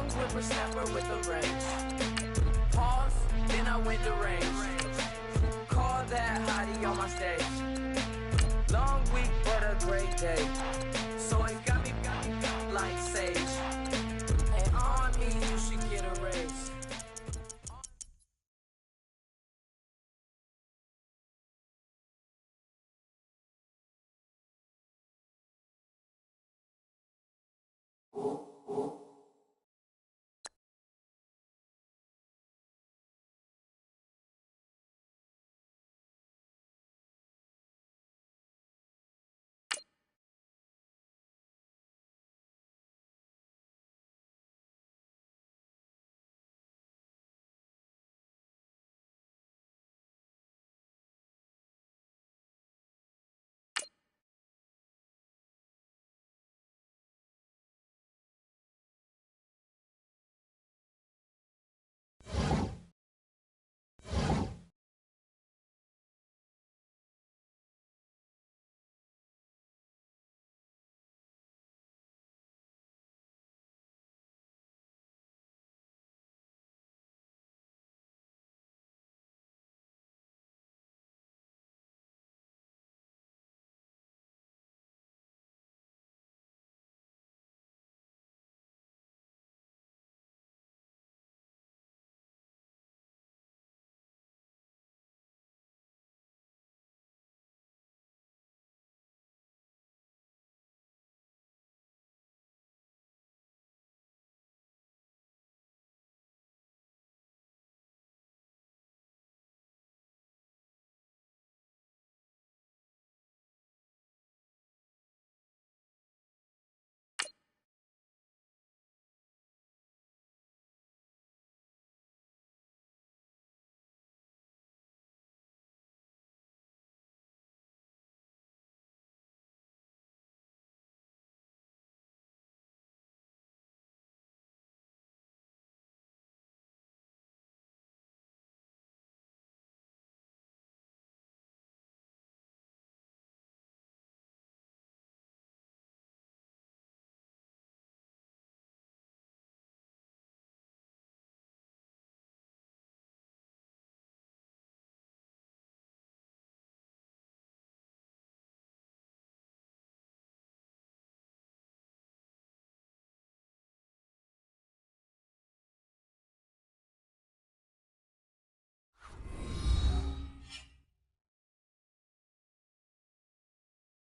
Young whippersnapper with a range. Pause, then I went to range. Call that hottie on my stage. Long week, but a great day. So it got me like sage. And on me, you should get a raise.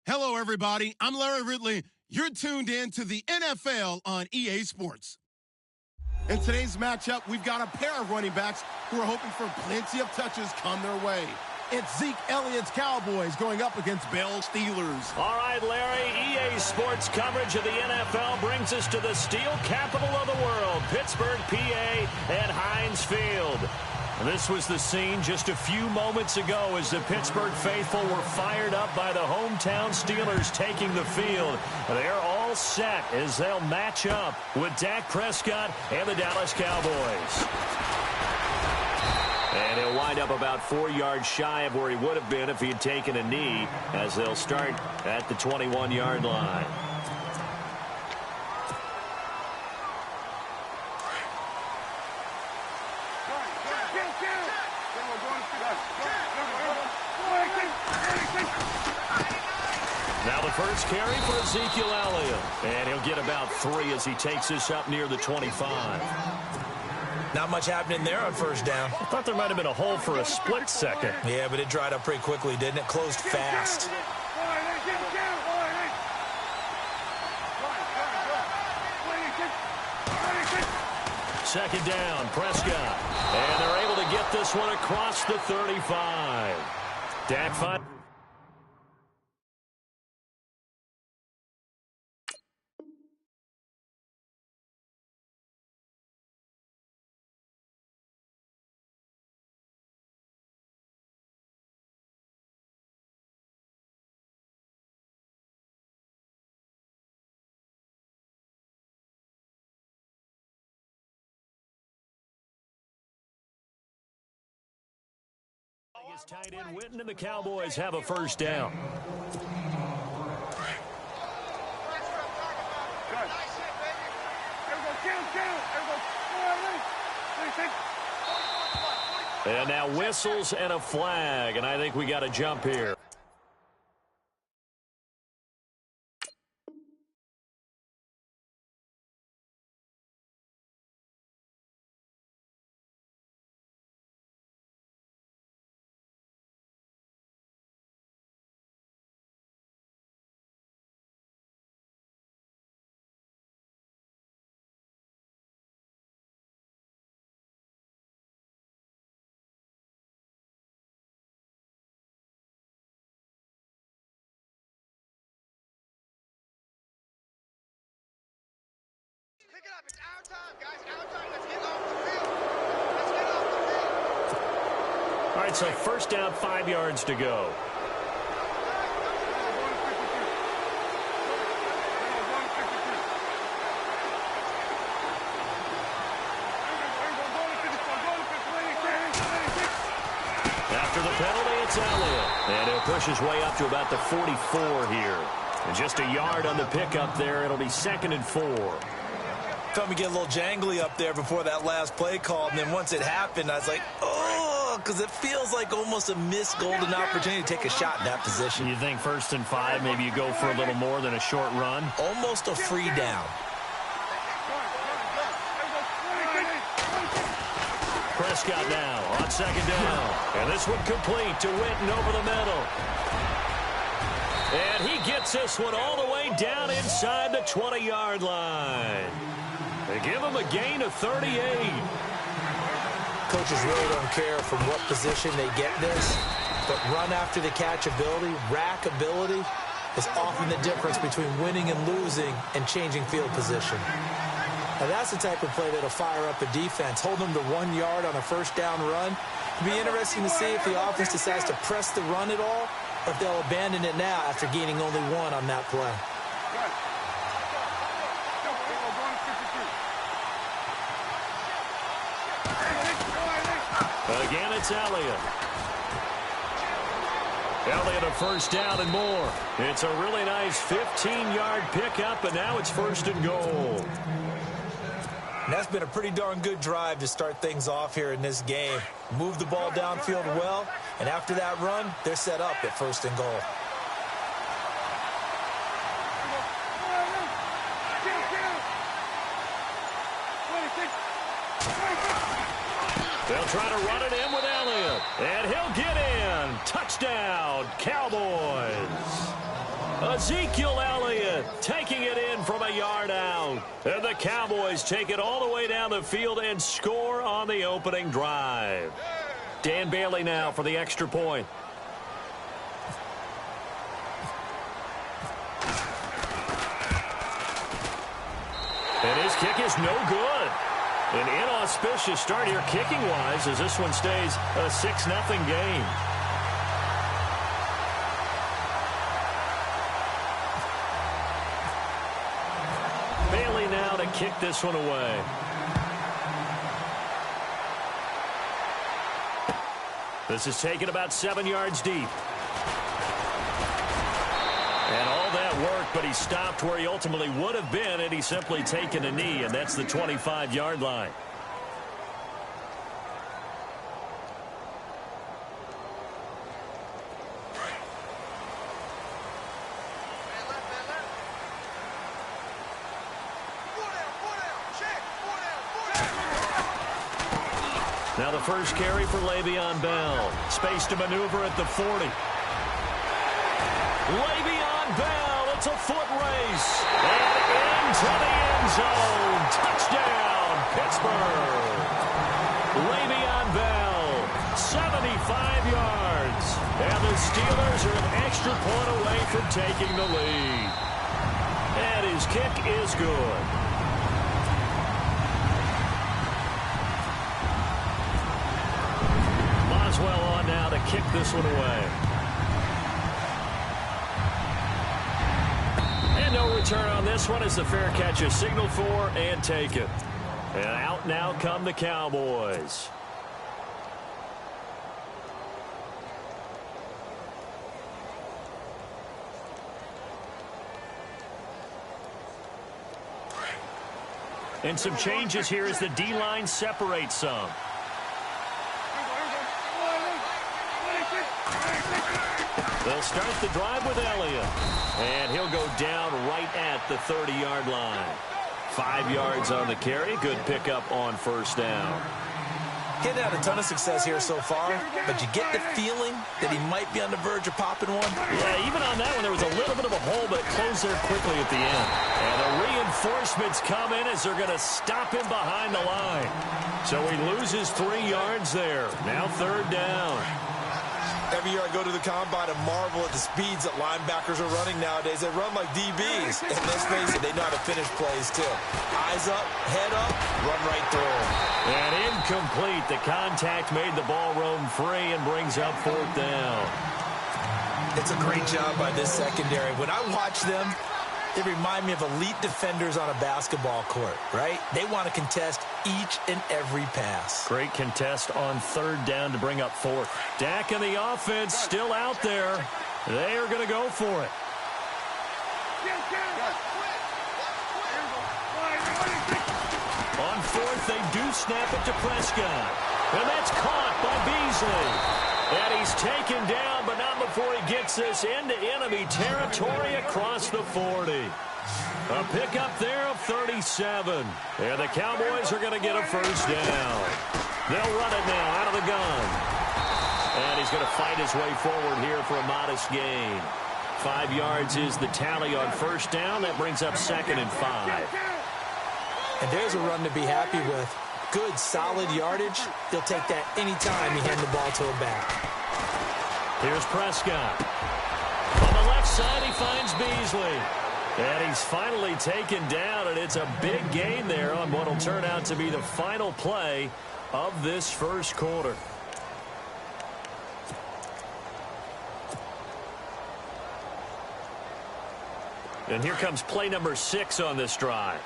Hello, everybody. I'm Larry Ridley. You're tuned in to the NFL on EA Sports. In today's matchup, we've got a pair of running backs who are hoping for plenty of touches come their way. It's Zeke Elliott's Cowboys going up against Bell's Steelers. All right, Larry, EA Sports coverage of the NFL brings us to the steel capital of the world, Pittsburgh, PA, at Heinz Field. This was the scene just a few moments ago as the Pittsburgh faithful were fired up by the hometown Steelers taking the field. They're all set as they'll match up with Dak Prescott and the Dallas Cowboys. And he'll wind up about 4 yards shy of where he would have been if he had taken a knee, as they'll start at the 21-yard line. Now the first carry for Ezekiel Elliott. And he'll get about 3 as he takes this up near the 25. Not much happening there on first down. I thought there might have been a hole for a split second. Yeah, but it dried up pretty quickly, didn't it? Closed fast. Second down, Prescott. And they're able to get this one across the 35. Dak five. Is tight end Witten, and the Cowboys have a first down. And now whistles and a flag, and I think we got a jump here. Pick it up. It's our time, guys. Our time. Let's get off the field. Let's get off the field. All right, so first down, 5 yards to go. After the penalty, it's Elliott. And he'll push his way up to about the 44 here. And just a yard on the pickup there. It'll be 2nd and 4. Felt me get a little jangly up there before that last play call, and then once it happened, I was like, oh, because it feels like almost a missed golden opportunity to take a shot in that position. You think 1st and 5, maybe you go for a little more than a short run? Almost a free down. Prescott now on 2nd down. And this one complete to Witten over the middle. And he gets this one all the way down inside the 20-yard line. They give him a gain of 38. Coaches really don't care from what position they get this, but run after the catch ability, rack ability, is often the difference between winning and losing and changing field position. Now that's the type of play that'll fire up a defense. Hold them to 1 yard on a first down run. It'll be interesting to see if the offense decides to press the run at all, or if they'll abandon it now after gaining only 1 on that play. Again, it's Elliott. Elliott a first down and more. It's a really nice 15-yard pickup, and now it's 1st and goal. And that's been a pretty darn good drive to start things off here in this game. Move the ball downfield well, and after that run, they're set up at 1st and goal. They'll try to run it in with Elliott, and he'll get in. Touchdown, Cowboys. Ezekiel Elliott taking it in from a yard out. And the Cowboys take it all the way down the field and score on the opening drive. Dan Bailey now for the extra point. And his kick is no good. An inauspicious start here kicking-wise as this one stays a 6-0 game. Bailey now to kick this one away. This is taken about 7 yards deep. And all that work, but he stopped where he ultimately would have been had he simply taken a knee, and that's the 25-yard line. Now the first carry for Le'Veon Bell. Space to maneuver at the 40. Le'Veon Bell, it's a foot race. And into the end zone. Touchdown, Pittsburgh. Le'Veon Bell, 75 yards. And the Steelers are an extra point away from taking the lead. And his kick is good. Boswell on now to kick this one away. And no return on this one as the fair catch is signaled for and taken. And out now come the Cowboys. And some changes here as the D-line separates some. They'll start the drive with Elliott. And he'll go down right at the 30-yard line. 5 yards on the carry. Good pickup on first down. He's had a ton of success here so far, but you get the feeling that he might be on the verge of popping one. Yeah, even on that one, there was a little bit of a hole, but it closed there quickly at the end. And the reinforcements come in as they're going to stop him behind the line. So he loses 3 yards there. Now third down. Every year I go to the combine and marvel at the speeds that linebackers are running nowadays. They run like DBs. And let's face it, they know how to finish plays, too. Eyes up, head up, run right through them. And incomplete. The contact made the ball roam free and brings up fourth down. It's a great job by this secondary. When I watch them, they remind me of elite defenders on a basketball court, right? They want to contest each and every pass. Great contest on third down to bring up fourth. Dak and the offense still out there. They are going to go for it. On fourth, they do snap it to Prescott. And that's caught by Beasley. And he's taken down, but not before he gets this into enemy territory across the 40. A pickup there of 37. And the Cowboys are going to get a first down. They'll run it now out of the gun. And he's going to fight his way forward here for a modest gain. 5 yards is the tally on first down. That brings up 2nd and 5. And there's a run to be happy with. Good, solid yardage. He'll take that anytime you hand the ball to a back. Here's Prescott. On the left side, he finds Beasley. And he's finally taken down, and it's a big gain there on what will turn out to be the final play of this first quarter. And here comes play number 6 on this drive.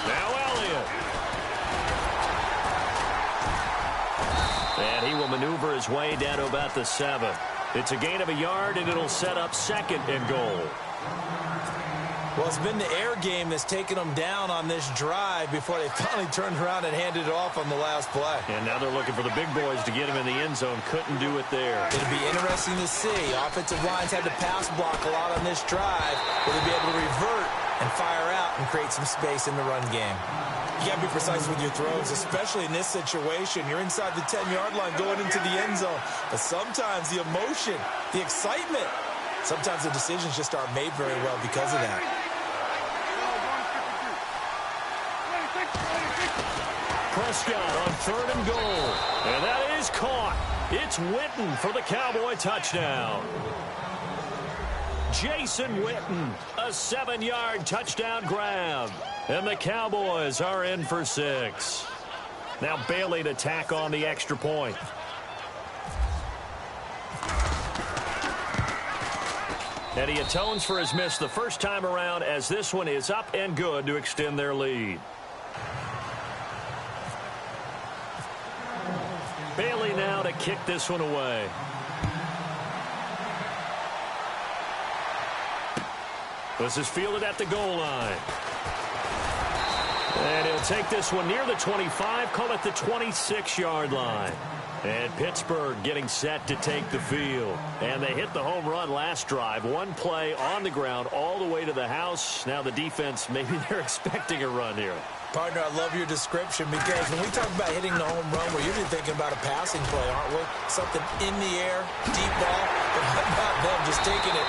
Now Elliott. And he will maneuver his way down to about the 7. It's a gain of a yard, and it'll set up 2nd and goal. Well, it's been the air game that's taken them down on this drive before they finally turned around and handed it off on the last play. And now they're looking for the big boys to get him in the end zone. Couldn't do it there. It'll be interesting to see. Offensive lines had to pass block a lot on this drive. Will they be able to revert and fire out and create some space in the run game? You got to be precise with your throws, especially in this situation. You're inside the 10-yard line going into the end zone. But sometimes the emotion, the excitement, sometimes the decisions just aren't made very well because of that. Prescott on 3rd and goal. And that is caught. It's Witten for the Cowboy touchdown. Jason Witten, a 7-yard touchdown grab. And the Cowboys are in for 6. Now Bailey to tack on the extra point. And he atones for his miss the first time around, as this one is up and good to extend their lead. Bailey now to kick this one away. This is fielded at the goal line. And he'll take this one near the 25, call it the 26-yard line. And Pittsburgh getting set to take the field. And they hit the home run last drive. One play on the ground all the way to the house. Now the defense, maybe they're expecting a run here. Partner, I love your description, because when we talk about hitting the home run, we're usually thinking about a passing play, aren't we? Something in the air, deep ball. But how about them just taking it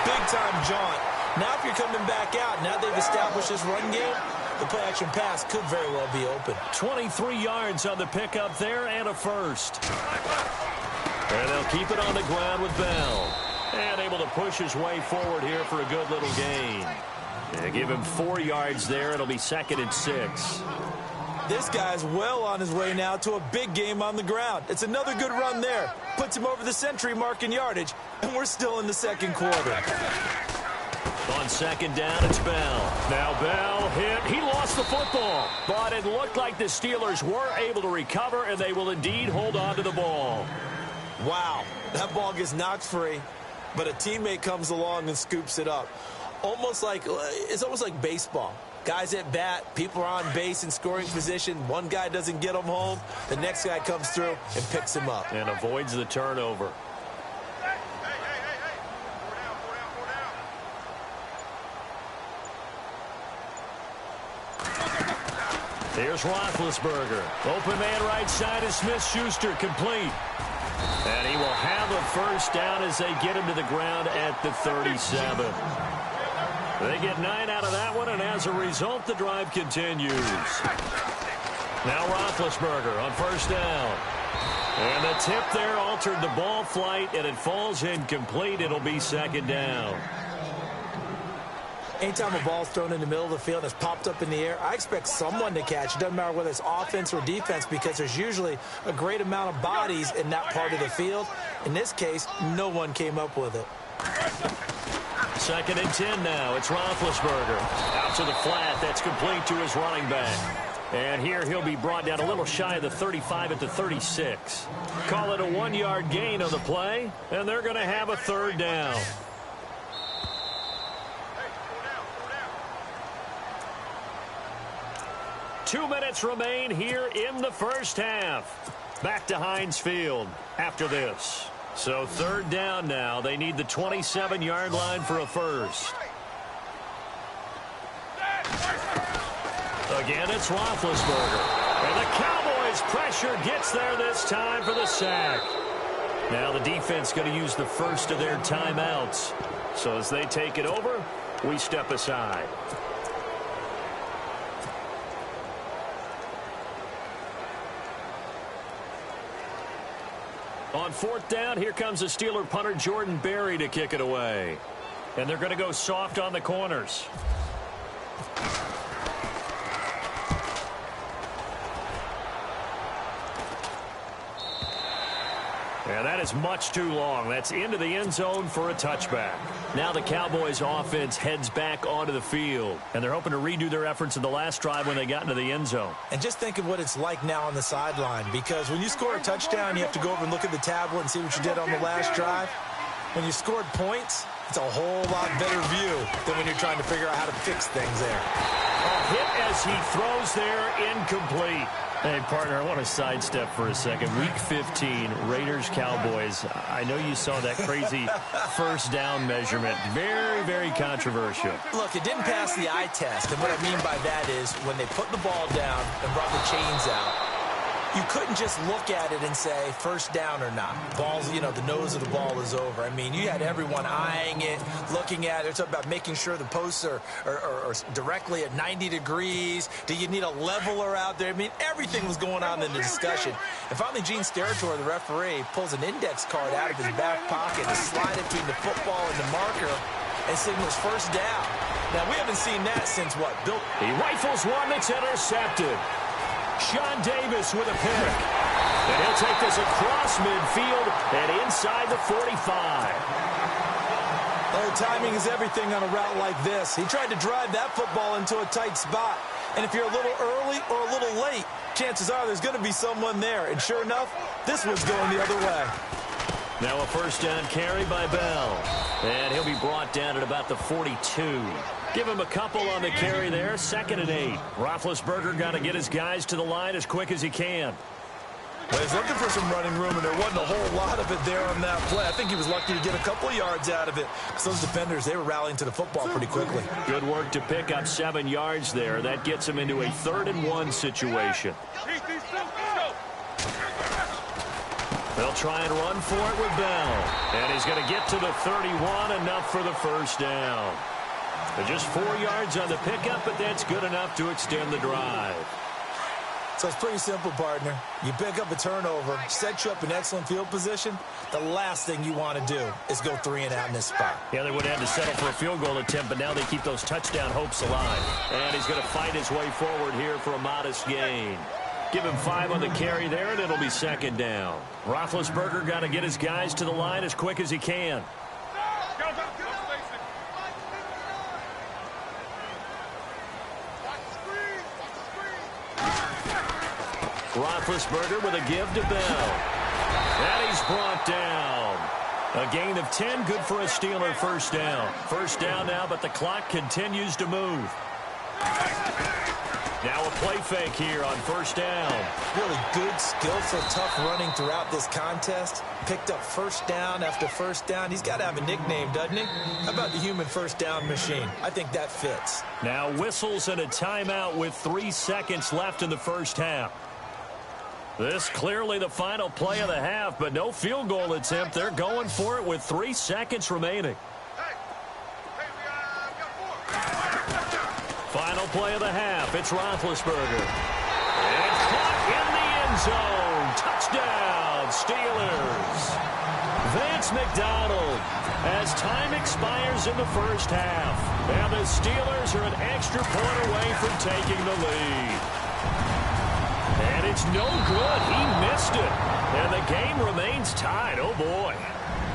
big-time jaunt? Now if you're coming back out, now they've established this run game, the play-action pass could very well be open. 23 yards on the pickup there and a first. And they'll keep it on the ground with Bell. And able to push his way forward here for a good little gain. And give him 4 yards there. It'll be 2nd and 6. This guy's well on his way now to a big game on the ground. It's another good run there. Puts him over the century mark in yardage, and we're still in the second quarter. On 2nd down, it's Bell. Now Bell hit. He lost the football. But it looked like the Steelers were able to recover, and they will indeed hold on to the ball. Wow, that ball gets knocked free, but a teammate comes along and scoops it up. It's almost like baseball. Guys at bat, people are on base in scoring position. One guy doesn't get him home. The next guy comes through and picks him up. And avoids the turnover. Here's Roethlisberger. Open man right side is Smith-Schuster, complete. And he will have a first down as they get him to the ground at the 37. They get 9 out of that one, and as a result, the drive continues. Now Roethlisberger on first down. And the tip there altered the ball flight, and it falls incomplete. It'll be second down. Anytime a ball's thrown in the middle of the field and it's popped up in the air, I expect someone to catch. It doesn't matter whether it's offense or defense, because there's usually a great amount of bodies in that part of the field. In this case, no one came up with it. Second and 10 now. It's Roethlisberger. Out to the flat. That's complete to his running back. And here he'll be brought down a little shy of the 35 at the 36. Call it a 1-yard gain on the play, and they're going to have a third down. Two minutes remain here in the first half. Back to Heinz Field after this. So third down now. They need the 27-yard line for a first. Again, it's Roethlisberger. And the Cowboys' pressure gets there this time for the sack. Now the defense going to use the first of their timeouts. So as they take it over, we step aside. On fourth down, here comes the Steeler punter Jordan Berry to kick it away. And they're going to go soft on the corners. And that is much too long. That's into the end zone for a touchback. Now the Cowboys offense heads back onto the field. And they're hoping to redo their efforts in the last drive when they got into the end zone. And just think of what it's like now on the sideline. Because when you score a touchdown, you have to go over and look at the tablet and see what you did on the last drive. When you scored points, it's a whole lot better view than when you're trying to figure out how to fix things there. A hit as he throws there, incomplete. Hey, partner, I want to sidestep for a second. Week 15, Raiders-Cowboys. I know you saw that crazy first down measurement. Very, very controversial. Look, it didn't pass the eye test, and what I mean by that is when they put the ball down and brought the chains out, you couldn't just look at it and say first down or not. Ball's, you know, the nose of the ball is over. I mean, you had everyone eyeing it, looking at it. It's about making sure the posts are directly at 90 degrees. Do you need a leveler out there? I mean, everything was going on in the discussion. And finally, Gene Steratore, the referee, pulls an index card out of his back pocket and slides it between the football and the marker and signals first down. Now, we haven't seen that since what? Bill. He rifles one that's intercepted. Sean Davis with a pick. And he'll take this across midfield and inside the 45. Oh, timing is everything on a route like this. He tried to drive that football into a tight spot. And if you're a little early or a little late, chances are there's going to be someone there. And sure enough, this one's going the other way. Now a first down carry by Bell. And he'll be brought down at about the 42. Give him a couple on the carry there. 2nd and 8. Roethlisberger got to get his guys to the line as quick as he can. Well, he's looking for some running room, and there wasn't a whole lot of it there on that play. I think he was lucky to get a couple of yards out of it. Because those defenders, they were rallying to the football pretty quickly. Good work to pick up 7 yards there. That gets him into a 3rd and 1 situation. They'll try and run for it with Bell. And he's going to get to the 31, enough for the first down. Just 4 yards on the pickup, but that's good enough to extend the drive. So it's pretty simple, partner. You pick up a turnover, set you up in excellent field position. The last thing you want to do is go 3 and out in this spot. Yeah, they would have had to settle for a field goal attempt, but now they keep those touchdown hopes alive. And he's going to fight his way forward here for a modest gain. Give him 5 on the carry there, and it'll be 2nd down. Roethlisberger got to get his guys to the line as quick as he can. Roethlisberger with a give to Bell. And he's brought down. A gain of 10, good for a Steeler first down. First down now, but the clock continues to move. Now a play fake here on first down. Really good, skillful, tough running throughout this contest. Picked up first down after first down. He's got to have a nickname, doesn't he? How about the human first down machine? I think that fits. Now whistles and a timeout with 3 seconds left in the first half. This clearly the final play of the half, but no field goal attempt. They're going for it with 3 seconds remaining. Final play of the half. It's Roethlisberger. And caught in the end zone. Touchdown, Steelers. Vance McDonald as time expires in the first half. And the Steelers are an extra point away from taking the lead. And it's no good. He missed it. And the game remains tied. Oh, boy.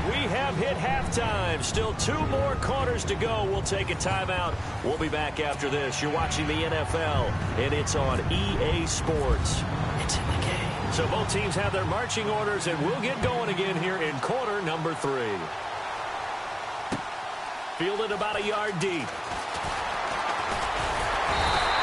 We have hit halftime. Still 2 more quarters to go. We'll take a timeout. We'll be back after this. You're watching the NFL, and it's on EA Sports. It's in the game. So both teams have their marching orders, and we'll get going again here in quarter number 3. Fielded about a yard deep.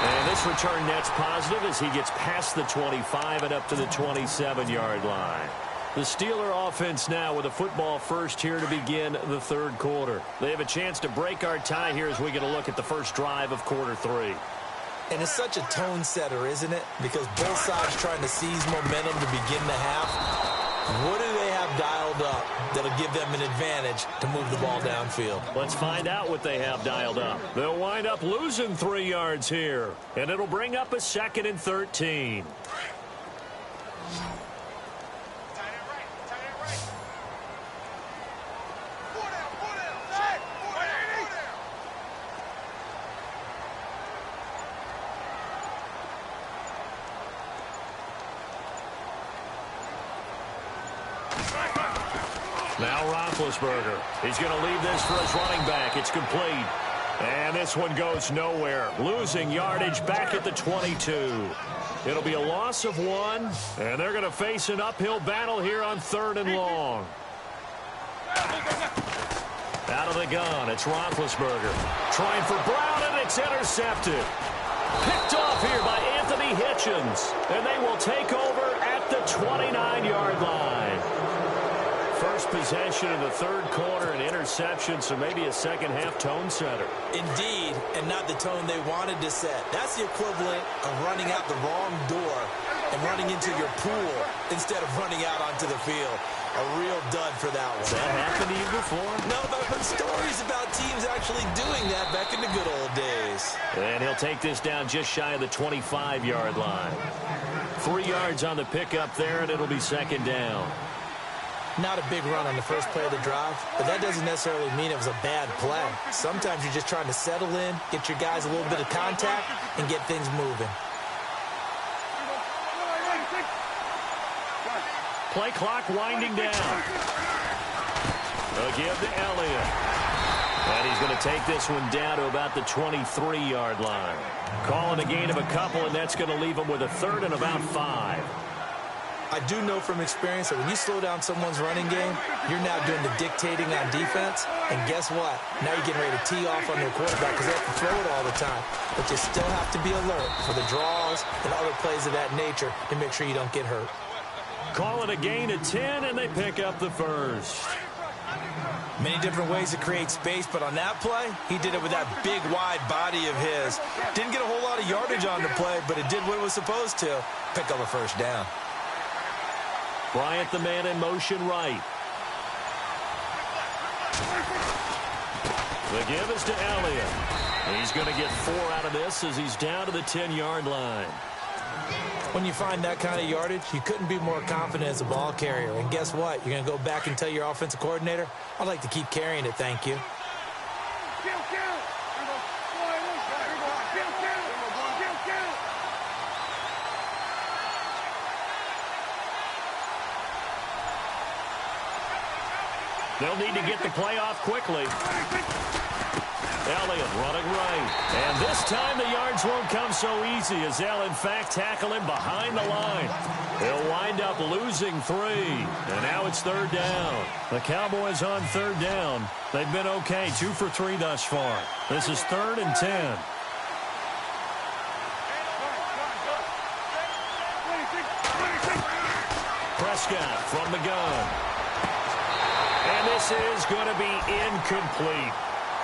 And this return net's positive as he gets past the 25 and up to the 27-yard line. The Steeler offense now with a football first here to begin the third quarter. They have a chance to break our tie here as we get a look at the first drive of quarter 3. And it's such a tone setter, isn't it? Because both sides trying to seize momentum to begin the half. What do they have dialed up that'll give them an advantage to move the ball downfield? Let's find out what they have dialed up. They'll wind up losing 3 yards here. And it'll bring up a 2nd and 13. Now Roethlisberger. He's going to leave this for his running back. It's complete. And this one goes nowhere. Losing yardage back at the 22. It'll be a loss of 1. And they're going to face an uphill battle here on 3rd and long. Out of the gun, it's Roethlisberger. Trying for Brown, and it's intercepted. Picked off here by Anthony Hitchens. And they will take over at the 29-yard line. First possession in the third quarter, an interception, so maybe a second half tone setter. Indeed, and not the tone they wanted to set. That's the equivalent of running out the wrong door and running into your pool instead of running out onto the field. A real dud for that one. Has that happened to you before? No, but I've heard stories about teams actually doing that back in the good old days. And he'll take this down just shy of the 25-yard line. 3 yards on the pickup there, and it'll be second down. Not a big run on the first play of the drive, but that doesn't necessarily mean it was a bad play. Sometimes you're just trying to settle in, get your guys a little bit of contact, and get things moving. Play clock winding down. They'll give to Elliott. And he's going to take this one down to about the 23-yard line. Calling a gain of a couple, and that's going to leave him with a 3rd and about 5. I do know from experience that when you slow down someone's running game, you're now doing the dictating on defense. And guess what? Now you're getting ready to tee off on their quarterback because they have to throw it all the time. But you still have to be alert for the draws and other plays of that nature to make sure you don't get hurt. Call it a gain of 10, and they pick up the first. Many different ways to create space, but on that play, he did it with that big, wide body of his. Didn't get a whole lot of yardage on the play, but it did what it was supposed to. Pick up a first down. Bryant, the man in motion right. The give is to Elliott. He's going to get 4 out of this as he's down to the 10-yard line. When you find that kind of yardage, you couldn't be more confident as a ball carrier. And guess what? You're going to go back and tell your offensive coordinator, I'd like to keep carrying it, thank you. They'll need to get the play off quickly. Elliott running right. And this time the yards won't come so easy as they'll, in fact, tackle him behind the line. They'll wind up losing 3. And now it's 3rd down. The Cowboys on 3rd down. They've been okay. 2 for 3 thus far. This is 3rd and 10. Prescott from the gun. And this is going to be incomplete.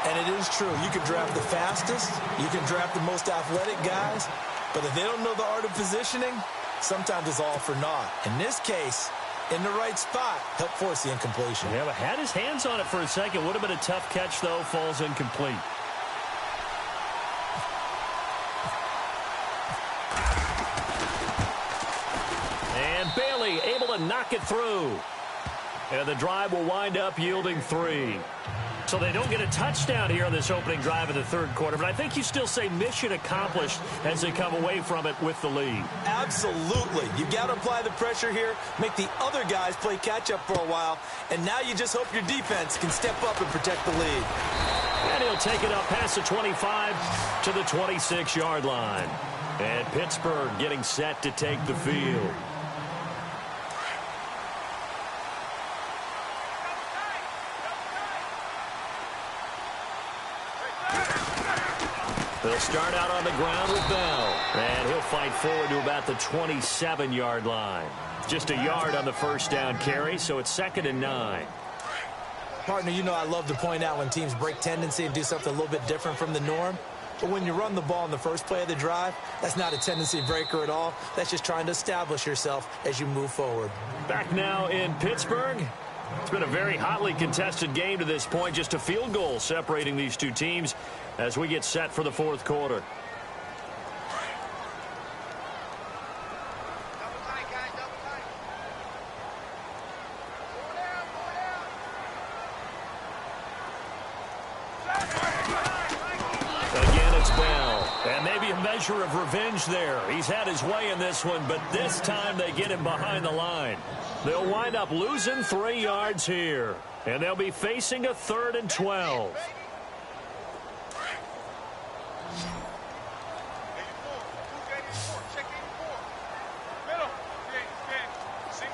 And it is true. You can draft the fastest. You can draft the most athletic guys. But if they don't know the art of positioning, sometimes it's all for naught. In this case, in the right spot, help force the incompletion. Yeah, but had his hands on it for a second. Would have been a tough catch, though. Falls incomplete. And Bailey able to knock it through. And the drive will wind up yielding 3. So they don't get a touchdown here on this opening drive of the third quarter. But I think you still say mission accomplished as they come away from it with the lead. Absolutely. You got to apply the pressure here, make the other guys play catch-up for a while, and now you just hope your defense can step up and protect the lead. And he'll take it up past the 25 to the 26-yard line. And Pittsburgh getting set to take the field. They'll start out on the ground with Bell. And he'll fight forward to about the 27-yard line. Just a yard on the first down carry, so it's 2nd and 9. Partner, you know I love to point out when teams break tendency and do something a little bit different from the norm. But when you run the ball in the first play of the drive, that's not a tendency breaker at all. That's just trying to establish yourself as you move forward. Back now in Pittsburgh. It's been a very hotly contested game to this point. Just a field goal separating these two teams as we get set for the fourth quarter. Double tight, guys, double tight. Pull down. Again, it's Bell. And maybe a measure of revenge there. He's had his way in this one, but this time they get him behind the line. They'll wind up losing 3 yards here. And they'll be facing a 3rd and 12.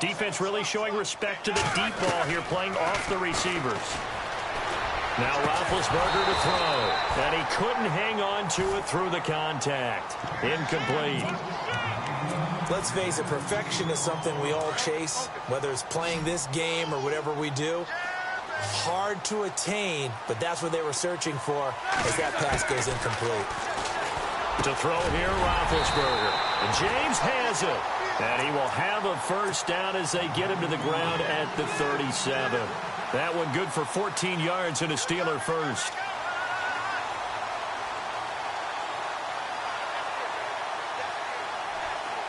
Defense really showing respect to the deep ball here, playing off the receivers. Now Roethlisberger to throw. And he couldn't hang on to it through the contact. Incomplete. Let's face it, perfection is something we all chase, whether it's playing this game or whatever we do. Hard to attain, but that's what they were searching for as that pass goes incomplete. To throw here, Roethlisberger. And James has it. And he will have a first down as they get him to the ground at the 37. That one good for 14 yards and a Steeler first.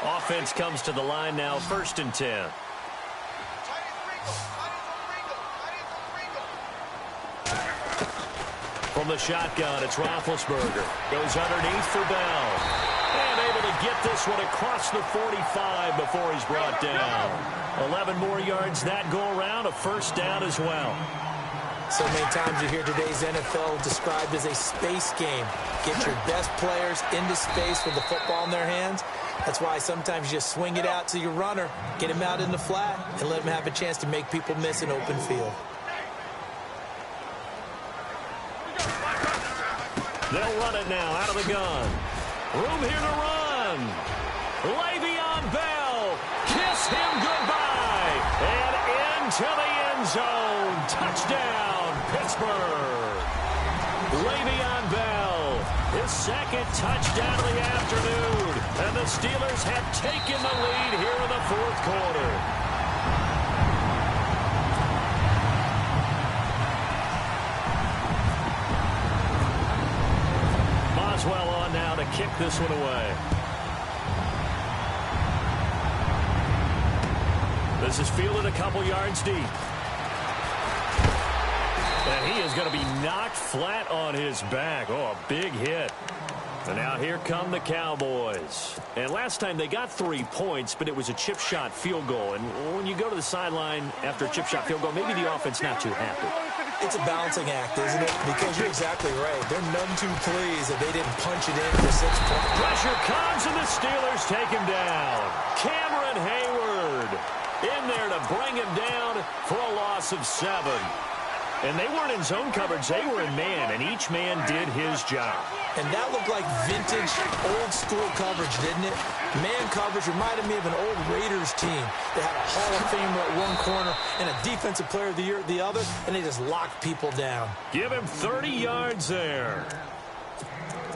Offense comes to the line now, 1st and 10. From the shotgun, it's Roethlisberger. Goes underneath for Bell. And able to get this one across the 45 before he's brought down. 11 more yards that go around, a first down as well. So many times you hear today's NFL described as a space game. Get your best players into space with the football in their hands. That's why sometimes you just swing it out to your runner, get him out in the flat, and let him have a chance to make people miss an open field. They'll run it now out of the gun. Room here to run. Le'Veon Bell. Kiss him goodbye. And into the end zone. Touchdown, Pittsburgh. Le'Veon Bell. His 2nd touchdown of the afternoon. And the Steelers have taken the lead here in the fourth quarter. Boswell on now to kick this one away. This is fielded a couple yards deep. And he is going to be knocked flat on his back. Oh, a big hit. And now here come the Cowboys. And last time they got 3 points, but it was a chip shot field goal. And when you go to the sideline after a chip shot field goal, maybe the offense not too happy. It's a balancing act, isn't it? Because you're exactly right. They're none too pleased that they didn't punch it in for 6 points. Pressure comes, and the Steelers take him down. Cameron Hayward in there to bring him down for a loss of 7. And they weren't in zone coverage. They were in man, and each man did his job. And that looked like vintage, old-school coverage, didn't it? Man coverage reminded me of an old Raiders team. They had a Hall of Famer at one corner and a Defensive Player of the Year at the other, and they just locked people down. Give him 30 yards there.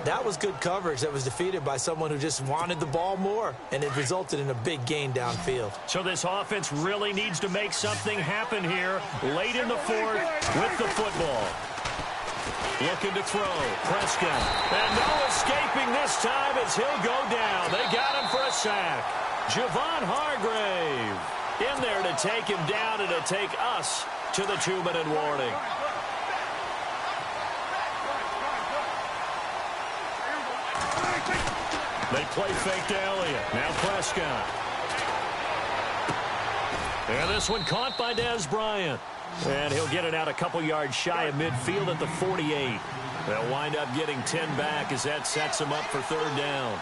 That was good coverage that was defeated by someone who just wanted the ball more, and it resulted in a big gain downfield. So this offense really needs to make something happen here late in the fourth with the football. Looking to throw. Prescott. And no escaping this time as he'll go down. They got him for a sack. Javon Hargrave in there to take him down and to take us to the 2-minute warning. They play fake to Elliott. Now Prescott. And this one caught by Dez Bryant. And he'll get it out a couple yards shy of midfield at the 48. They'll wind up getting 10 back as that sets them up for third down.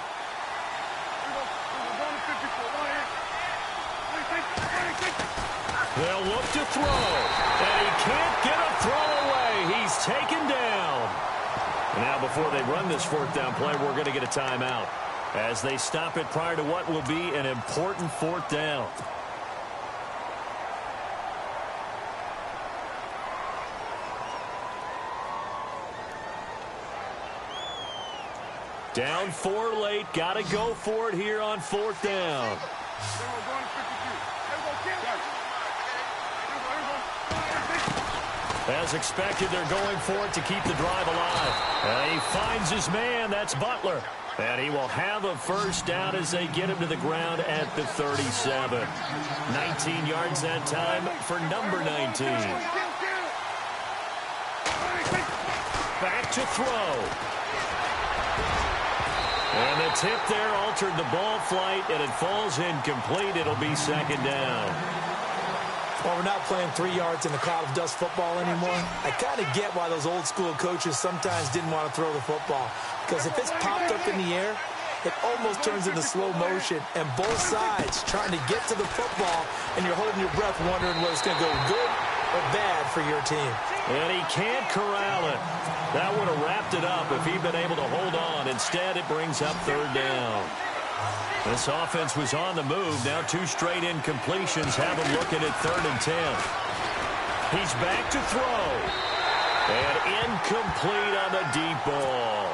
They'll look to throw. And he can't get a throw away. He's taken down. Now before they run this fourth down play, we're going to get a timeout as they stop it prior to what will be an important fourth down. Down 4 late. Got to go for it here on fourth down. As expected, they're going for it to keep the drive alive. And he finds his man. That's Butler. And he will have a first down as they get him to the ground at the 37. 19 yards that time for number 19. Back to throw. And the tip there altered the ball flight, and it falls incomplete. It'll be second down. Well, we're not playing 3 yards in a cloud of dust football anymore. I kind of get why those old school coaches sometimes didn't want to throw the football. Because if it's popped up in the air, it almost turns into slow motion. And both sides trying to get to the football, and you're holding your breath wondering whether it's going to go good or bad for your team. And he can't corral it. That would have wrapped it up if he'd been able to hold on. Instead, it brings up third down. This offense was on the move. Now 2 straight incompletions have him looking at 3rd and 10. He's back to throw. And incomplete on the deep ball.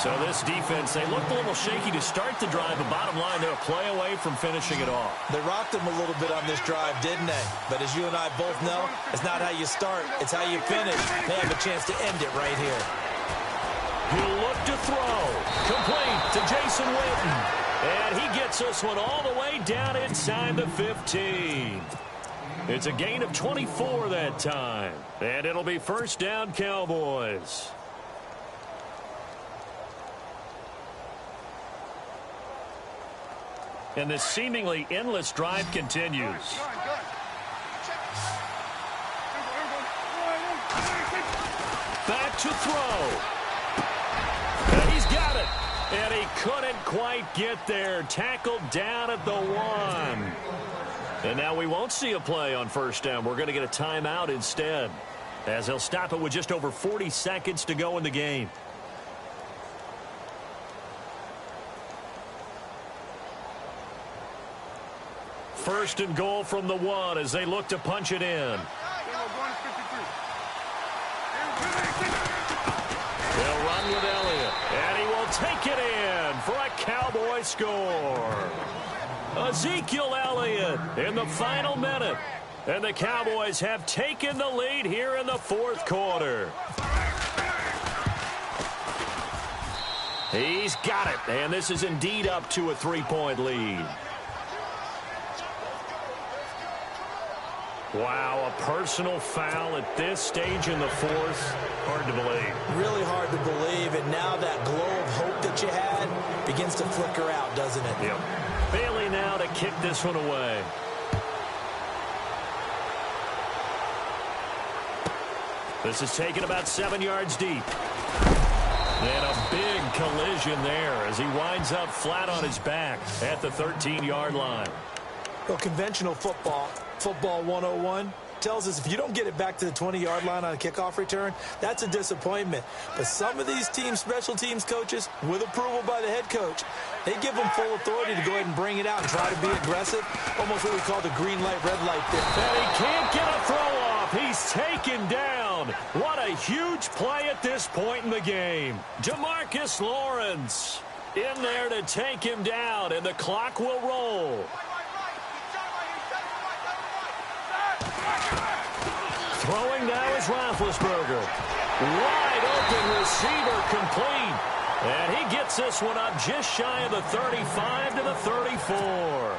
So this defense, they looked a little shaky to start the drive, but bottom line, they're a play away from finishing it off. They rocked him a little bit on this drive, didn't they? But as you and I both know, it's not how you start, it's how you finish. They have a chance to end it right here. He'll look to throw. Complete to Jason Witten. And he gets this one all the way down inside the 15. It's a gain of 24 that time. And it'll be first down, Cowboys. And this seemingly endless drive continues. Back to throw. And he's got it. And he couldn't quite get there. Tackled down at the 1. And now we won't see a play on first down. We're going to get a timeout instead, as they'll stop it with just over 40 seconds to go in the game. First and goal from the 1 as they look to punch it in. They'll run with Elliott, and he will take it in for a Cowboy score. Ezekiel Elliott in the final minute. And the Cowboys have taken the lead here in the 4th quarter. He's got it, and this is indeed up to a 3-point lead. Wow, a personal foul at this stage in the 4th. Hard to believe. Really hard to believe, and now that glow of hope that you had begins to flicker out, doesn't it? Yep. Bailey now to kick this one away. This is taken about 7 yards deep. And a big collision there as he winds up flat on his back at the 13-yard line. Well, conventional football 101, tells us if you don't get it back to the 20-yard line on a kickoff return, that's a disappointment. But some of these special teams coaches, with approval by the head coach, they give them full authority to go ahead and bring it out and try to be aggressive, almost what we call the green light, red light thing. And he can't get a throw off. He's taken down. What a huge play at this point in the game. DeMarcus Lawrence in there to take him down, and the clock will roll. Throwing now is Roethlisberger. Wide open receiver complete. And he gets this one up just shy of the 35 to the 34.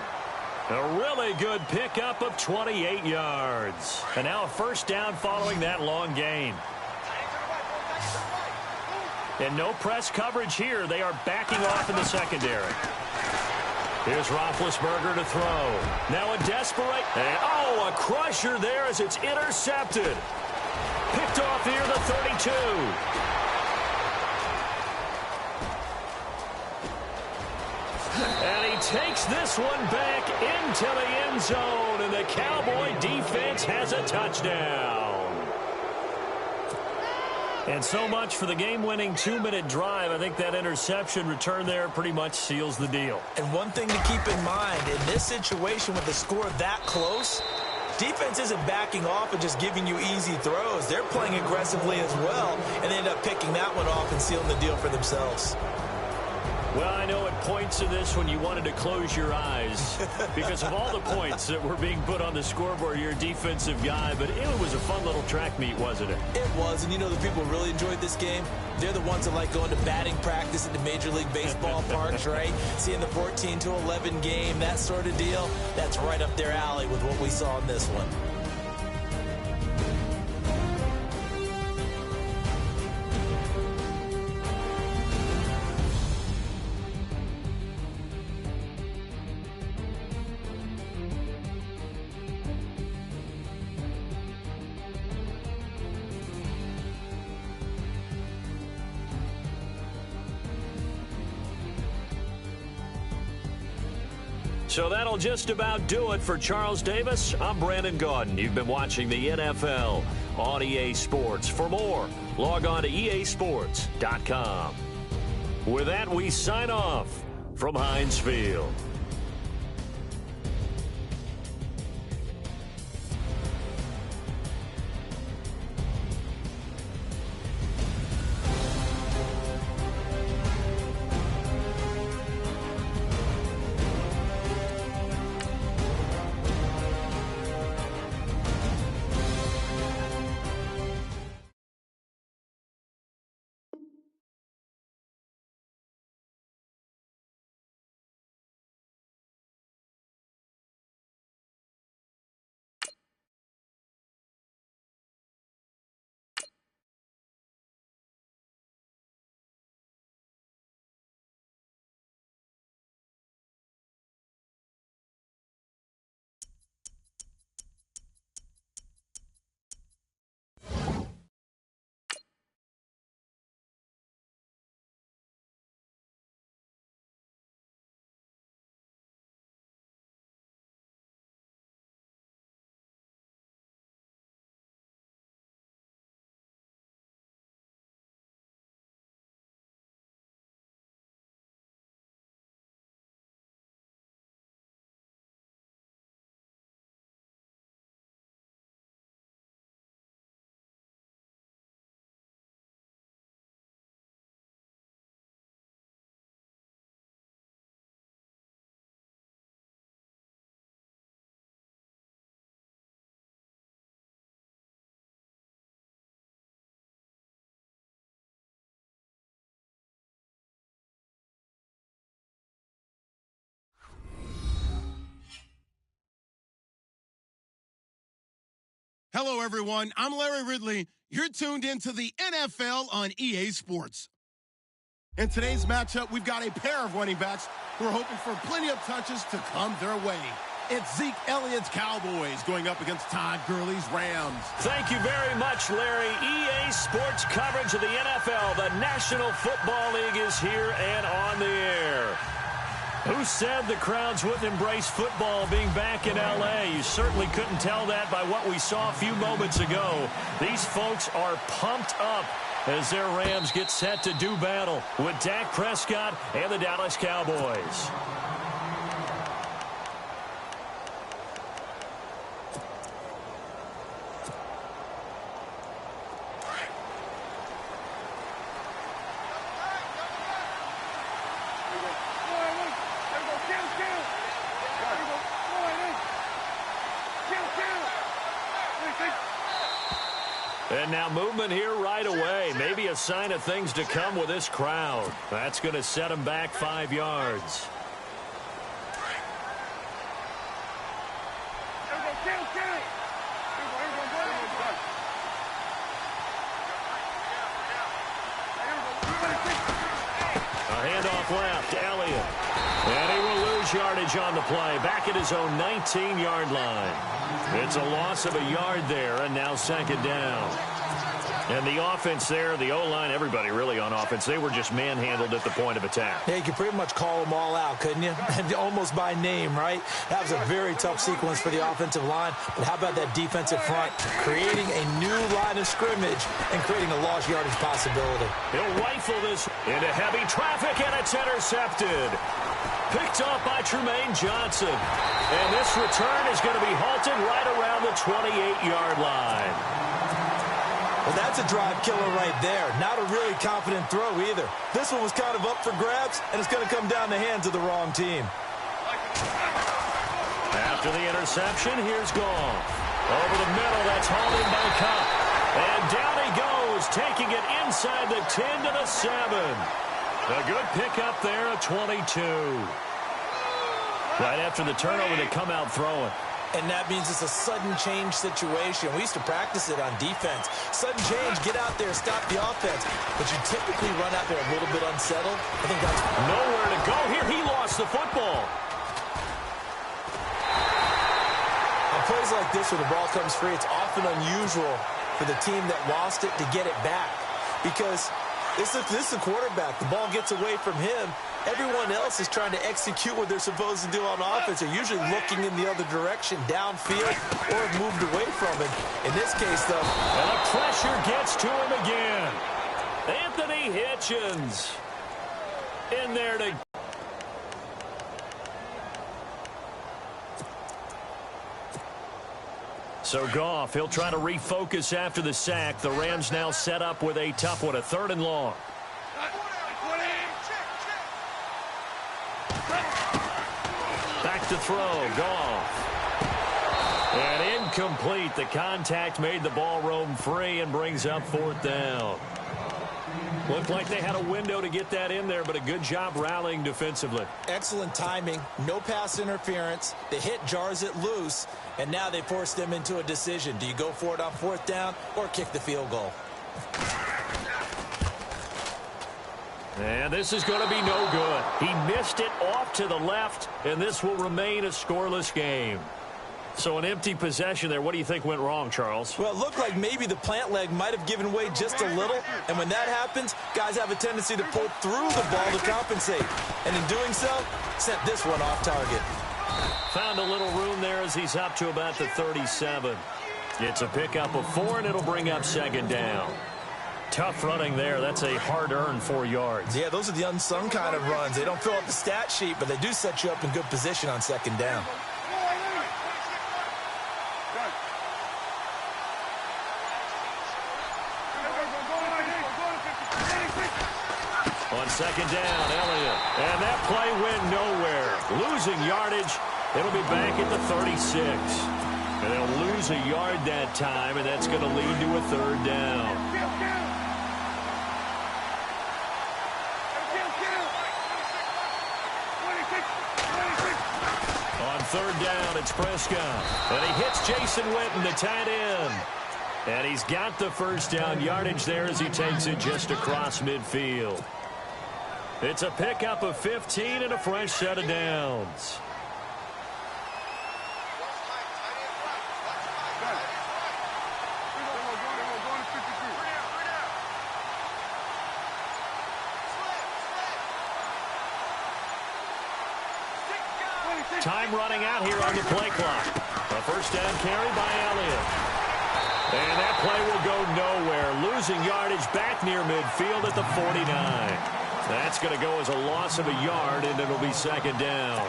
A really good pickup of 28 yards. And now a first down following that long gain. And no press coverage here. They are backing off in the secondary. Here's Roethlisberger to throw. Now a desperate. And a crusher there as it's intercepted. Picked off near the 32. And he takes this one back into the end zone. And the Cowboy defense has a touchdown. And so much for the game-winning 2-minute drive. I think that interception return there pretty much seals the deal. And one thing to keep in mind, in this situation with the score that close, defense isn't backing off and just giving you easy throws. They're playing aggressively as well, and they end up picking that one off and sealing the deal for themselves. Well, I know at points in this when you wanted to close your eyes because of all the points that were being put on the scoreboard, you're a defensive guy, but it was a fun little track meet, wasn't it? It was, and you know the people who really enjoyed this game? They're the ones that like going to batting practice at the Major League Baseball parks, right? Seeing the 14-11 game, that sort of deal, that's right up their alley with what we saw in this one. So that'll just about do it for Charles Davis. I'm Brandon Gaudin. You've been watching the NFL on EA Sports. For more, log on to easports.com. With that, we sign off from Heinz Field. Hello, everyone. I'm Larry Ridley. You're tuned into the NFL on EA Sports. In today's matchup, we've got a pair of running backs who are hoping for plenty of touches to come their way. It's Zeke Elliott's Cowboys going up against Todd Gurley's Rams. Thank you very much, Larry. EA Sports coverage of the NFL. The National Football League is here and on the air. Who said the crowds wouldn't embrace football being back in L.A.? You certainly couldn't tell that by what we saw a few moments ago. These folks are pumped up as their Rams get set to do battle with Dak Prescott and the Dallas Cowboys. And now movement here right away. Maybe a sign of things to come with this crowd. That's going to set them back 5 yards. A handoff left, Elliott. And he will lose yardage on the play. Back at his own 19-yard line. It's a loss of a yard there, and now second down. And the offense there, the O-line, everybody really on offense, they were just manhandled at the point of attack. Yeah, you could pretty much call them all out, couldn't you? Almost by name, right? That was a very tough sequence for the offensive line. But how about that defensive front creating a new line of scrimmage and creating a lost yardage possibility? He'll rifle this into heavy traffic, and it's intercepted. Picked off by Trumaine Johnson. And this return is going to be halted right around the 28-yard line. Well, that's a drive killer right there. Not a really confident throw either. This one was kind of up for grabs, and it's going to come down the hands of the wrong team. After the interception, here's Goff. Over the middle, that's hauled in by Cup. And down he goes, taking it inside the 10 to the 7. A good pickup there, a 22. Right after the turnover, they come out throwing. And that means it's a sudden change situation. We used to practice it on defense. Sudden change, get out there, stop the offense. But you typically run out there a little bit unsettled. I think that's nowhere to go here. He lost the football. On plays like this where the ball comes free, it's often unusual for the team that lost it to get it back. Because this is a quarterback. The ball gets away from him. Everyone else is trying to execute what they're supposed to do on offense. They're usually looking in the other direction, downfield, or have moved away from it. In this case, though, and the pressure gets to him again. Anthony Hitchens in there to... So Goff, he'll try to refocus after the sack. The Rams now set up with a tough one, a 3rd and long. Back to throw, Goff. And incomplete. The contact made the ball roam free and brings up 4th down. Looked like they had a window to get that in there, but a good job rallying defensively. Excellent timing. No pass interference. The hit jars it loose, and now they force them into a decision. Do you go for it on 4th down or kick the field goal? And this is going to be no good. He missed it off to the left, and this will remain a scoreless game. So an empty possession there. What do you think went wrong, Charles? Well, it looked like maybe the plant leg might have given way just a little. And when that happens, guys have a tendency to pull through the ball to compensate. And in doing so, sent this one off target. Found a little room there as he's up to about the 37. It's a pickup of 4, and it'll bring up 2nd down. Tough running there. That's a hard-earned 4 yards. Yeah, those are the unsung kind of runs. They don't fill up the stat sheet, but they do set you up in good position on 2nd down. On 2nd down, Elliott. And that play went nowhere. Losing yardage. It'll be back at the 36. And they'll lose a yard that time, and that's going to lead to a 3rd down. On 3rd down, it's Prescott. And he hits Jason Witten, the tight end. And he's got the 1st down yardage there as he takes it just across midfield. It's a pickup of 15 and a fresh set of downs. Time running out here on the play clock. A first down carry by Elliott. And that play will go nowhere. Losing yardage back near midfield at the 49. That's going to go as a loss of a yard, and it'll be second down.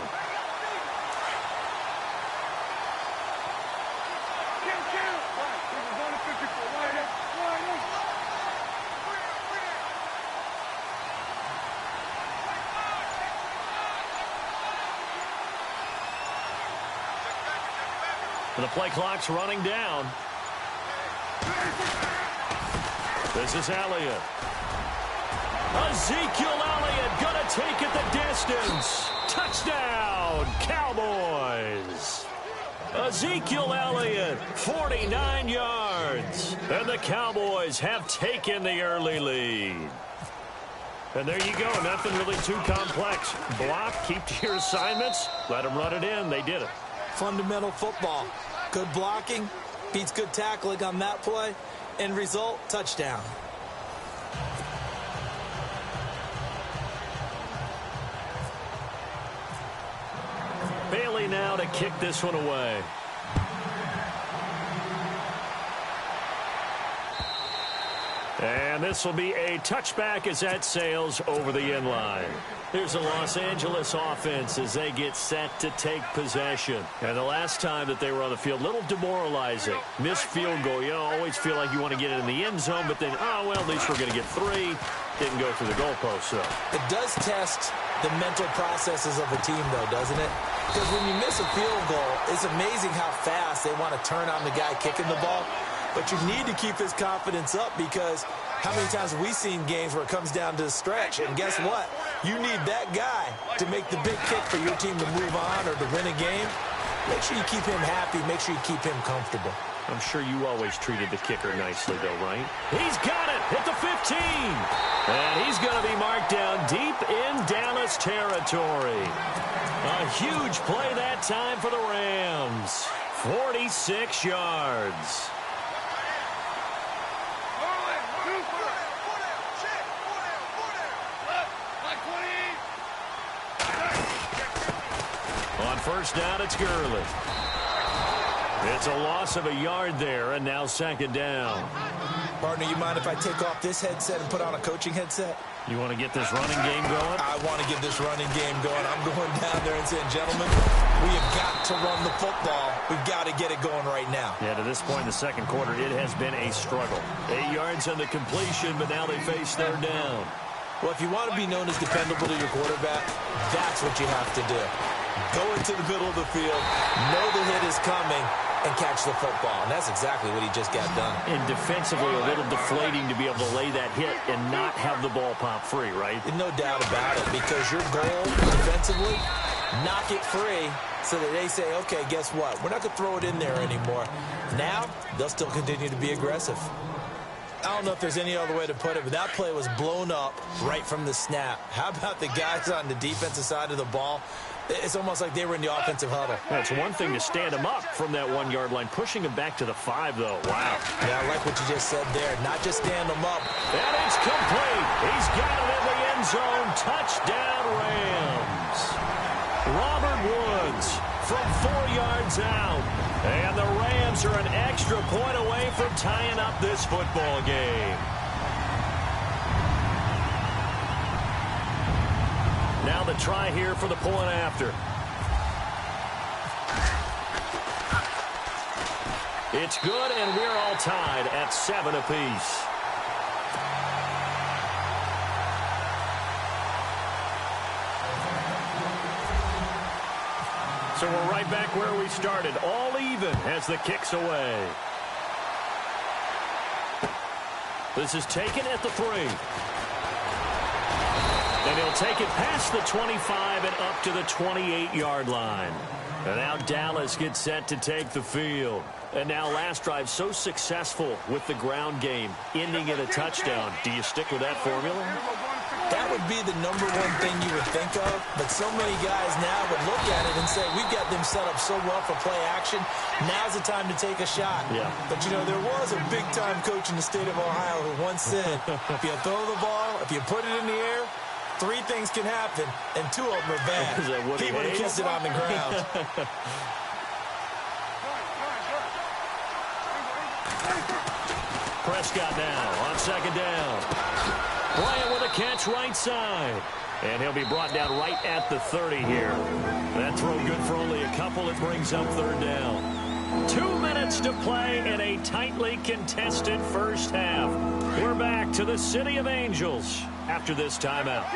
And the play clock's running down. This is Elliott. Ezekiel Elliott gonna take it the distance. Touchdown, Cowboys. Ezekiel Elliott, 49 yards. And the Cowboys have taken the early lead. And there you go. Nothing really too complex. Block, keep to your assignments. Let them run it in. They did it. Fundamental football. Good blocking beats good tackling on that play. End result, touchdown. Bailey now to kick this one away. And this will be a touchback as that sails over the end line. Here's the Los Angeles offense as they get set to take possession. And the last time that they were on the field, a little demoralizing. Missed field goal. You always feel like you want to get it in the end zone, but then, oh, well, at least we're going to get 3. Didn't go through the goalpost, so. It does test the mental processes of a team, though, doesn't it? Because when you miss a field goal, it's amazing how fast they want to turn on the guy kicking the ball. But you need to keep his confidence up because how many times have we seen games where it comes down to the stretch? And guess what? You need that guy to make the big kick for your team to move on or to win a game. Make sure you keep him happy. Make sure you keep him comfortable. I'm sure you always treated the kicker nicely, though, right? He's got it at the 15. And he's going to be marked down deep in Dallas territory. A huge play that time for the Rams. 46 yards. On first down, it's Gurley. It's a loss of a yard there, and now second down. Partner, you mind if I take off this headset and put on a coaching headset? You want to get this running game going? I want to get this running game going. I'm going down there and saying, gentlemen, we have got to run the football. We've got to get it going right now. Yeah, to this point in the second quarter, it has been a struggle. 8 yards on the completion, but now they face third down. Well, if you want to be known as dependable to your quarterback, that's what you have to do. Go into the middle of the field, know the hit is coming, and catch the football. And that's exactly what he just got done. And defensively, a little deflating to be able to lay that hit and not have the ball pop free, right? No doubt about it, because your goal defensively, knock it free so that they say, okay, guess what? We're not going to throw it in there anymore. Now, they'll still continue to be aggressive. I don't know if there's any other way to put it, but that play was blown up right from the snap. How about the guys on the defensive side of the ball? It's almost like they were in the offensive huddle. It's one thing to stand him up from that 1 yard line. Pushing him back to the 5, though. Wow. Yeah, I like what you just said there. Not just stand him up. And it's complete. He's got it in the end zone. Touchdown, Rams. Robert Woods from 4 yards out. And the Rams are an extra point away from tying up this football game. Now the try here for the point after. It's good, and we're all tied at 7 apiece. So we're right back where we started, all even as the kick's away. This is taken at the 3. And he'll take it past the 25 and up to the 28-yard line. And now Dallas gets set to take the field. And now last drive so successful with the ground game, ending in a touchdown. Do you stick with that formula? That would be the number one thing you would think of, but so many guys now would look at it and say, we've got them set up so well for play action, now's the time to take a shot. Yeah. But, you know, there was a big-time coach in the state of Ohio who once said, if you throw the ball, if you put it in the air, Three things can happen, and two of them are bad. He would have kissed it on the ground. Prescott now on second down. Bryant with a catch right side. And he'll be brought down right at the 30 here. That throw good for only a couple. It brings up third down. 2 minutes to play in a tightly contested first half. We're back to the City of Angels after this timeout.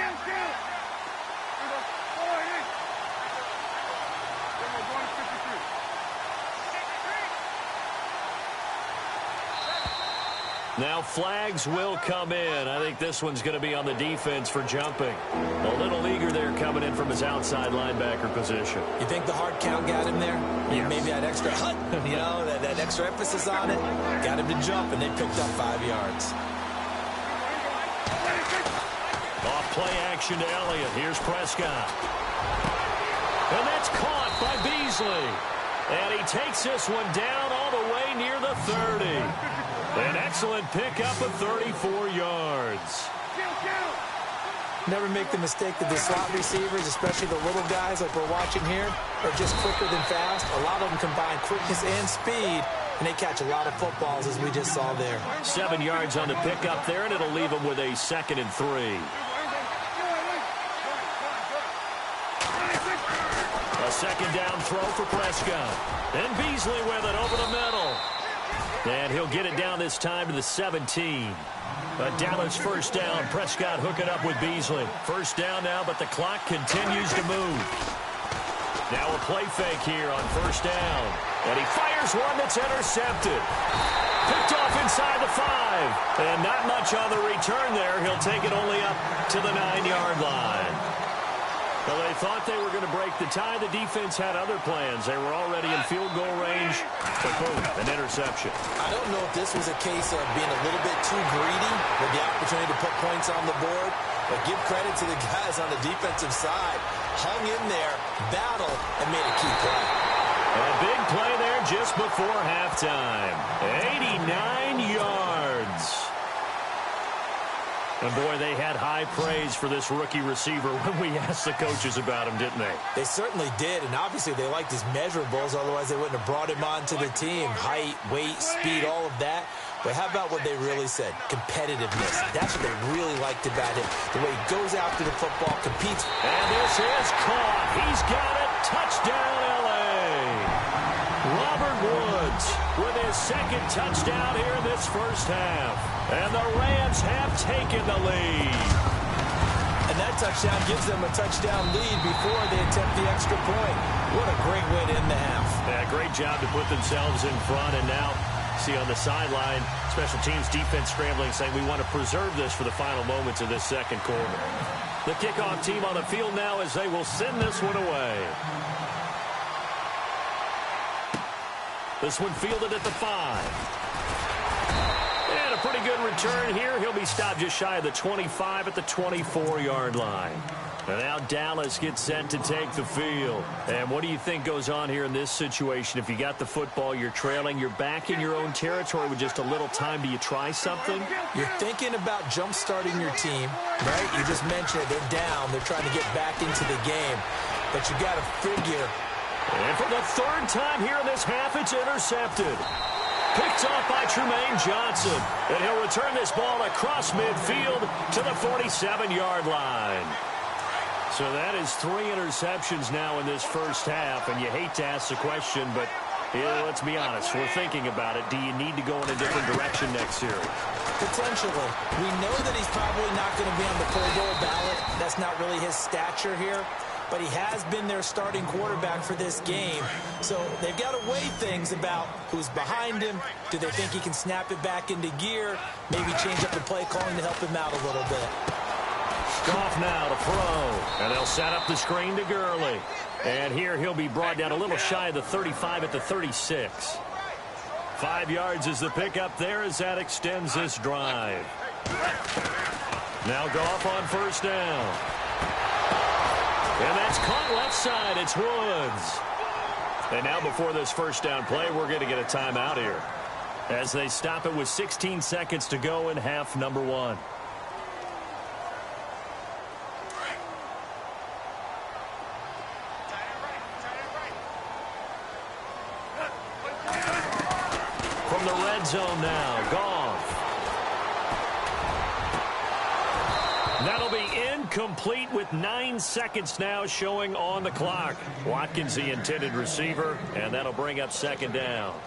Now flags will come in. I think this one's going to be on the defense for jumping. A little eager there coming in from his outside linebacker position. You think the hard count got him there? Yes. Maybe that extra that extra emphasis on it got him to jump, and they picked up 5 yards. Off play action to Elliott. Here's Prescott. And that's caught by Beasley. And he takes this one down all the way near the 30. An excellent pickup of 34 yards. Never make the mistake that the slot receivers, especially the little guys like we're watching here, are just quicker than fast. A lot of them combine quickness and speed, and they catch a lot of footballs, as we just saw there. 7 yards on the pickup there, and it'll leave them with a 2nd and 3. A second down throw for Prescott. And Beasley with it over the middle. And he'll get it down this time to the 17. A Dallas first down. Prescott hooking up with Beasley. First down now, but the clock continues to move. Now a play fake here on first down. And he fires one that's intercepted. Picked off inside the 5. And not much on the return there. He'll take it only up to the 9-yard line. Well, they thought they were going to break the tie. The defense had other plans. They were already in field goal range. But boom, an interception. I don't know if this was a case of being a little bit too greedy with the opportunity to put points on the board. But give credit to the guys on the defensive side. Hung in there, battled, and made a key play. A big play there just before halftime. 89 yards. And, boy, they had high praise for this rookie receiver when we asked the coaches about him, didn't they? They certainly did, and obviously they liked his measurables. Otherwise, they wouldn't have brought him onto the team. Height, weight, speed, all of that. But how about what they really said? Competitiveness. That's what they really liked about him. The way he goes after the football, competes. And this is caught. He's got it. Touchdown, L.A. Robert Woods with his 2nd touchdown here in this first half. And the Rams have taken the lead. And that touchdown gives them a touchdown lead before they attempt the extra point. What a great way to end the half. Yeah, great job to put themselves in front. And now, see on the sideline, special teams defense scrambling, saying we want to preserve this for the final moments of this second quarter. The kickoff team on the field now as they will send this one away. This one fielded at the 5. And a pretty good return here. He'll be stopped just shy of the 25 at the 24-yard line. And now Dallas gets set to take the field. And what do you think goes on here in this situation? If you got the football, you're trailing, you're back in your own territory with just a little time. Do you try something? You're thinking about jump-starting your team, right? You just mentioned it. They're down. They're trying to get back into the game. But you got to figure. And for the 3rd time here in this half, it's intercepted. Picked off by Trumaine Johnson. And he'll return this ball across midfield to the 47-yard line. So that is 3 interceptions now in this first half. And you hate to ask the question, but let's be honest. We're thinking about it. Do you need to go in a different direction next series? Potentially. We know that he's probably not going to be on the Pro Bowl ballot. That's not really his stature here. But he has been their starting quarterback for this game. So they've got to weigh things about who's behind him. Do they think he can snap it back into gear? Maybe change up the play calling to help him out a little bit. Goff now to throw. And they'll set up the screen to Gurley. And here he'll be brought down a little shy of the 35 at the 36. 5 yards is the pickup there as that extends this drive. Now Goff on first down. And that's caught left side. It's Woods. And now before this first down play, we're going to get a timeout here as they stop it with 16 seconds to go in half number 1. the red zone now. Goff. That'll be incomplete with 9 seconds now showing on the clock. Watkins, the intended receiver, and that'll bring up second down.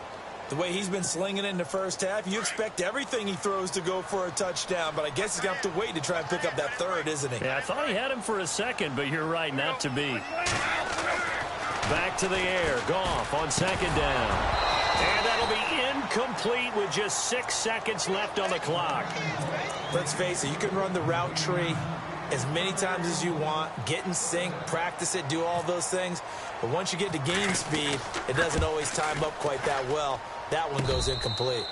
The way he's been slinging it in the first half, you expect everything he throws to go for a touchdown, but I guess he's going to have to wait to try and pick up that third, isn't he? Yeah, I thought he had him for a second, but you're right, not to be. Back to the air. Goff on second down. And that'll be incomplete with just 6 seconds left on the clock. Let's face it, you can run the route tree as many times as you want, get in sync, practice it, do all those things. But once you get to game speed, it doesn't always time up quite that well. That one goes incomplete.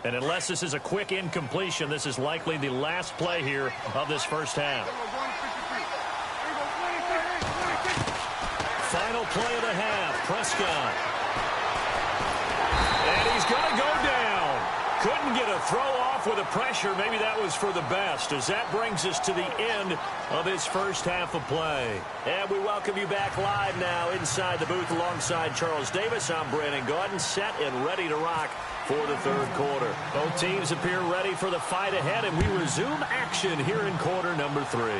And unless this is a quick incompletion, this is likely the last play here of this first half. Final play of the half, Prescott. And he's going to go down. Couldn't get a throw off with the pressure. Maybe that was for the best, as that brings us to the end of this first half of play. And we welcome you back live now inside the booth alongside Charles Davis. I'm Brandon Gaudin, set and ready to rock for the third quarter. Both teams appear ready for the fight ahead, and we resume action here in quarter number 3.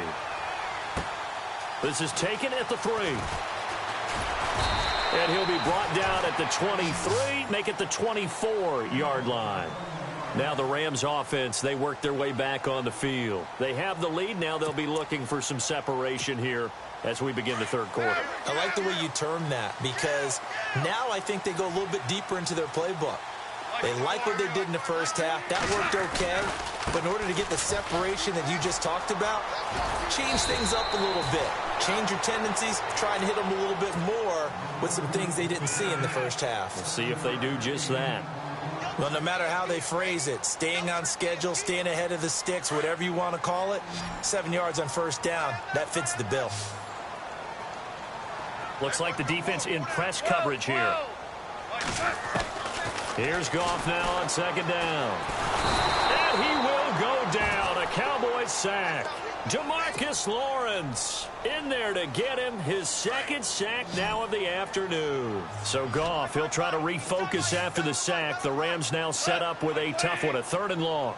This is taken at the 3. And he'll be brought down at the 23, make it the 24-yard line. Now the Rams offense, they work their way back on the field. They have the lead. Now they'll be looking for some separation here as we begin the third quarter. I like the way you term that, because now I think they go a little bit deeper into their playbook. They like what they did in the first half. That worked okay. But in order to get the separation that you just talked about, change things up a little bit. Change your tendencies. Try and hit them a little bit more with some things they didn't see in the first half. We'll see if they do just that. Well, no matter how they phrase it, staying on schedule, staying ahead of the sticks, whatever you want to call it, 7 yards on first down, that fits the bill. Looks like the defense in press coverage here. Here's Goff now on second down. And he will go down. A Cowboys sack. DeMarcus Lawrence in there to get him his second sack now of the afternoon. So Goff, he'll try to refocus after the sack. The Rams now set up with a tough one, a 3rd and long.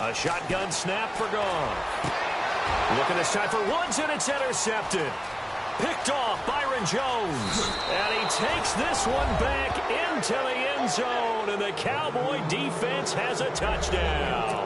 A shotgun snap for Goff. Looking this time for Woods, and it's intercepted. Picked off Byron Jones. And he takes this one back into the end zone, and the Cowboy defense has a touchdown.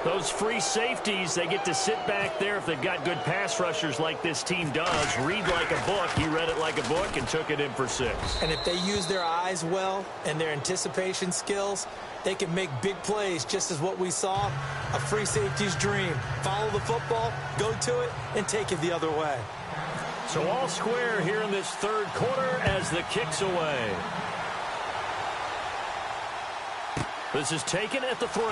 Those free safeties, they get to sit back there if they've got good pass rushers like this team does. Read like a book. He read it like a book and took it in for 6. And if they use their eyes well and their anticipation skills, they can make big plays, just as what we saw, a free safety's dream. Follow the football, go to it, and take it the other way. So all square here in this third quarter as the kick's away. This is taken at the 3.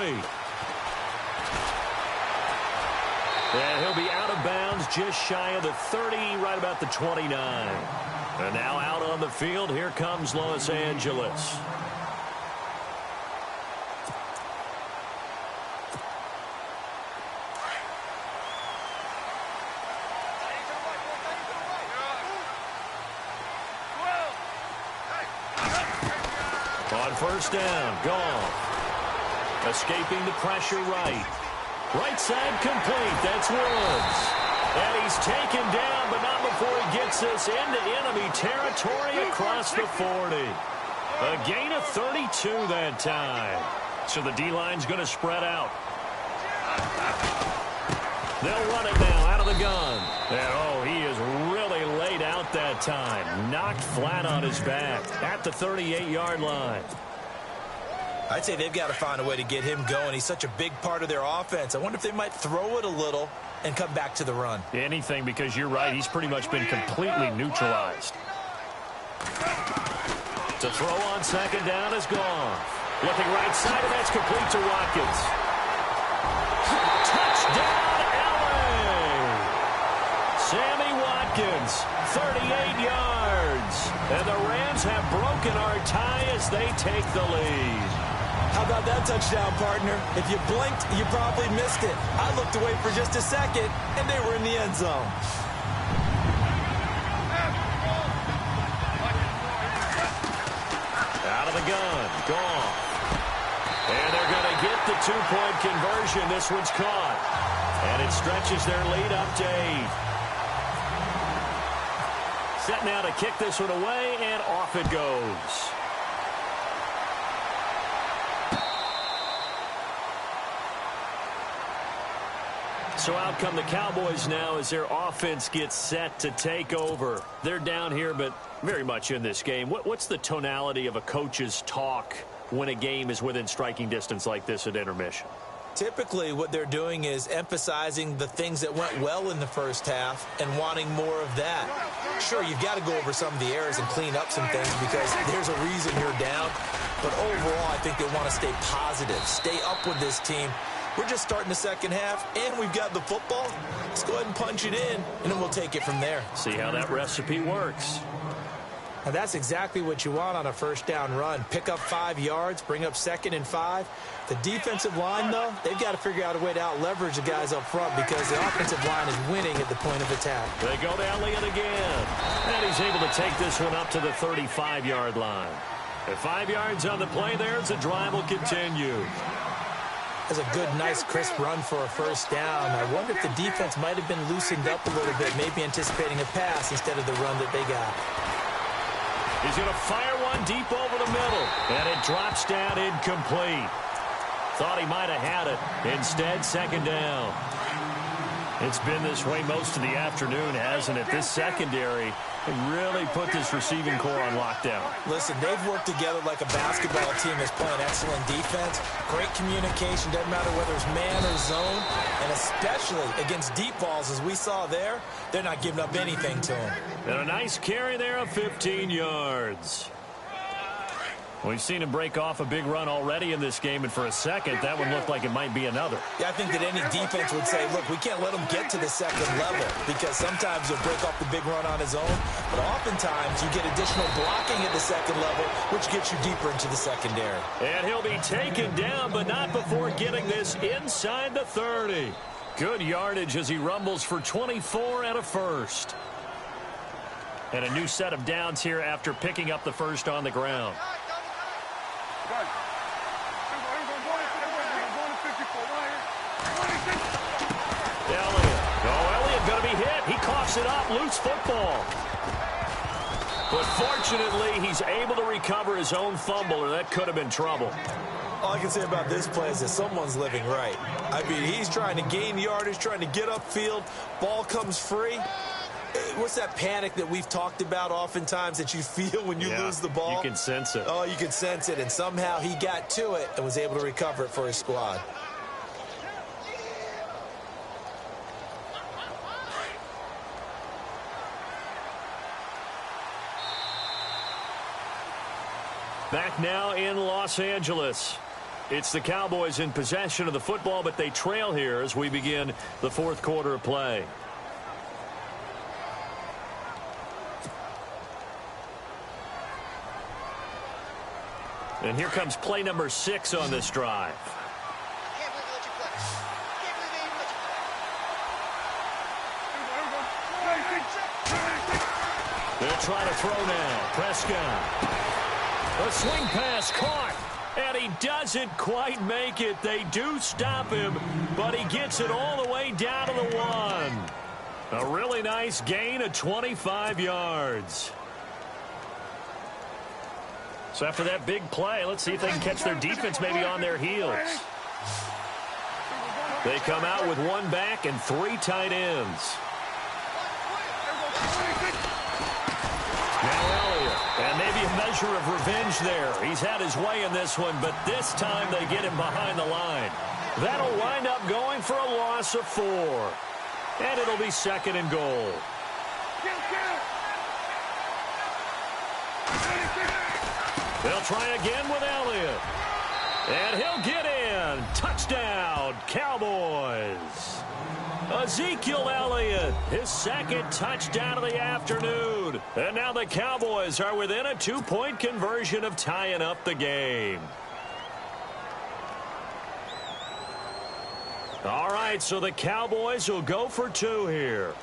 And he'll be out of bounds just shy of the 30, right about the 29. And now out on the field, here comes Los Angeles. On first down, Goff. Escaping the pressure right. Right side complete. That's Woods. And he's taken down, but not before he gets us into enemy territory across the 40. A gain of 32 that time. So the D-line's going to spread out. They'll run it now out of the gun. And, oh, he is really laid out that time. Knocked flat on his back at the 38-yard line. I'd say they've got to find a way to get him going. He's such a big part of their offense. I wonder if they might throw it a little and come back to the run. Anything, because you're right. He's pretty much been completely neutralized. To throw on second down is gone. Looking right side, and that's complete to Watkins. Touchdown, LA! Sammy Watkins, 38 yards. And the Rams have broken our tie as they take the lead. How about that touchdown, partner? If you blinked, you probably missed it. I looked away for just a second, and they were in the end zone. Out of the gun, gone. And they're going to get the two-point conversion. This one's caught. And it stretches their lead up to 8. Set now to kick this one away, and off it goes. So out come the Cowboys now as their offense gets set to take over. They're down here, but very much in this game. What's the tonality of a coach's talk when a game is within striking distance like this at intermission? Typically, what they're doing is emphasizing the things that went well in the first half and wanting more of that. Sure, you've got to go over some of the errors and clean up some things because there's a reason you're down. But overall, I think they want to stay positive, stay up with this team. We're just starting the second half, and we've got the football. Let's go ahead and punch it in, and then we'll take it from there. See how that recipe works. Now, that's exactly what you want on a first down run. Pick up 5 yards, bring up 2nd and 5. The defensive line, though, they've got to figure out a way to out-leverage the guys up front because the offensive line is winning at the point of attack. They go to Elliott again. And he's able to take this one up to the 35-yard line. At 5 yards on the play there as the drive will continue. That's a good, nice, crisp run for a first down. I wonder if the defense might have been loosened up a little bit, maybe anticipating a pass instead of the run that they got. He's going to fire one deep over the middle, and it drops down incomplete. Thought he might have had it. Instead, second down. It's been this way most of the afternoon, hasn't it? This secondary really put this receiving core on lockdown. Listen, they've worked together like a basketball team that's playing excellent defense. Great communication, doesn't matter whether it's man or zone. And especially against deep balls, as we saw there, they're not giving up anything to them. And a nice carry there of 15 yards. We've seen him break off a big run already in this game, and for a second, that one looked like it might be another. Yeah, I think that any defense would say, look, we can't let him get to the second level because sometimes he'll break off the big run on his own, but oftentimes you get additional blocking at the second level, which gets you deeper into the secondary. And he'll be taken down, but not before getting this inside the 30. Good yardage as he rumbles for 24 and a first. And a new set of downs here after picking up the first on the ground. Elliott going to be hit. He coughs it up. Loose football. But fortunately, he's able to recover his own fumble, or that could have been trouble. All I can say about this play is that someone's living right. I mean, he's trying to gain yardage, trying to get upfield. Ball comes free. What's that panic that we've talked about oftentimes that you feel when you lose the ball? You can sense it. Oh, you can sense it, and somehow he got to it and was able to recover it for his squad. Back now in Los Angeles. It's the Cowboys in possession of the football, but they trail here as we begin the fourth quarter of play. And here comes play number 6 on this drive. Can't believe they let you play. Can't believe they even let you play. They'll try to throw now. Prescott. A swing pass caught. And he doesn't quite make it. They do stop him, but he gets it all the way down to the 1. A really nice gain of 25 yards. So after that big play, let's see if they can catch their defense maybe on their heels. They come out with 1 back and 3 tight ends. Now Elliott, and maybe a measure of revenge there. He's had his way in this one, but this time they get him behind the line. That'll wind up going for a loss of 4. And it'll be 2nd and goal. They'll try again with Elliott. And he'll get in. Touchdown, Cowboys. Ezekiel Elliott, his second touchdown of the afternoon. And now the Cowboys are within a 2-point conversion of tying up the game. All right, so the Cowboys will go for 2 here.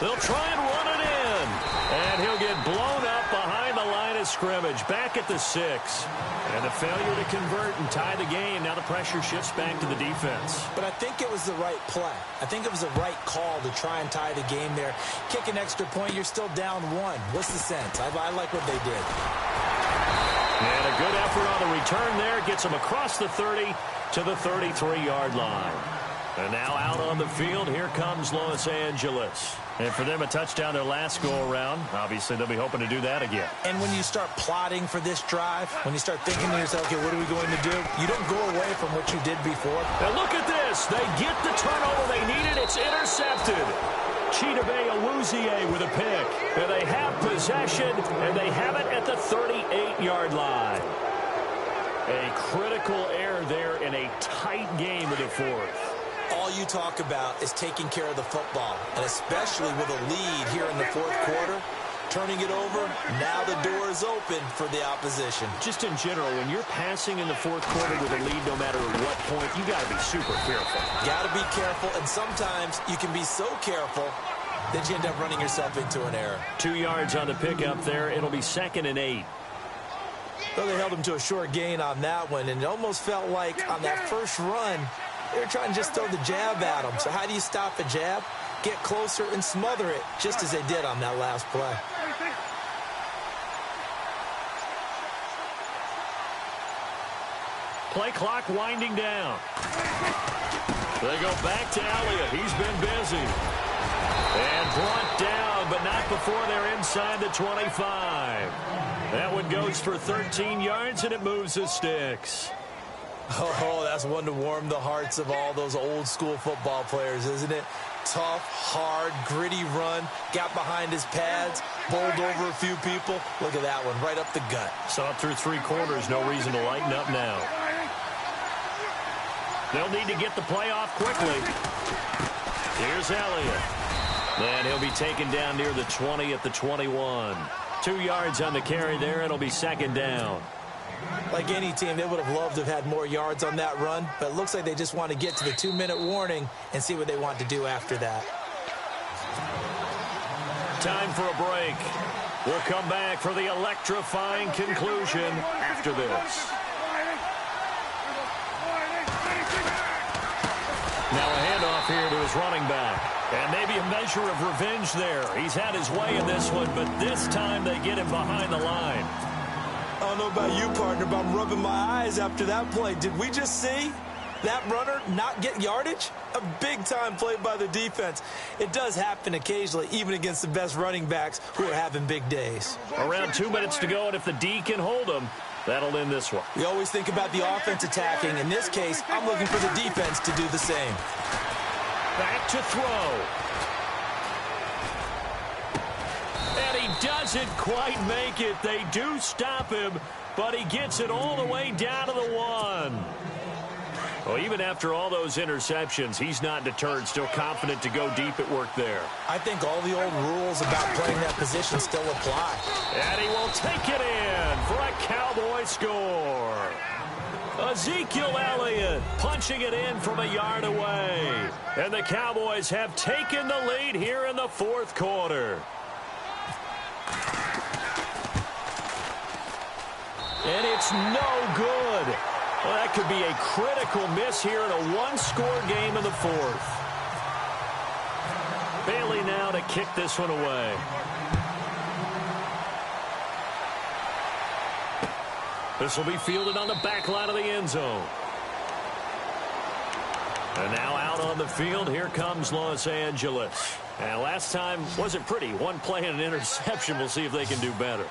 They'll try and run it in. And he'll get blown up behind the line of scrimmage, back at the 6. And a failure to convert and tie the game. Now the pressure shifts back to the defense. But I think it was the right play. I think it was the right call to try and tie the game there. Kick an extra point, you're still down 1. What's the sense? I like what they did. And a good effort on the return there. Gets them across the 30 to the 33-yard line. And now out on the field, here comes Los Angeles. And for them, a touchdown their last go-around. Obviously, they'll be hoping to do that again. And when you start plotting for this drive, when you start thinking to yourself, okay, what are we going to do? You don't go away from what you did before. And look at this. They get the turnover they needed. It's intercepted. Chidobe Awuzie with a pick. And they have possession, and they have it at the 38-yard line. A critical error there in a tight game in the 4th. All you talk about is taking care of the football, and especially with a lead here in the 4th quarter, turning it over, now the door is open for the opposition. Just in general, when you're passing in the 4th quarter with a lead, no matter at what point, you got to be super careful. Got to be careful, and sometimes you can be so careful that you end up running yourself into an error. 2 yards on the pickup there. It'll be 2nd and 8. Well, they held him to a short gain on that one, and it almost felt like on that first run, they were trying to just throw the jab at him. So how do you stop a jab? Get closer and smother it, just as they did on that last play. Play clock winding down. They go back to Elliott. He's been busy. And brought down, but not before they're inside the 25. That one goes for 13 yards, and it moves the sticks. Oh, that's one to warm the hearts of all those old-school football players, isn't it? Tough, hard, gritty run, got behind his pads, bowled over a few people. Look at that one, right up the gut. Saw it through 3 quarters, no reason to lighten up now. They'll need to get the play off quickly. Here's Elliott. And he'll be taken down near the 20 at the 21. 2 yards on the carry there. It'll be 2nd down. Like any team, they would have loved to have had more yards on that run, but it looks like they just want to get to the 2-minute warning and see what they want to do after that. Time for a break. We'll come back for the electrifying conclusion after this. Now a handoff here to his running back. And maybe a measure of revenge there. He's had his way in this one, but this time they get him behind the line. I don't know about you, partner, but I'm rubbing my eyes after that play. Did we just see that runner not get yardage? A big-time play by the defense. It does happen occasionally, even against the best running backs who are having big days. Around 2 minutes to go, and if the D can hold them, that'll end this one. We always think about the offense attacking. In this case, I'm looking for the defense to do the same. Back to throw. And he doesn't quite make it. They do stop him, but he gets it all the way down to the 1. Well, even after all those interceptions, he's not deterred, still confident to go deep at work there. I think all the old rules about playing that position still apply. And he will take it in for a Cowboy score. Ezekiel Elliott punching it in from a yard away. And the Cowboys have taken the lead here in the 4th quarter. And it's no good. Well, that could be a critical miss here in a 1-score game in the 4th. Bailey now to kick this one away. This will be fielded on the back line of the end zone. And now out on the field, here comes Los Angeles. And last time wasn't pretty. One play and an interception. We'll see if they can do better.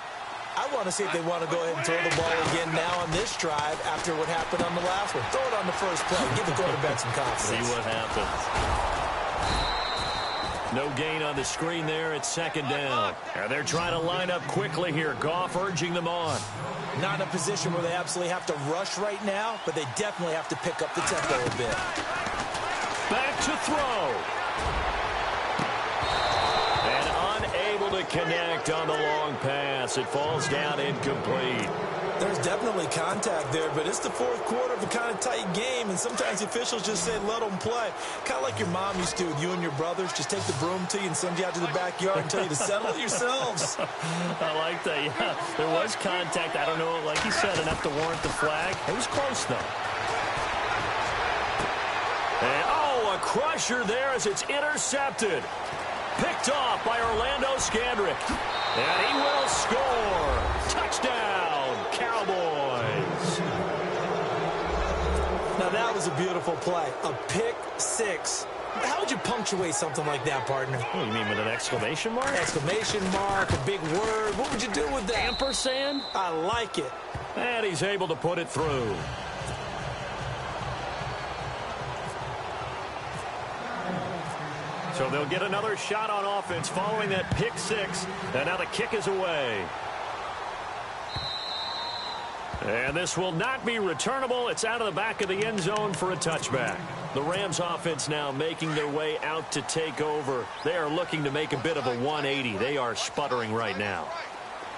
I want to see if they want to go ahead and throw the ball again now on this drive after what happened on the last one. Throw it on the first play. Give the quarterback some confidence. See what happens. No gain on the screen there. It's second down. And they're trying to line up quickly here. Goff urging them on. Not in a position where they absolutely have to rush right now, but they definitely have to pick up the tempo a bit. Back to throw. And unable to connect on the long pass. It falls down incomplete. There's definitely contact there, but it's the fourth quarter of a kind of tight game, and sometimes the officials just say, let them play. Kind of like your mom used to with you and your brothers. Just take the broom to you and send you out to the backyard and tell you to settle it yourselves. I like that, yeah. There was contact. I don't know, like you said, enough to warrant the flag. It was close, though. And, oh, a crusher there as it's intercepted. Picked off by Orlando Scandrick. And he will score. Touchdown, Cowboys. Now, that was a beautiful play. A pick six. How would you punctuate something like that, partner? What do you mean, with an exclamation mark? Exclamation mark, a big word. What would you do with that? Ampersand? I like it. And he's able to put it through. So they'll get another shot on offense following that pick six. And now the kick is away. And this will not be returnable. It's out of the back of the end zone for a touchback. The Rams offense now making their way out to take over. They are looking to make a bit of a 180. They are sputtering right now.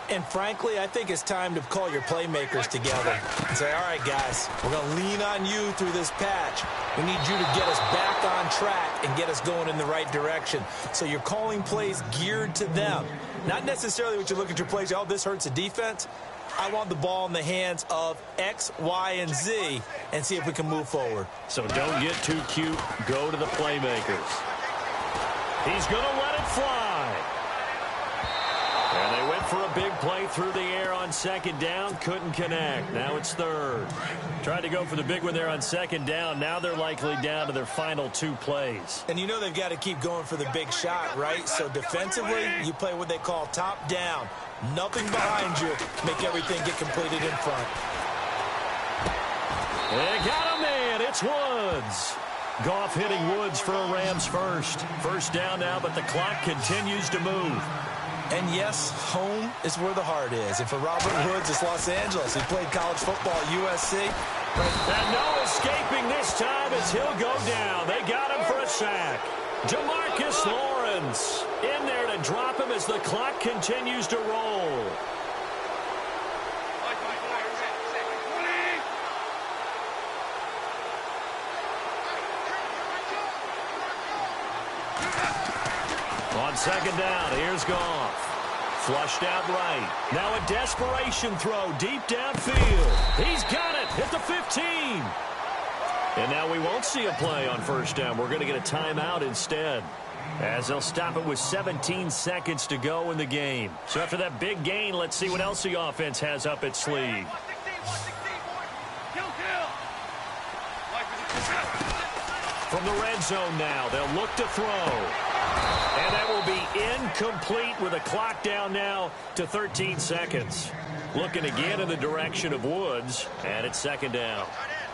And frankly, I think it's time to call your playmakers together and say, all right, guys, we're going to lean on you through this patch. We need you to get us back on track and get us going in the right direction. So you're calling plays geared to them. Not necessarily what you look at your plays, oh, this hurts the defense. I want the ball in the hands of X, Y, and Z and see if we can move forward. So don't get too cute. Go to the playmakers. He's going to let it fly. And they went for a big play through the air on second down. Couldn't connect. Now it's third. Tried to go for the big one there on second down. Now they're likely down to their final two plays. And you know they've got to keep going for the big shot, right? So defensively, you play what they call top down. Nothing behind you. Make everything get completed in front. They got a man. It's Woods. Goff hitting Woods for a Rams first. First down now, but the clock continues to move. And yes, home is where the heart is. And for Robert Woods, it's Los Angeles. He played college football at USC. And no escaping this time as he'll go down. They got him for a sack. Demarcus Lawrence in there to drop him as the clock continues to roll. On second down, here's Goff. Flushed out right. Now a desperation throw deep downfield. He's got it at the 15. And now we won't see a play on first down. We're going to get a timeout instead, as they'll stop it with 17 seconds to go in the game. So after that big gain, let's see what else the offense has up its sleeve. From the red zone now, they'll look to throw. And that will be incomplete with a clock down now to 13 seconds. Looking again in the direction of Woods, and it's second down.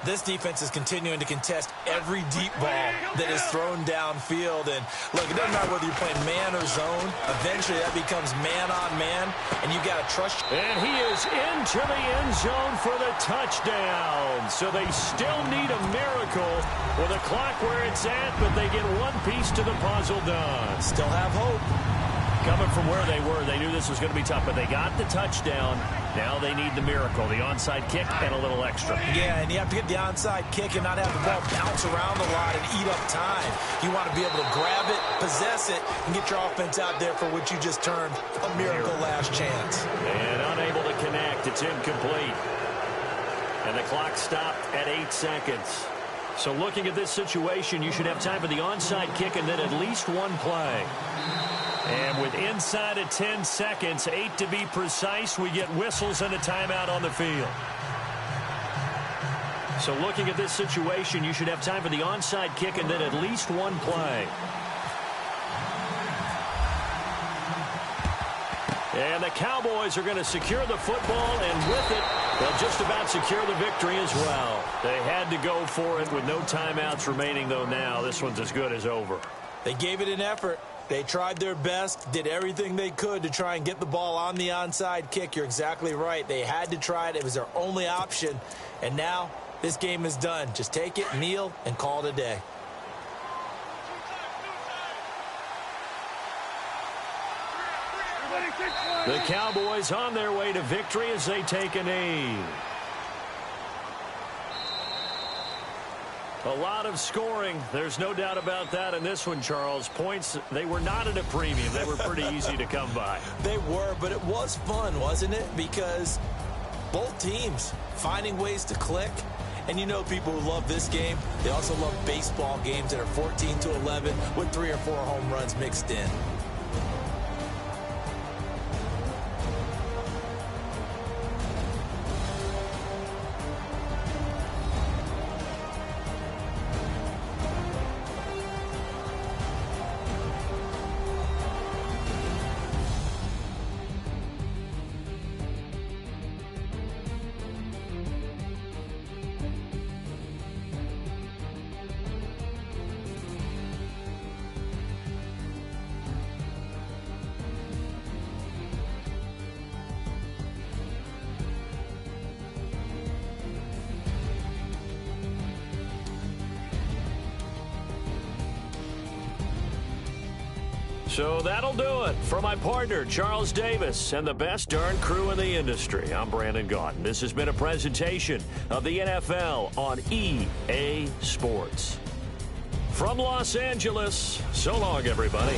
This defense is continuing to contest every deep ball that is thrown downfield. And, look, it doesn't matter whether you're playing man or zone. Eventually, that becomes man-on-man, and you got to trust. And he is into the end zone for the touchdown. So they still need a miracle with a clock where it's at, but they get one piece to the puzzle done. Still have hope. Coming from where they were, they knew this was going to be tough, but they got the touchdown. Now they need the miracle, the onside kick and a little extra. Yeah, and you have to get the onside kick and not have the ball bounce around a lot and eat up time. You want to be able to grab it, possess it, and get your offense out there for what you just termed a miracle last chance. And unable to connect. It's incomplete. And the clock stopped at 8 seconds. So looking at this situation, you should have time for the onside kick and then at least one play. And with inside of 10 seconds, 8 to be precise, we get whistles and a timeout on the field. So looking at this situation, you should have time for the onside kick and then at least one play. And the Cowboys are going to secure the football, and with it, they'll just about secure the victory as well. They had to go for it with no timeouts remaining, though now. This one's as good as over. They gave it an effort. They tried their best, did everything they could to try and get the ball on the onside kick. You're exactly right. They had to try it. It was their only option. And now this game is done. Just take it, kneel, and call it a day. The Cowboys on their way to victory as they take a knee. A lot of scoring. There's no doubt about that in this one, Charles. Points, they were not at a premium. They were pretty easy to come by. They were, but it was fun, wasn't it? Because both teams finding ways to click. And you know people who love this game, they also love baseball games that are 14-11 with 3 or 4 home runs mixed in. So that'll do it. For my partner, Charles Davis, and the best darn crew in the industry, I'm Brandon Gaudin. This has been a presentation of the NFL on EA Sports. From Los Angeles, so long, everybody.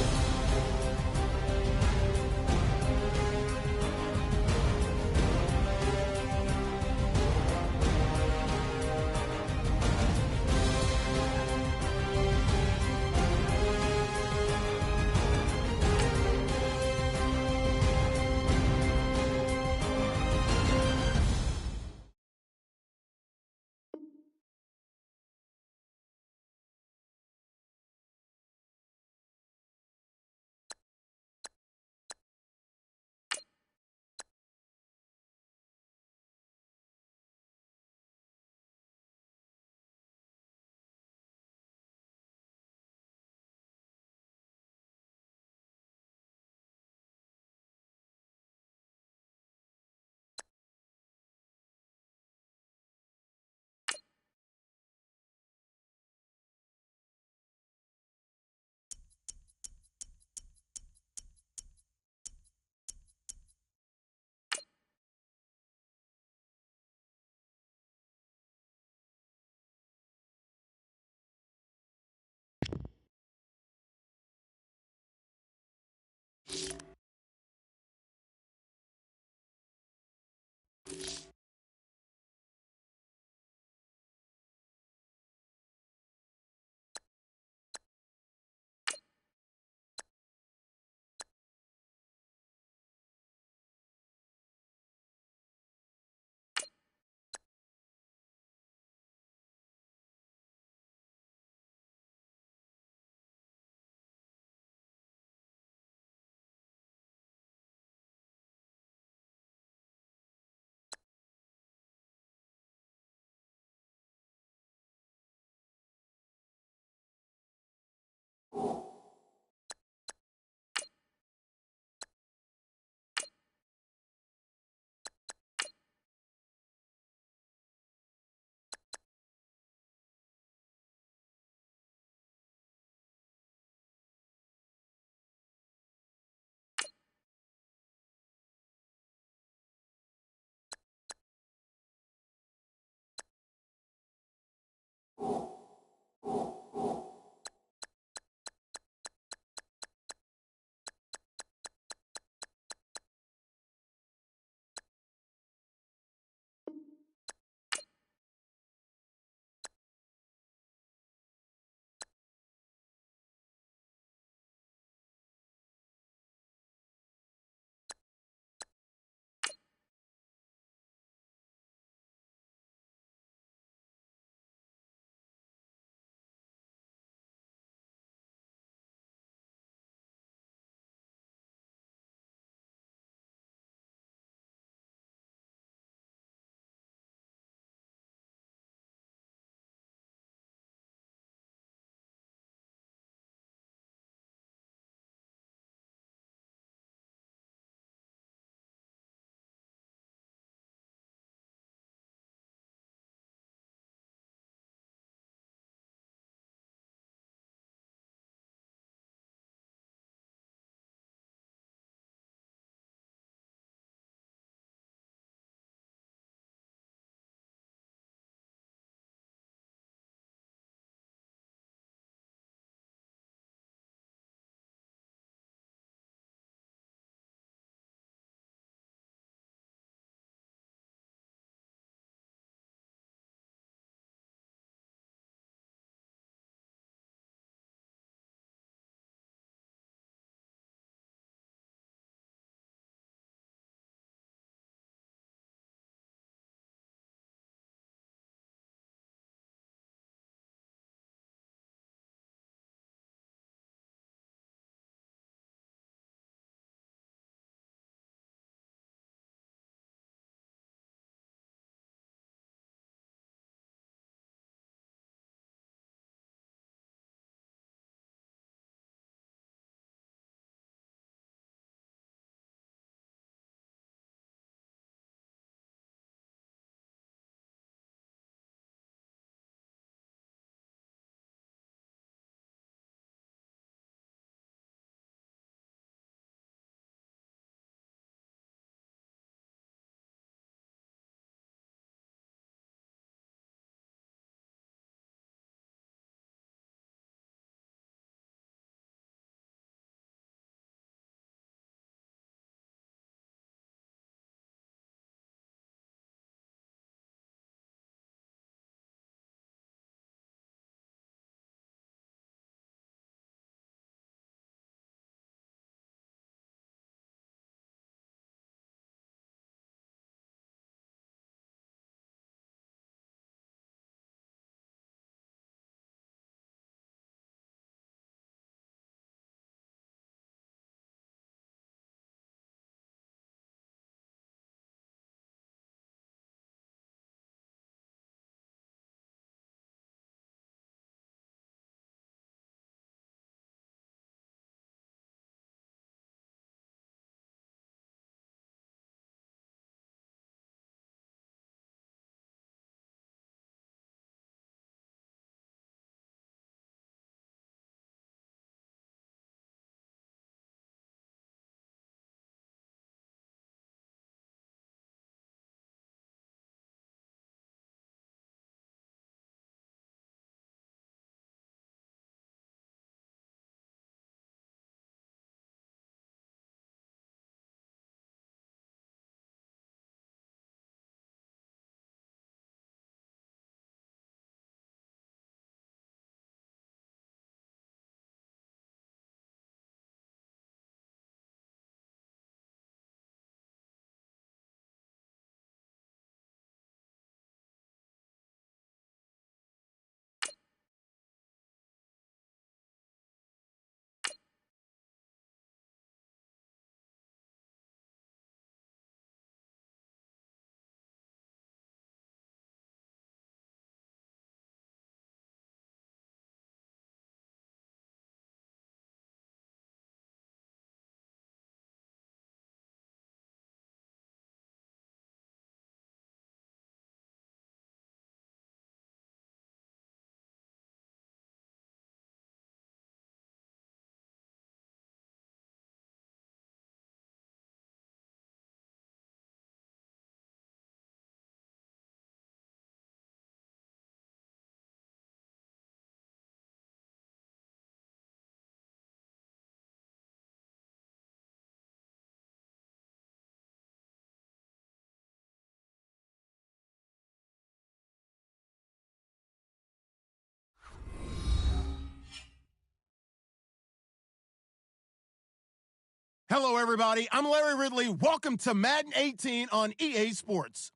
Hello, everybody. I'm Larry Ridley. Welcome to Madden 18 on EA Sports.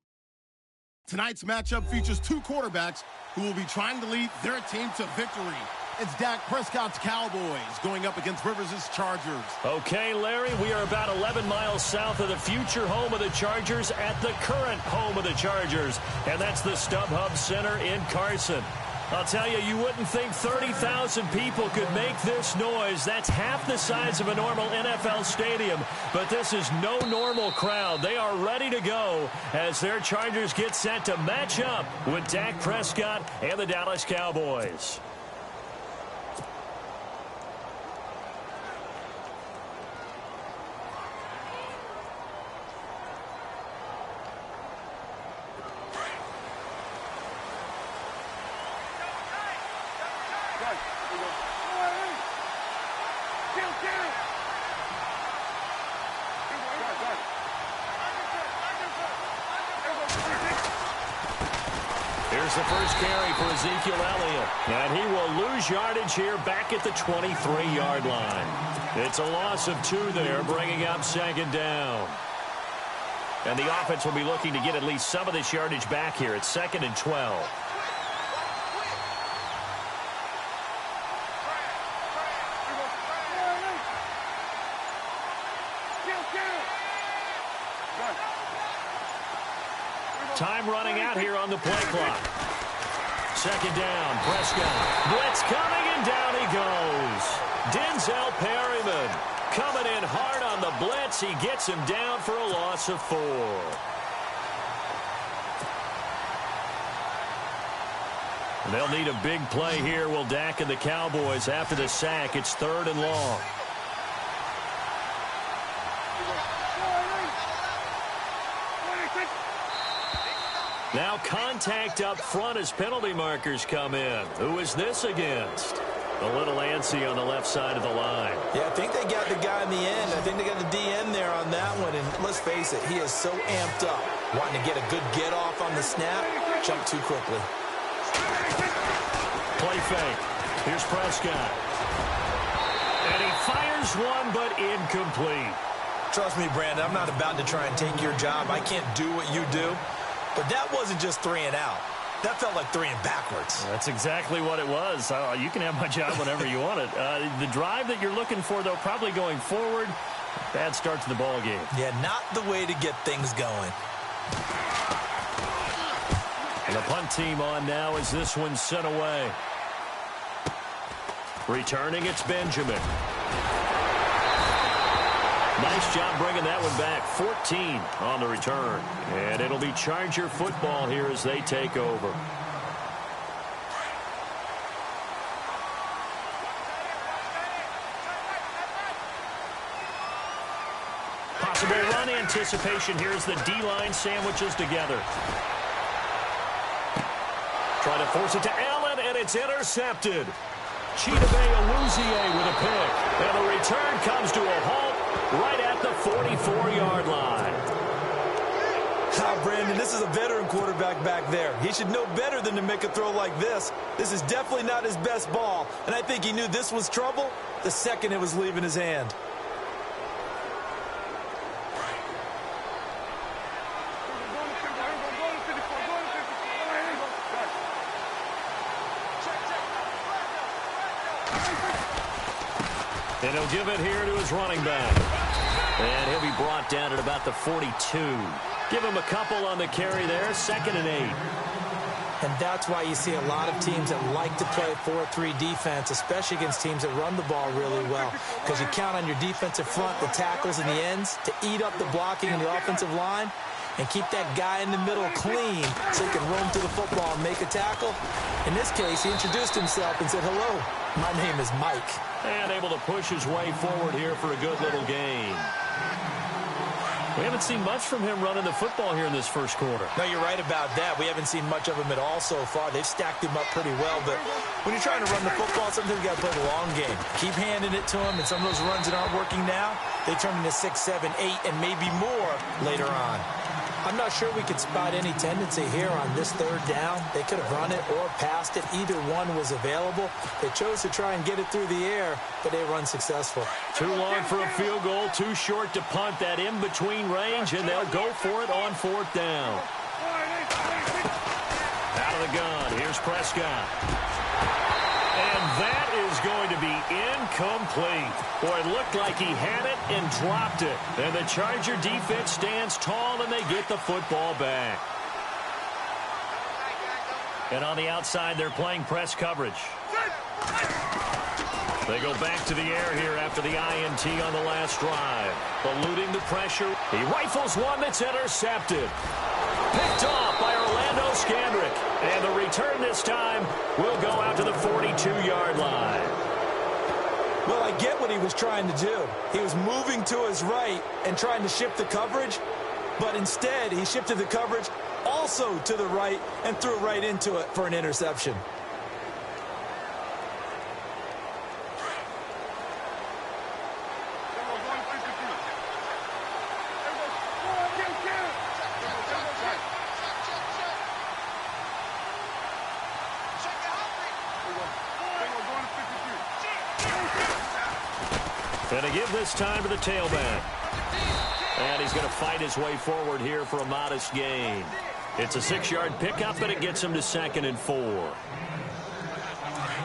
Tonight's matchup features two quarterbacks who will be trying to lead their team to victory. It's Dak Prescott's Cowboys going up against Rivers' Chargers. Okay, Larry, we are about 11 miles south of the future home of the Chargers at the current home of the Chargers, and that's the StubHub Center in Carson. I'll tell you, you wouldn't think 30,000 people could make this noise. That's half the size of a normal NFL stadium, but this is no normal crowd. They are ready to go as their Chargers get set to match up with Dak Prescott and the Dallas Cowboys. Here's the first carry for Ezekiel Elliott. And he will lose yardage here back at the 23-yard line. It's a loss of 2 there, bringing up second down. And the offense will be looking to get at least some of this yardage back here. It's 2nd and 12. Time running out here on the play clock. Second down, Prescott. Blitz coming, and down he goes. Denzel Perryman coming in hard on the blitz. He gets him down for a loss of 4. They'll need a big play here, will Dak and the Cowboys after the sack. It's 3rd and long. Now contact up front as penalty markers come in. Who is this against? A little antsy on the left side of the line. Yeah, I think they got the guy in the end. I think they got the DN there on that one. And let's face it, he is so amped up. Wanting to get a good get off on the snap. Jump too quickly. Play fake. Here's Prescott. And he fires one, but incomplete. Trust me, Brandon, I'm not about to try and take your job. I can't do what you do. But that wasn't just 3 and out. That felt like 3 and backwards. That's exactly what it was. You can have my job whenever you want it. The drive that you're looking for, though, probably going forward. Bad start to the ball game. Yeah, not the way to get things going. And the punt team on now as this one's sent away. Returning, it's Benjamin. Nice job bringing that one back. 14 on the return. And it'll be Charger football here as they take over. Possible run anticipation here as the D-line sandwiches together. Trying to force it to Allen, and it's intercepted. Chidobe Awuzie with a pick. And the return comes to a halt right at the 44-yard line. Brandon, this is a veteran quarterback back there. He should know better than to make a throw like this. This is definitely not his best ball, and I think he knew this was trouble the second it was leaving his hand. And he'll give it here to his running back. And he'll be brought down at about the 42. Give him a couple on the carry there. 2nd and 8. And that's why you see a lot of teams that like to play 4-3 defense, especially against teams that run the ball really well. Because you count on your defensive front, the tackles and the ends, to eat up the blocking in the offensive line and keep that guy in the middle clean so he can roam through the football and make a tackle. In this case, he introduced himself and said, "Hello, my name is Mike." And able to push his way forward here for a good little gain. We haven't seen much from him running the football here in this first quarter. No, you're right about that. We haven't seen much of him at all so far. They've stacked him up pretty well, but when you're trying to run the football, sometimes you got to play the long game. Keep handing it to him, and some of those runs that aren't working now, they turn into 6, 7, 8, and maybe more later on. I'm not sure we could spot any tendency here on this third down. They could have run it or passed it. Either one was available. They chose to try and get it through the air, but they were unsuccessful. Too long for a field goal, too short to punt that in-between range, and they'll go for it on fourth down. Out of the gun, here's Prescott. And that is going to be incomplete. Boy, it looked like he had it and dropped it. And the Charger defense stands tall, and they get the football back. And on the outside, they're playing press coverage. They go back to the air here after the INT on the last drive. Eluding the pressure. He rifles one that's intercepted. Picked off by Orlando Scandrick. And the return this time will go out to the 42-yard line. Well, I get what he was trying to do. He was moving to his right and trying to shift the coverage, but instead he shifted the coverage also to the right and threw right into it for an interception. And to give this time to the tailback. And he's going to fight his way forward here for a modest gain. It's a 6-yard pickup, and it gets him to 2nd and 4.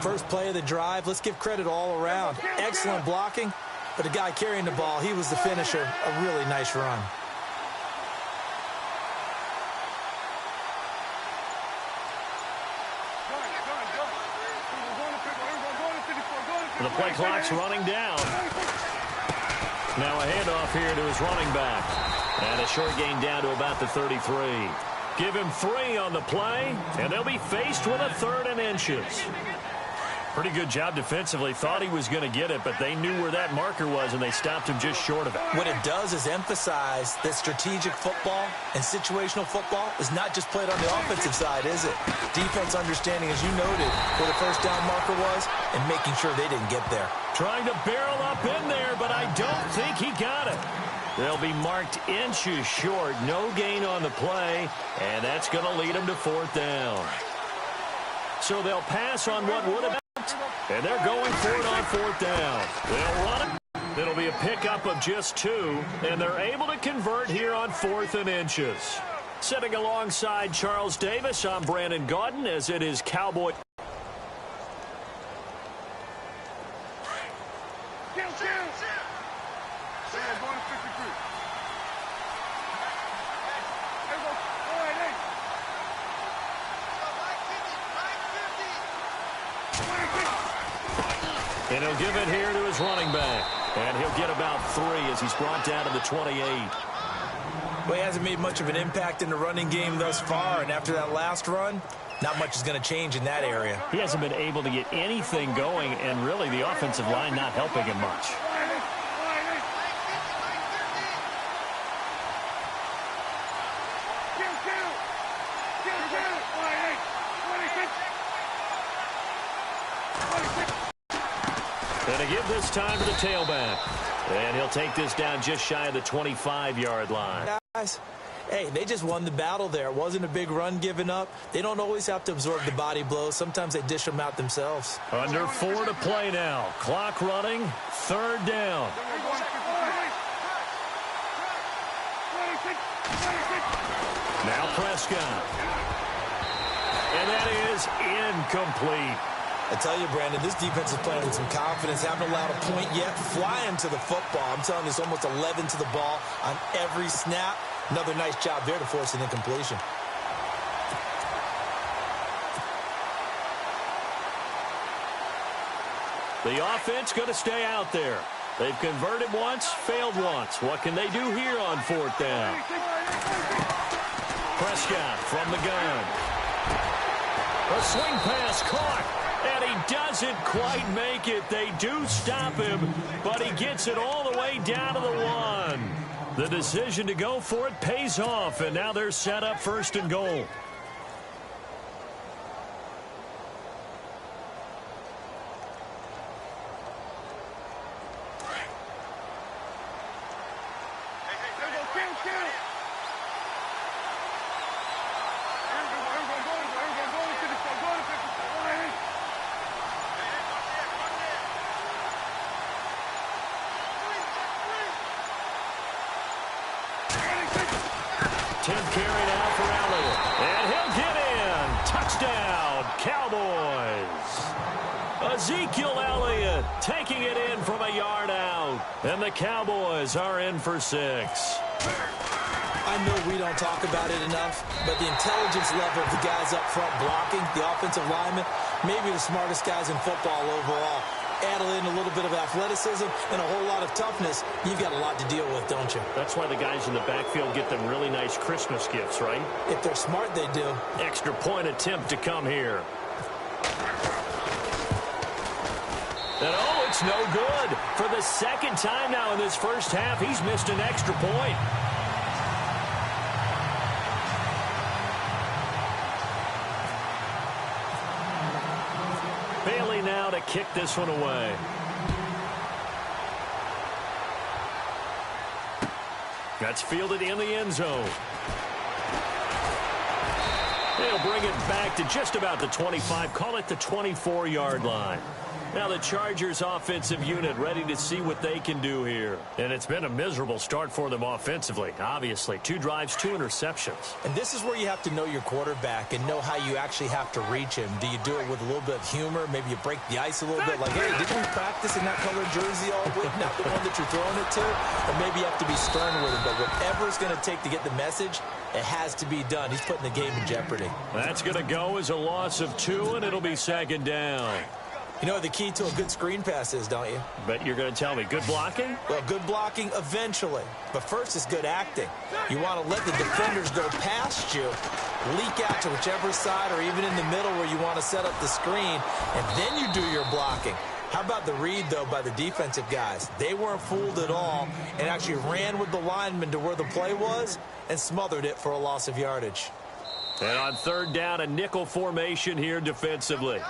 First play of the drive, let's give credit all around. Excellent blocking, but the guy carrying the ball, he was the finisher. A really nice run. The play clock's running down. Now a handoff here to his running back. And a short gain down to about the 33. Give him 3 on the play, and they'll be faced with a 3rd and inches. Pretty good job defensively. Thought he was going to get it, but they knew where that marker was, and they stopped him just short of it. What it does is emphasize that strategic football and situational football is not just played on the offensive side, is it? Defense understanding, as you noted, where the first down marker was and making sure they didn't get there. Trying to barrel up in there, but I don't think he got it. They'll be marked inches short. No gain on the play, and that's going to lead them to 4th down. So they'll pass on what would have been, and they're going for it on 4th down. They'll run it. It'll be a pickup of just 2, and they're able to convert here on 4th and inches. Sitting alongside Charles Davis, I'm Brandon Gaudin, as it is Cowboy. And he'll give it here to his running back. And he'll get about 3 as he's brought down to the 28. Well, he hasn't made much of an impact in the running game thus far, and after that last run, not much is going to change in that area. He hasn't been able to get anything going, and really the offensive line not helping him much. And to give this time to the tailback. And he'll take this down just shy of the 25-yard line. Guys, hey, they just won the battle there. It wasn't a big run given up. They don't always have to absorb the body blows. Sometimes they dish them out themselves. Under 4 to play now. Clock running. 3rd down. Now Prescott. And that is incomplete. I tell you, Brandon, this defense is playing with some confidence. Haven't allowed a point yet. Flying to the football. I'm telling you, it's almost 11 to the ball on every snap. Another nice job there to force an incompletion. The offense going to stay out there. They've converted once, failed once. What can they do here on 4th down? Prescott from the gun. A swing pass caught. And he doesn't quite make it. They do stop him, but he gets it all the way down to the 1. The decision to go for it pays off, and now they're set up 1st and goal. 10th carry now for Elliott. And he'll get in. Touchdown, Cowboys. Ezekiel Elliott taking it in from a yard out. And the Cowboys are in for 6. I know we don't talk about it enough, but the intelligence level of the guys up front blocking, the offensive linemen, maybe the smartest guys in football overall. Add in a little bit of athleticism and a whole lot of toughness, you've got a lot to deal with, don't you? That's why the guys in the backfield get them really nice Christmas gifts, right? If they're smart, they do. Extra point attempt to come here. And oh, it's no good. For the second time now in this first half, he's missed an extra point. Bailey now to kick this one away. That's fielded in the end zone. They'll bring it back to just about the 25, call it the 24-yard line. Now the Chargers offensive unit ready to see what they can do here. And it's been a miserable start for them offensively, obviously. 2 drives, 2 interceptions. And this is where you have to know your quarterback and know how you actually have to reach him. Do you do it with a little bit of humor? Maybe you break the ice a little bit. Like, hey, didn't we practice in that colored jersey all week? Not the one that you're throwing it to? Or maybe you have to be stern with him. But whatever it's going to take to get the message, it has to be done. He's putting the game in jeopardy. That's going to go as a loss of 2, and it'll be second down. You know what the key to a good screen pass is, don't you? Bet you're going to tell me. Good blocking? Well, good blocking eventually. But first is good acting. You want to let the defenders go past you, leak out to whichever side or even in the middle where you want to set up the screen, and then you do your blocking. How about the read, though, by the defensive guys? They weren't fooled at all and actually ran with the lineman to where the play was and smothered it for a loss of yardage. And on third down, a nickel formation here defensively.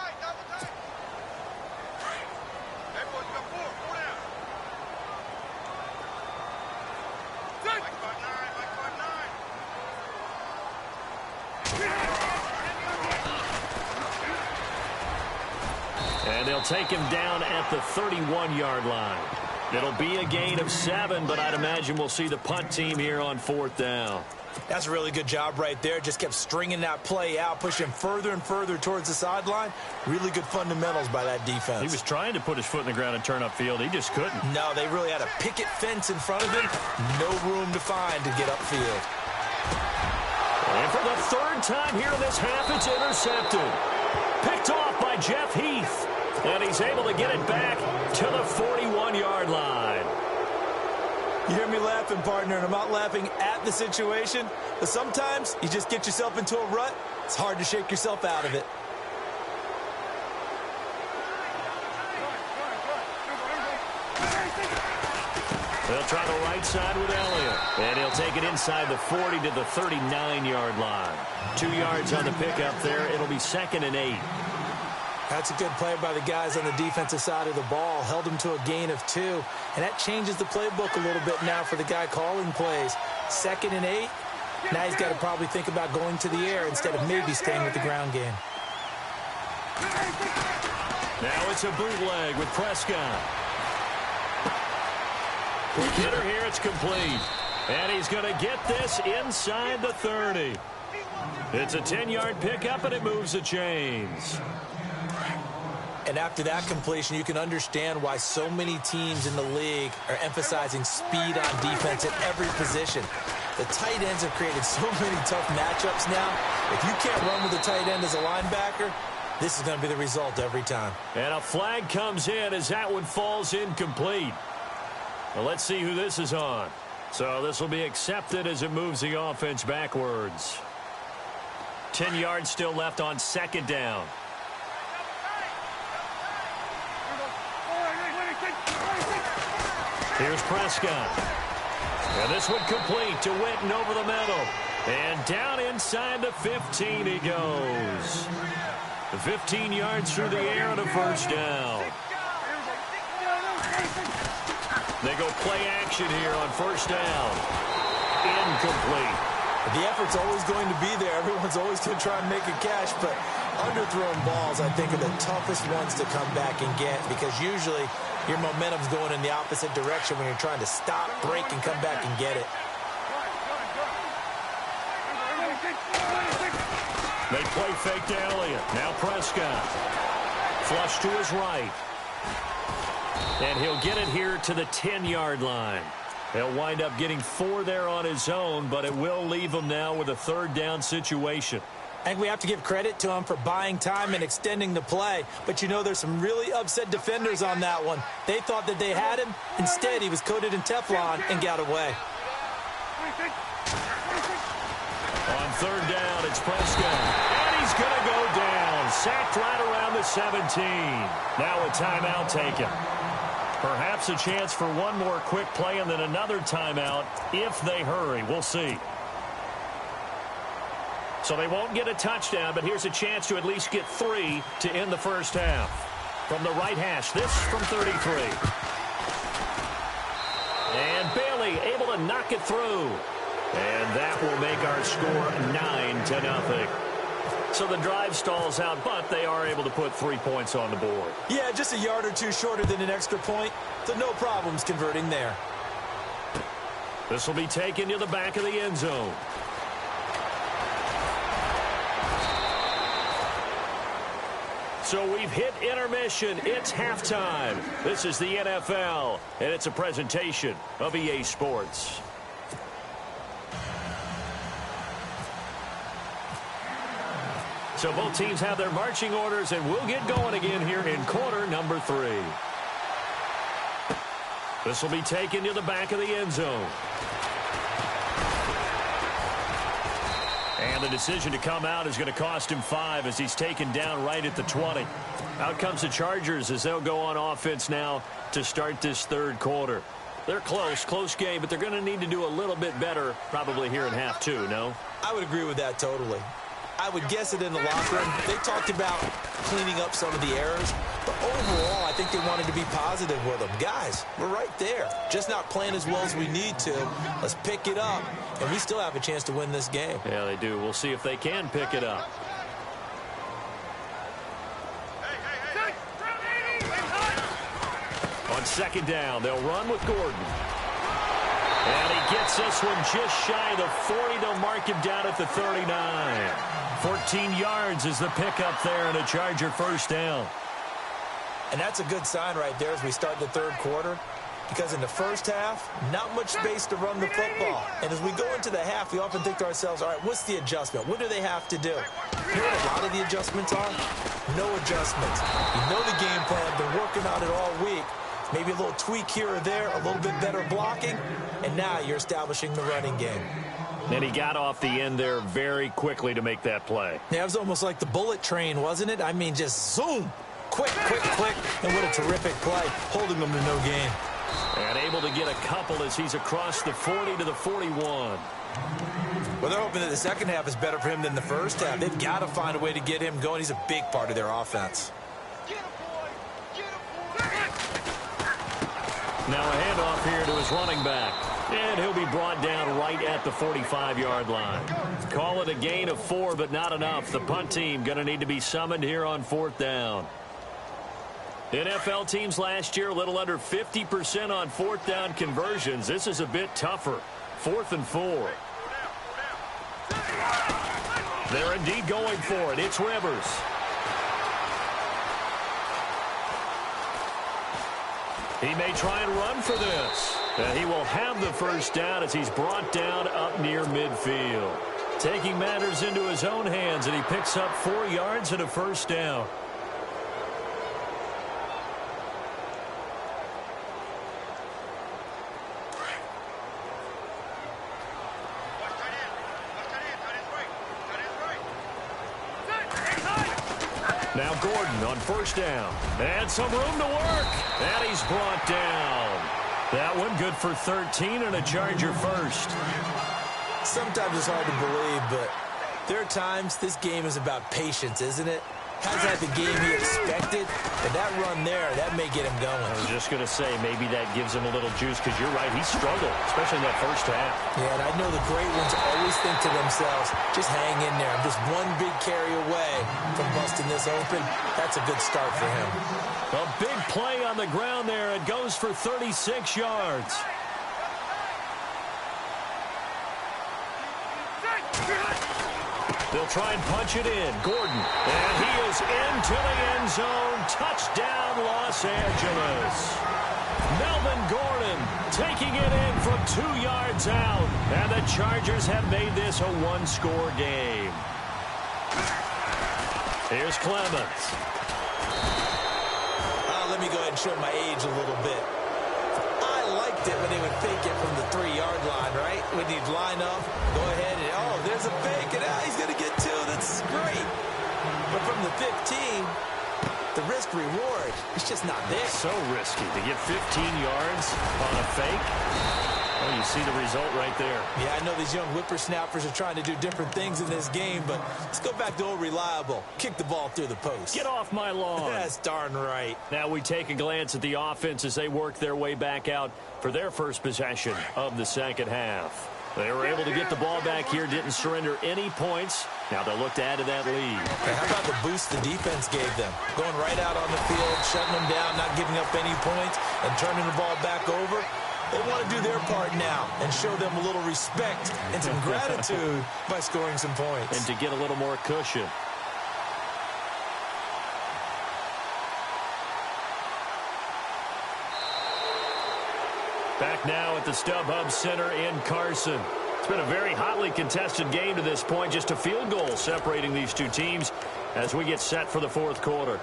And they'll take him down at the 31-yard line. It'll be a gain of 7, but I'd imagine we'll see the punt team here on 4th down. That's a really good job right there. Just kept stringing that play out, pushing him further and further towards the sideline. Really good fundamentals by that defense. He was trying to put his foot in the ground and turn upfield. He just couldn't. No, they really had a picket fence in front of him. No room to find to get upfield. And for the 3rd time here in this half, it's intercepted. Picked off by Jeff Heath. And he's able to get it back to the 41-yard line. You hear me laughing, partner, and I'm not laughing at the situation, but sometimes you just get yourself into a rut. It's hard to shake yourself out of it. They'll try the right side with Elliott. And he'll take it inside the 40 to the 39-yard line. 2 yards on the pickup there. It'll be 2nd and 8. That's a good play by the guys on the defensive side of the ball. Held them to a gain of 2. And that changes the playbook a little bit now for the guy calling plays. 2nd and 8. Now he's got to probably think about going to the air instead of maybe staying with the ground game. Now it's a bootleg with Prescott. Quick hitter here, it's complete. And he's going to get this inside the 30. It's a 10-yard pickup, and it moves the chains. And after that completion, you can understand why so many teams in the league are emphasizing speed on defense at every position. The tight ends have created so many tough matchups now. If you can't run with the tight end as a linebacker, this is going to be the result every time. And a flag comes in as that one falls incomplete. Well, let's see who this is on. So this will be accepted as it moves the offense backwards. 10 yards still left on 2nd down. Here's Prescott. And this one complete to Witten over the middle. And down inside the 15 he goes. 15 yards through the air and a 1st down. They go play action here on 1st down. Incomplete. The effort's always going to be there. Everyone's always going to try and make a catch, but underthrown balls, I think, are the toughest ones to come back and get because usually your momentum's going in the opposite direction when you're trying to stop, break, and come back and get it. They play fake to Elliott. Now Prescott. Flush to his right. And he'll get it here to the 10-yard line. He'll wind up getting 4 there on his own, but it will leave him now with a third down situation. I think we have to give credit to him for buying time and extending the play. But, you know, there's some really upset defenders on that one. They thought that they had him. Instead, he was coated in Teflon and got away. On third down, it's Prescott. And he's going to go down. Sacked right around the 17. Now a timeout taken. Perhaps a chance for one more quick play and then another timeout if they hurry. We'll see. So they won't get a touchdown, but here's a chance to at least get 3 to end the first half. From the right hash, this from 33. And Bailey able to knock it through. And that will make our score 9-0. So the drive stalls out, but they are able to put 3 points on the board. Yeah, just a yard or two shorter than an extra point, so no problems converting there. This will be taken to the back of the end zone. So we've hit intermission. It's halftime. This is the NFL, and it's a presentation of EA Sports. So both teams have their marching orders, and we'll get going again here in quarter number 3. This will be taken to the back of the end zone. And the decision to come out is going to cost him 5 as he's taken down right at the 20. Out comes the Chargers as they'll go on offense now to start this third quarter. They're close game, but they're going to need to do a little bit better probably here in half 2, no? I would agree with that totally. I would guess it in the locker room. They talked about cleaning up some of the errors, but overall, I think they wanted to be positive with them. Guys, we're right there. Just not playing as well as we need to. Let's pick it up, and we still have a chance to win this game. Yeah, they do. We'll see if they can pick it up. On second down, they'll run with Gordon. And he gets this one just shy of the 40. They'll mark him down at the 39. 14 yards is the pickup there and a Charger first down. And that's a good sign right there as we start the third quarter. Because in the first half, not much space to run the football. And as we go into the half, we often think to ourselves, all right, what's the adjustment? What do they have to do? You know what a lot of the adjustments are? No adjustments. You know the game plan, been working on it all week. Maybe a little tweak here or there, a little bit better blocking, and now you're establishing the running game. And he got off the end there very quickly to make that play. Yeah, it was almost like the bullet train, wasn't it? I mean, just zoom, quick, and what a terrific play, holding them to no gain. And able to get a couple as he's across the 40 to the 41. Well, they're hoping that the second half is better for him than the first half. They've got to find a way to get him going. He's a big part of their offense. Now a handoff here to his running back. And he'll be brought down right at the 45-yard line. Call it a gain of 4, but not enough. The punt team going to need to be summoned here on fourth down. NFL teams last year a little under 50% on fourth down conversions. This is a bit tougher. 4th and 4. They're indeed going for it. It's Rivers. He may try and run for this. And he will have the first down as he's brought down up near midfield. Taking matters into his own hands, and he picks up 4 yards and a first down. Now Gordon on first down. And some room to work. And he's brought down. That one good for 13 and a Charger first. Sometimes it's hard to believe, but there are times this game is about patience, isn't it? Hasn't had the game he expected, but that run there, that may get him going. I was just going to say, maybe that gives him a little juice, because you're right, he struggled, especially in that first half. Yeah, and I know the great ones always think to themselves, just hang in there. I'm just one big carry away from busting this open. That's a good start for him. A big play on the ground there. It goes for 36 yards. They'll try and punch it in. Gordon. And he is into the end zone. Touchdown, Los Angeles. Melvin Gordon taking it in from 2 yards out. And the Chargers have made this a one-score game. Here's Clemens. Let me go ahead and show my age a little bit. I liked it when they would fake it from the 3-yard line, right? When he'd line up, go ahead and, oh, there's a fake, and he's going to get 2. That's great. But from the 15, the risk-reward, it's just not there. So risky to get 15 yards on a fake. Well, you see the result right there. Yeah, I know these young whippersnappers are trying to do different things in this game, but let's go back to old reliable. Kick the ball through the post. Get off my lawn. That's darn right. Now we take a glance at the offense as they work their way back out for their first possession of the second half. They were able to get the ball back here, didn't surrender any points. Now they'll look to add to that lead. Hey, how about the boost the defense gave them? Going right out on the field, shutting them down, not giving up any points, and turning the ball back over. They want to do their part now and show them a little respect and some gratitude by scoring some points. And to get a little more cushion. Back now at the StubHub Center in Carson. It's been a very hotly contested game to this point. Just a field goal separating these two teams as we get set for the fourth quarter.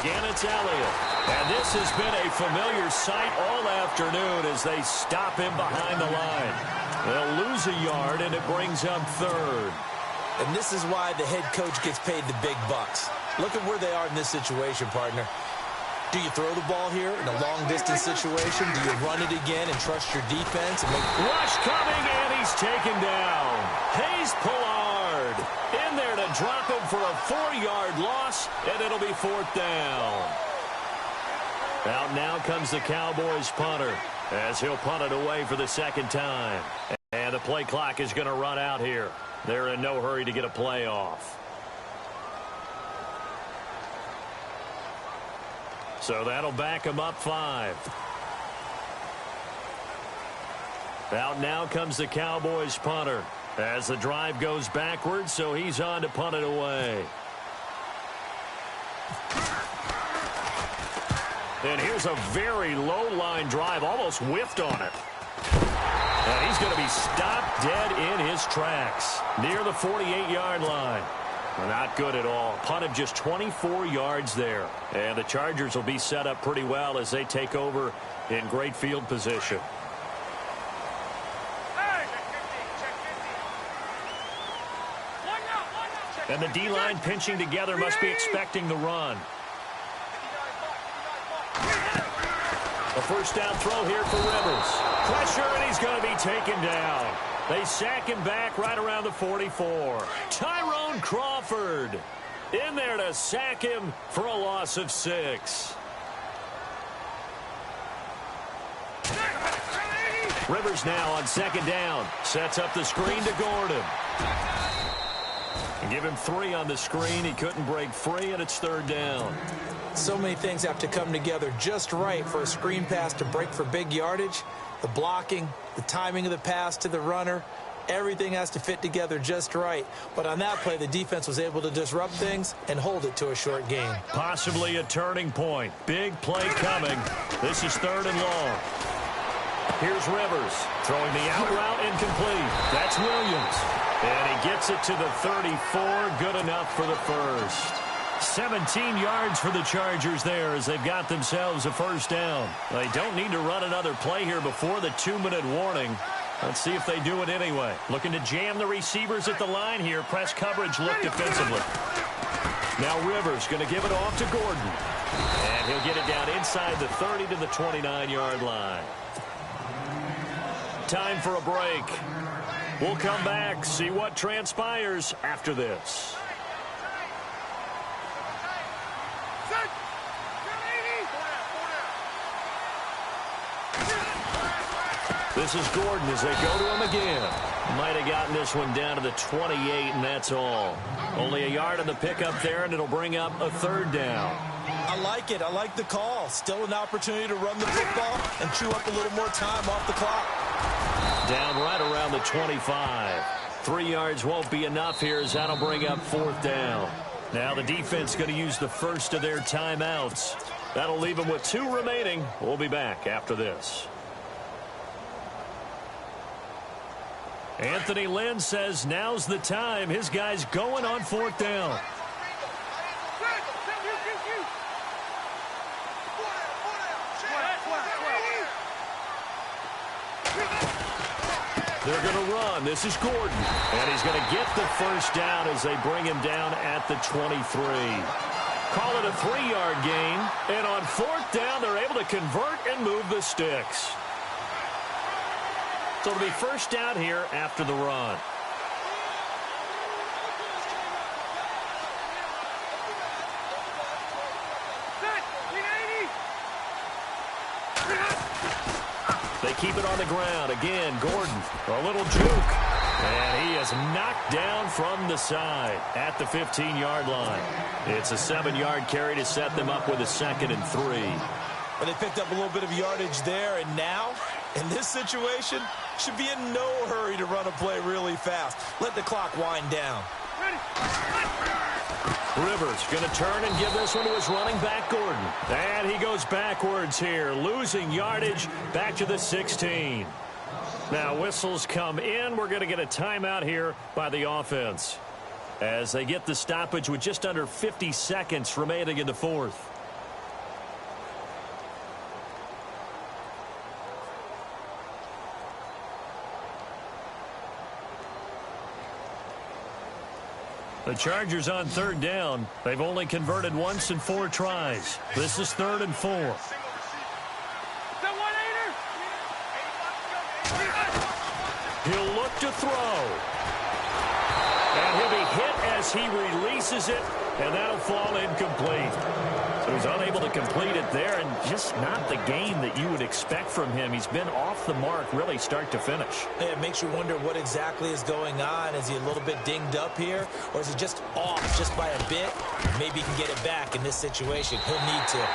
Again, it's Elliott. And this has been a familiar sight all afternoon as they stop him behind the line. They'll lose a yard, and it brings up third. And this is why the head coach gets paid the big bucks. Look at where they are in this situation, partner. Do you throw the ball here in a long-distance situation? Do you run it again and trust your defense? Rush coming, and he's taken down. Hayes Pollard in there to drop him for a 4-yard loss, and it'll be fourth down. Out now comes the Cowboys punter as he'll punt it away for the second time. And the play clock is going to run out here. They're in no hurry to get a play off. So that'll back them up 5. Out now comes the Cowboys punter as the drive goes backwards, so he's on to punt it away. And here's a very low-line drive, almost whiffed on it. And he's going to be stopped dead in his tracks near the 48-yard line. Not good at all. Punt of just 24 yards there. And the Chargers will be set up pretty well as they take over in great field position. And the D-line pinching together, must be expecting the run. A first down throw here for Rivers. Pressure, and he's going to be taken down. They sack him back right around the 44. Tyrone Crawford in there to sack him for a loss of 6. Rivers now on second down. Sets up the screen to Gordon. And give him 3 on the screen. He couldn't break free, and it's third down. So many things have to come together just right for a screen pass to break for big yardage. The blocking, the timing of the pass to the runner, everything has to fit together just right. But on that play, the defense was able to disrupt things and hold it to a short game. Possibly a turning point. Big play coming. This is third and long. Here's Rivers throwing the out route incomplete. That's Williams. And he gets it to the 34. Good enough for the first. 17 yards for the Chargers there as they've got themselves a first down. They don't need to run another play here before the 2-minute warning. Let's see if they do it anyway. Looking to jam the receivers at the line here. Press coverage look defensively. Now Rivers going to give it off to Gordon. And he'll get it down inside the 30 to the 29-yard line. Time for a break. We'll come back, see what transpires after this. This is Gordon as they go to him again. Might have gotten this one down to the 28, and that's all. Only a yard on the pickup there, and it'll bring up a third down. I like it. I like the call. Still an opportunity to run the football and chew up a little more time off the clock. Down right around the 25. 3 yards won't be enough here as that'll bring up fourth down. Now the defense going to use the first of their timeouts. That'll leave them with 2 remaining. We'll be back after this. Anthony Lynn says now's the time. His guy's going on fourth down. They're going to run. This is Gordon. And he's going to get the first down as they bring him down at the 23. Call it a 3-yard gain. And on fourth down, they're able to convert and move the sticks. So it'll be first down here after the run. They keep it on the ground. Again, Gordon, a little juke. And he is knocked down from the side at the 15-yard line. It's a 7-yard carry to set them up with a 2nd and 3. But they picked up a little bit of yardage there, and now, in this situation, should be in no hurry to run a play really fast. Let the clock wind down. Rivers going to turn and give this one to his running back, Gordon. And he goes backwards here, losing yardage back to the 16. Now whistles come in. We're going to get a timeout here by the offense as they get the stoppage with just under 50 seconds remaining in the fourth. The Chargers on third down. They've only converted once in 4 tries. This is 3rd and 4. He'll look to throw. And he'll be hit as he releases it, and that'll fall incomplete. So he's unable to complete it there, and just not the game that you would expect from him. He's been off the mark really start to finish. It makes you wonder what exactly is going on. Is he a little bit dinged up here, or is he just off just by a bit? Maybe he can get it back in this situation. He'll need to.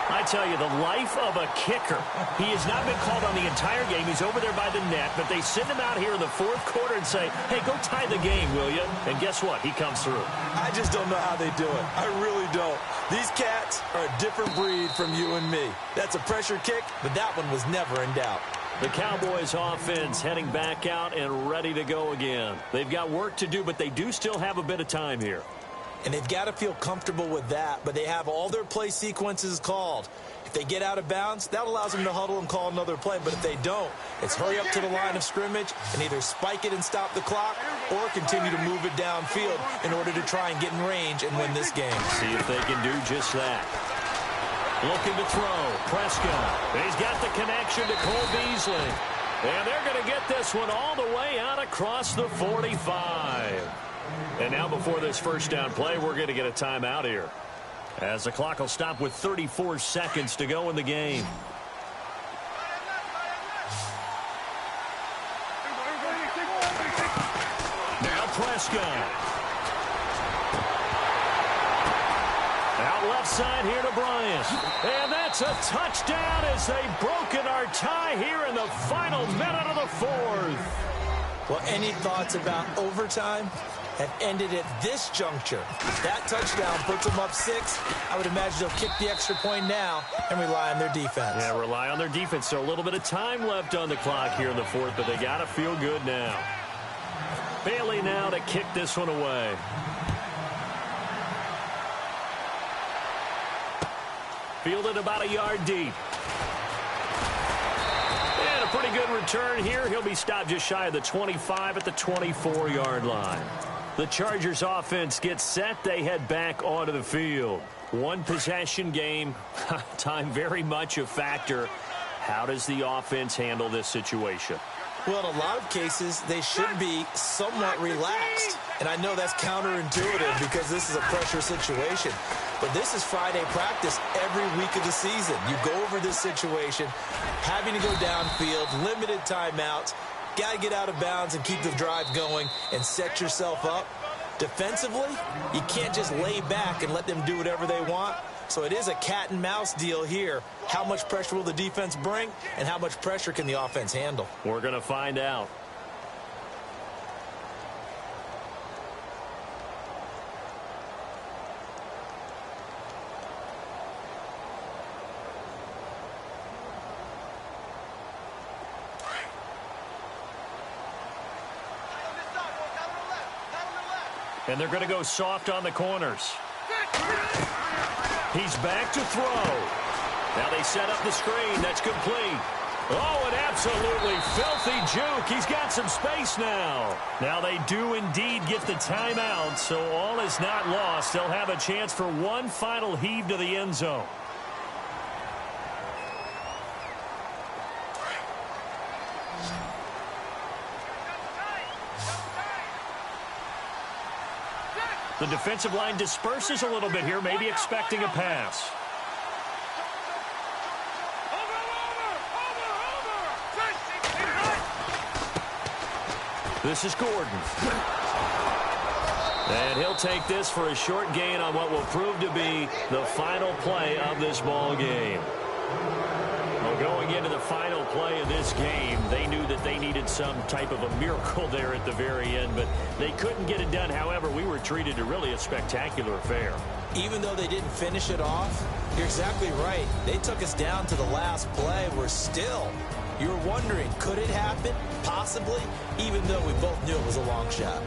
I tell you, the life of a kicker. He has not been called on the entire game. He's over there by the net, but they send him out here in the fourth quarter and say, hey, go tie the game, will you? And guess what? He comes through. I just don't know how they do it. I really don't. These cats are a different breed from you and me. That's a pressure kick, but that one was never in doubt. The Cowboys offense heading back out and ready to go again. They've got work to do, but they do still have a bit of time here. And they've got to feel comfortable with that, but they have all their play sequences called. If they get out of bounds, that allows them to huddle and call another play. But if they don't, it's hurry up to the line of scrimmage and either spike it and stop the clock or continue to move it downfield in order to try and get in range and win this game. See if they can do just that. Looking to throw. Prescott. He's got the connection to Cole Beasley. And they're going to get this one all the way out across the 45. And now before this first down play, we're going to get a timeout here, as the clock will stop with 34 seconds to go in the game. Now Prescott. Out left side here to Bryant. And that's a touchdown as they've broken our tie here in the final minute of the fourth. Well, any thoughts about overtime? Have ended at this juncture. That touchdown puts them up 6. I would imagine they'll kick the extra point now and rely on their defense. Yeah, rely on their defense. So a little bit of time left on the clock here in the fourth, but they got to feel good now. Bailey now to kick this one away. Fielded about a yard deep. And a pretty good return here. He'll be stopped just shy of the 25 at the 24-yard line. The Chargers offense gets set. They head back onto the field. One possession game. Time very much a factor. How does the offense handle this situation? Well, in a lot of cases, they should be somewhat relaxed. And I know that's counterintuitive because this is a pressure situation. But this is Friday practice every week of the season. You go over this situation, having to go downfield, limited timeouts. Got to get out of bounds and keep the drive going and set yourself up. Defensively, you can't just lay back and let them do whatever they want. So it is a cat and mouse deal here. How much pressure will the defense bring, and how much pressure can the offense handle? We're going to find out. And they're going to go soft on the corners. He's back to throw. Now they set up the screen. That's complete. Oh, an absolutely filthy juke. He's got some space now. Now they do indeed get the timeout, so all is not lost. They'll have a chance for one final heave to the end zone. The defensive line disperses a little bit here, maybe expecting a pass. This is Gordon. And he'll take this for a short gain on what will prove to be the final play of this ball game. Well, going into the final play of this game, they knew that they needed some type of a miracle there at the very end, but they couldn't get it done. However, we were treated to really a spectacular affair. Even though they didn't finish it off, you're exactly right. They took us down to the last play. We're still, you were wondering, could it happen? Possibly, even though we both knew it was a long shot.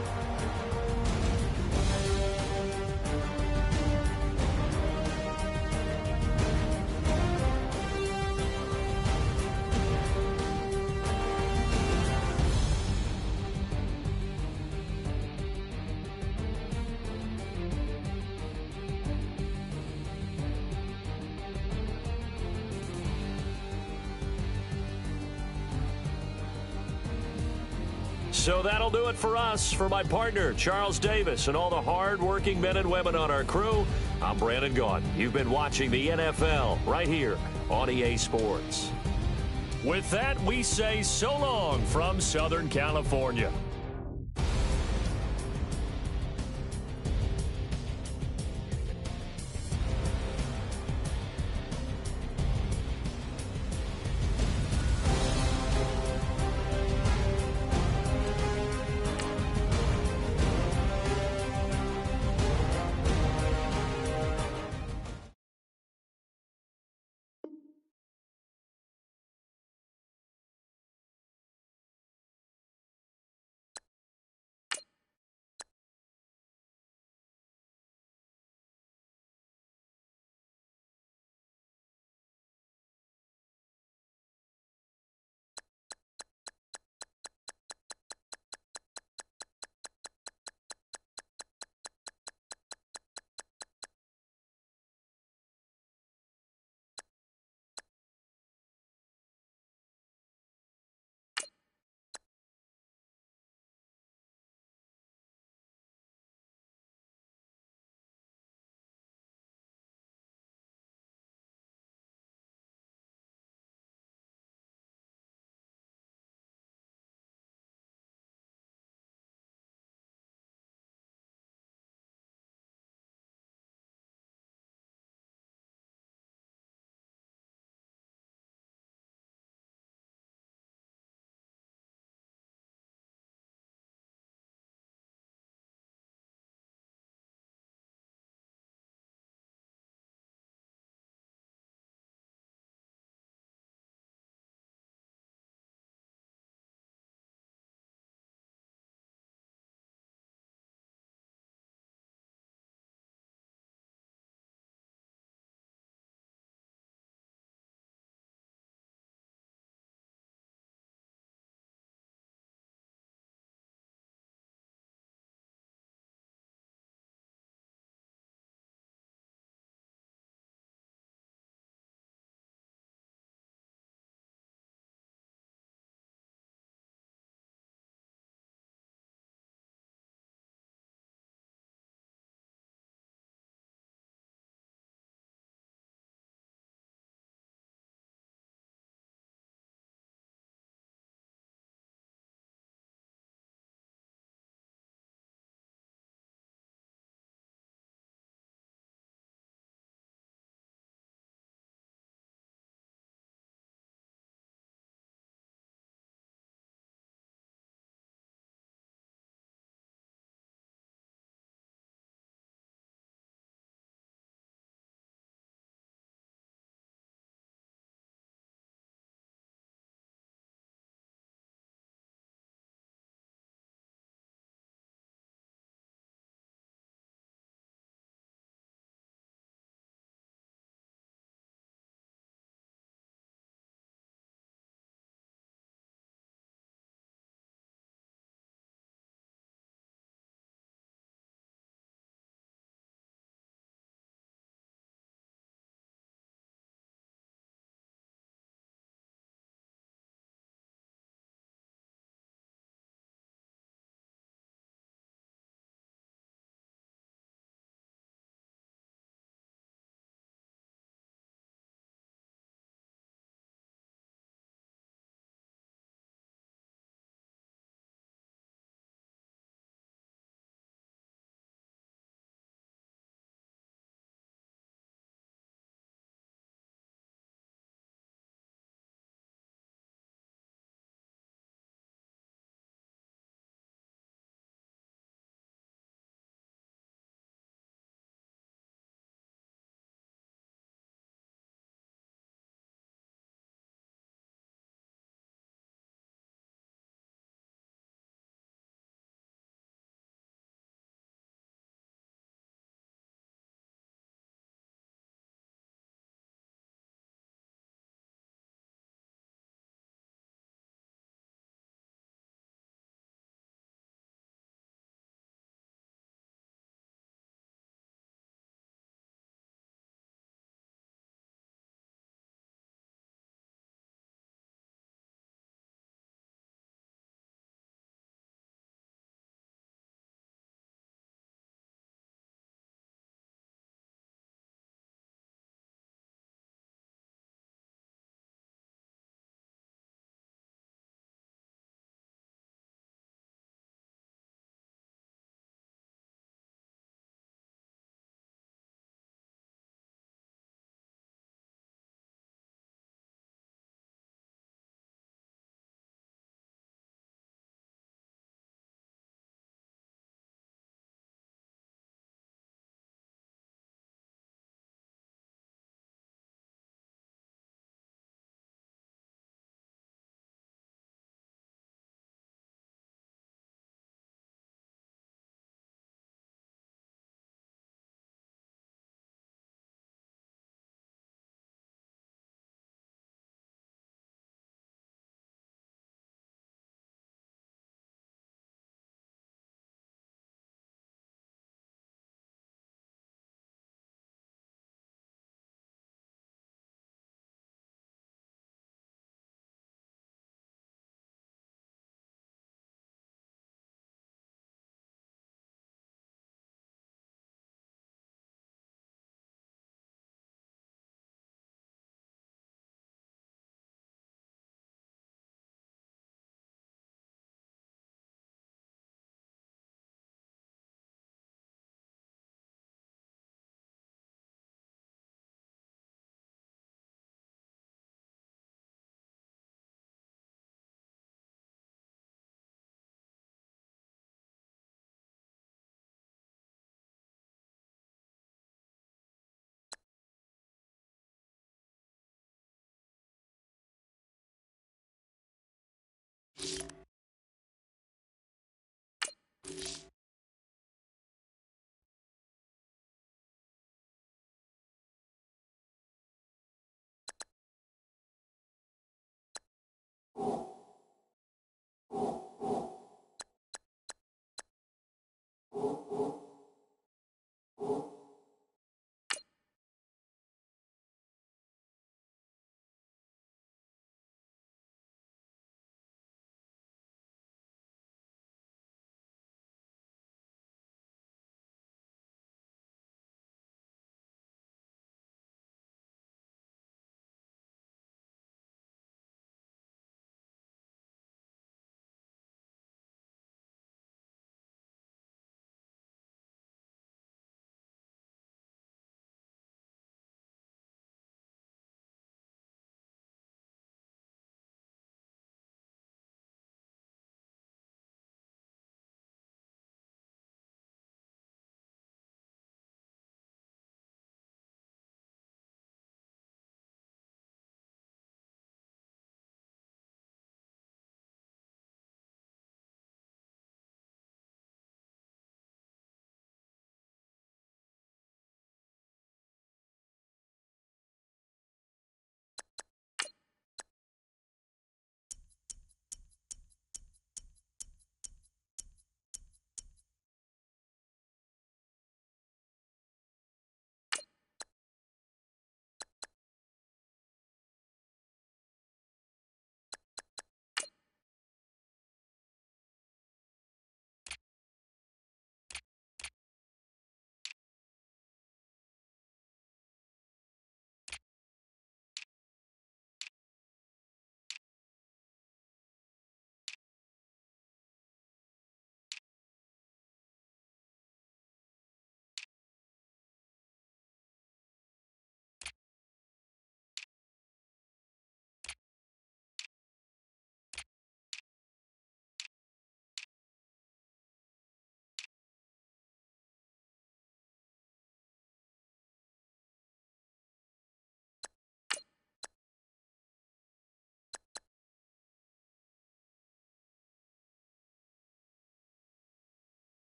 So that'll do it for us. For my partner, Charles Davis, and all the hard-working men and women on our crew, I'm Brandon Gaudin. You've been watching the NFL right here on EA Sports. With that, we say so long from Southern California.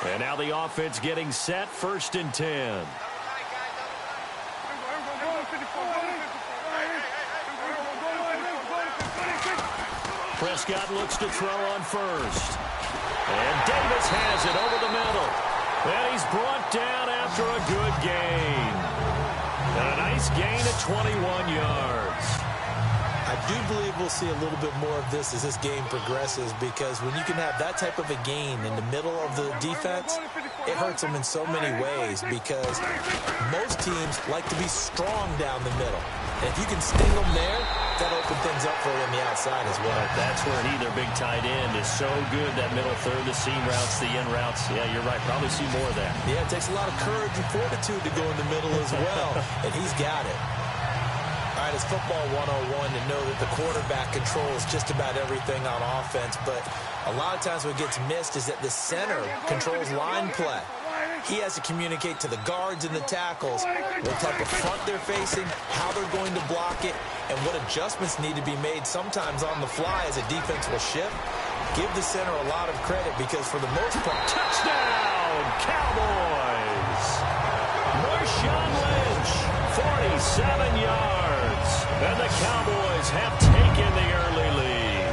And now the offense getting set, 1st and 10. Prescott looks to throw on 1st. And Davis has it over the middle. And he's brought down after a good gain. And a nice gain of 21 yards. I do believe we'll see a little bit more of this as this game progresses, because when you can have that type of a gain in the middle of the defense, it hurts them in so many ways, because most teams like to be strong down the middle. And if you can sting them there, that'll open things up for you on the outside as well. That's where either big tight end is so good, that middle third, the seam routes, the in routes. Yeah, you're right. Probably see more of that. Yeah, it takes a lot of courage and fortitude to go in the middle as well, and he's got it. All right, it's football 101 to know that the quarterback controls just about everything on offense, but a lot of times what gets missed is that the center controls line play. He has to communicate to the guards and the tackles what type of front they're facing, how they're going to block it, and what adjustments need to be made sometimes on the fly as a defense will shift. Give the center a lot of credit, because for the most part... Touchdown, Cowboys! Marshawn Lynch, 47 yards. And the Cowboys have taken the early lead.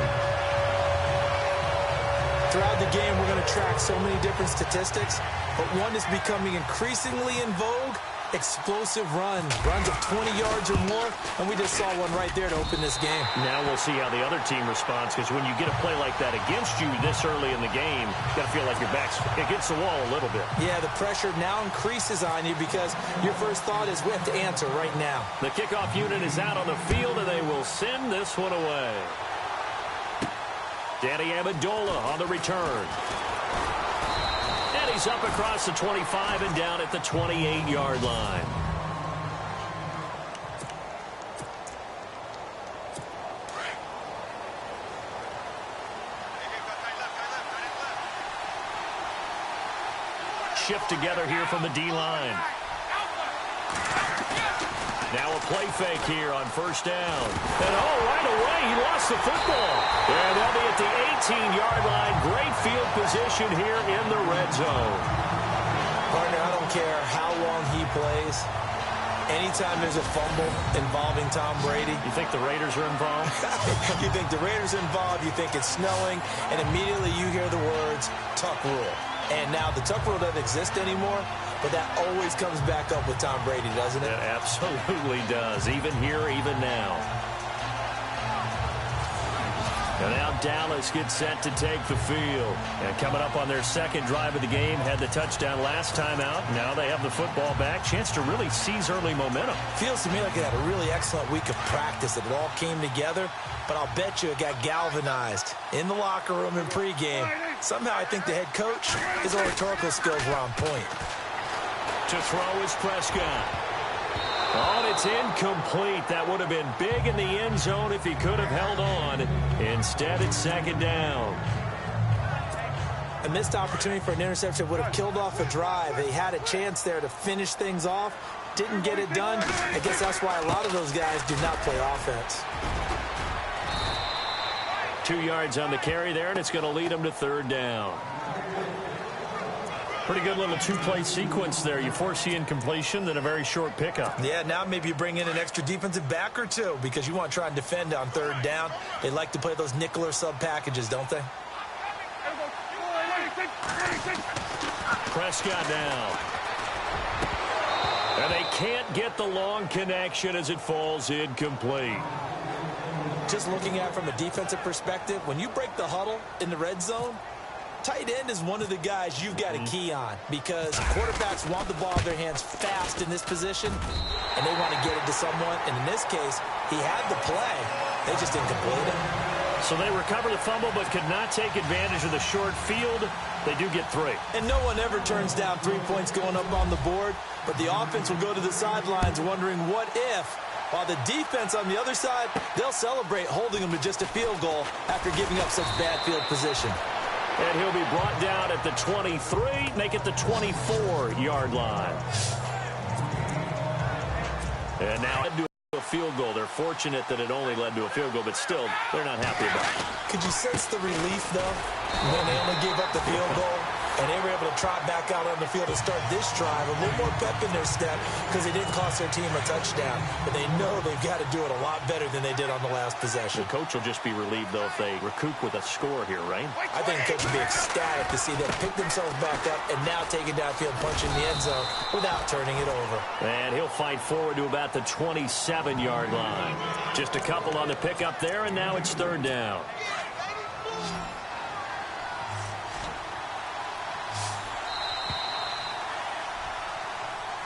Throughout the game, we're going to track so many different statistics, but one is becoming increasingly in vogue: explosive runs of 20 yards or more, and we just saw one right there to open this game. Now we'll see how the other team responds, because when you get a play like that against you this early in the game, you got to feel like your back's against the wall a little bit. Yeah, the pressure now increases on you, because your first thought is we have to answer right now. The kickoff unit is out on the field, and they will send this one away. Danny Amendola on the return. And he's up across the 25 and down at the 28-yard line. Shift together here from the D-line. Now a play fake here on 1st down. And right away he lost the football. And they'll be at the 18-yard line. Great field position here in the red zone. Partner, I don't care how long he plays. Anytime there's a fumble involving Tom Brady. You think the Raiders are involved? You think the Raiders are involved, you think it's snowing, and immediately you hear the words, tuck rule. And now the tuck rule doesn't exist anymore, but that always comes back up with Tom Brady, doesn't it? It absolutely does, even here, even now. And now Dallas gets set to take the field. And coming up on their second drive of the game, had the touchdown last time out. Now they have the football back. Chance to really seize early momentum. Feels to me like they had a really excellent week of practice. It all came together, but I'll bet you it got galvanized in the locker room in pregame. Somehow I think the head coach, his oratorical skills were on point. To throw is Prescott. Oh, and it's incomplete. That would have been big in the end zone if he could have held on. Instead, it's 2nd down. A missed opportunity for an interception would have killed off a drive. They had a chance there to finish things off. Didn't get it done. I guess that's why a lot of those guys do not play offense. 2 yards on the carry there, and it's going to lead them to 3rd down. Pretty good little two-play sequence there. You foresee incompletion, then a very short pickup. Yeah, now maybe you bring in an extra defensive back or two, because you want to try and defend on 3rd down. They like to play those nickel or sub packages, don't they? Prescott now. And they can't get the long connection as it falls incomplete. Just looking at it from a defensive perspective, when you break the huddle in the red zone, tight end is one of the guys you've got a key on, because quarterbacks want the ball in their hands fast in this position, and they want to get it to someone. And in this case, he had the play. They just didn't complete it. So they recover the fumble but could not take advantage of the short field. They do get 3. And no one ever turns down 3 points going up on the board, but the offense will go to the sidelines wondering what if, while the defense on the other side, they'll celebrate holding them to just a field goal after giving up such bad field position. And he'll be brought down at the 23, make it the 24-yard line. And now led to a field goal. They're fortunate that it only led to a field goal, but still, they're not happy about it. Could you sense the relief, though, when they only gave up the field goal and they were able to trot back out on the field to start this drive. A little more pep in their step because they didn't cost their team a touchdown. But they know they've got to do it a lot better than they did on the last possession. The coach will just be relieved, though, if they recoup with a score here, right? I think the coach will be ecstatic to see them pick themselves back up and now take it downfield, punch in the end zone without turning it over. And he'll fight forward to about the 27-yard line. Just a couple on the pickup there, and now it's third down.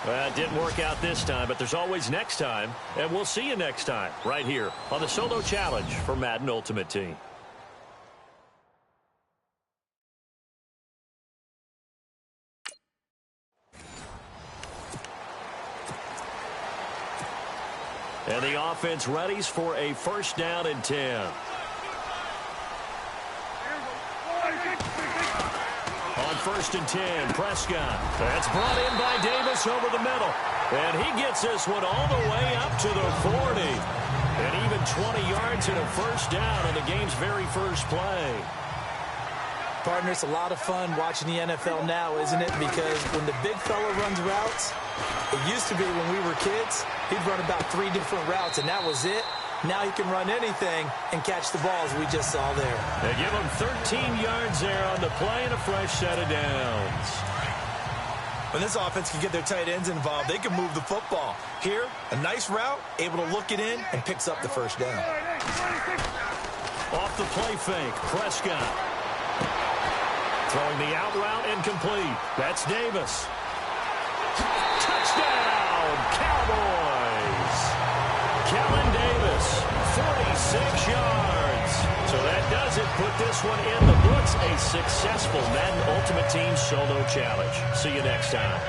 Well, it didn't work out this time, but there's always next time, and we'll see you next time right here on the Solo Challenge for Madden Ultimate Team. And the offense readies for a first down and 10. On first and 10, Prescott. That's brought in by Davis over the middle. And he gets this one all the way up to the 40. And even 20 yards and a first down on the game's very first play. Partner, it's a lot of fun watching the NFL now, isn't it? Because when the big fella runs routes, it used to be when we were kids, he'd run about 3 different routes, and that was it. Now he can run anything and catch the ball, as we just saw there. They give him 13 yards there on the play and a fresh set of downs. When this offense can get their tight ends involved, they can move the football. Here, a nice route, able to look it in, and picks up the first down. Off the play fake, Prescott. Throwing the out route incomplete. That's Davis. Touchdown, Cowboys. Kellen Davis, 46 yards. So that does it. Put this one in the books. A successful Madden Ultimate Team Solo Challenge. See you next time.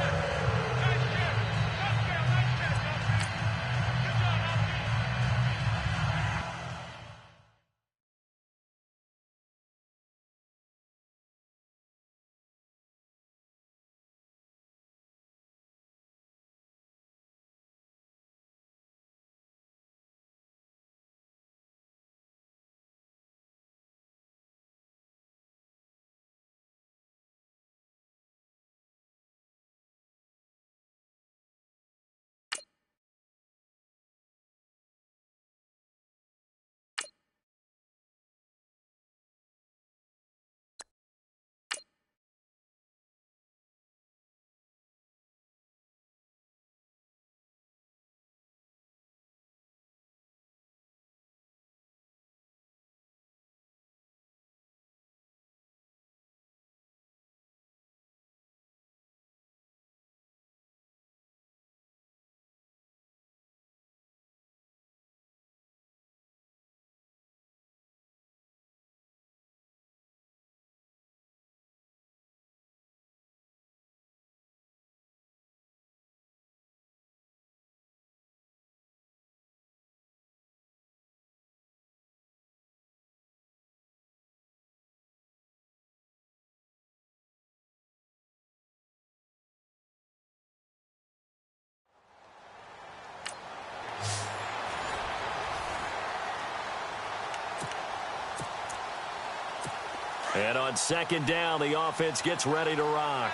And on second down, the offense gets ready to rock.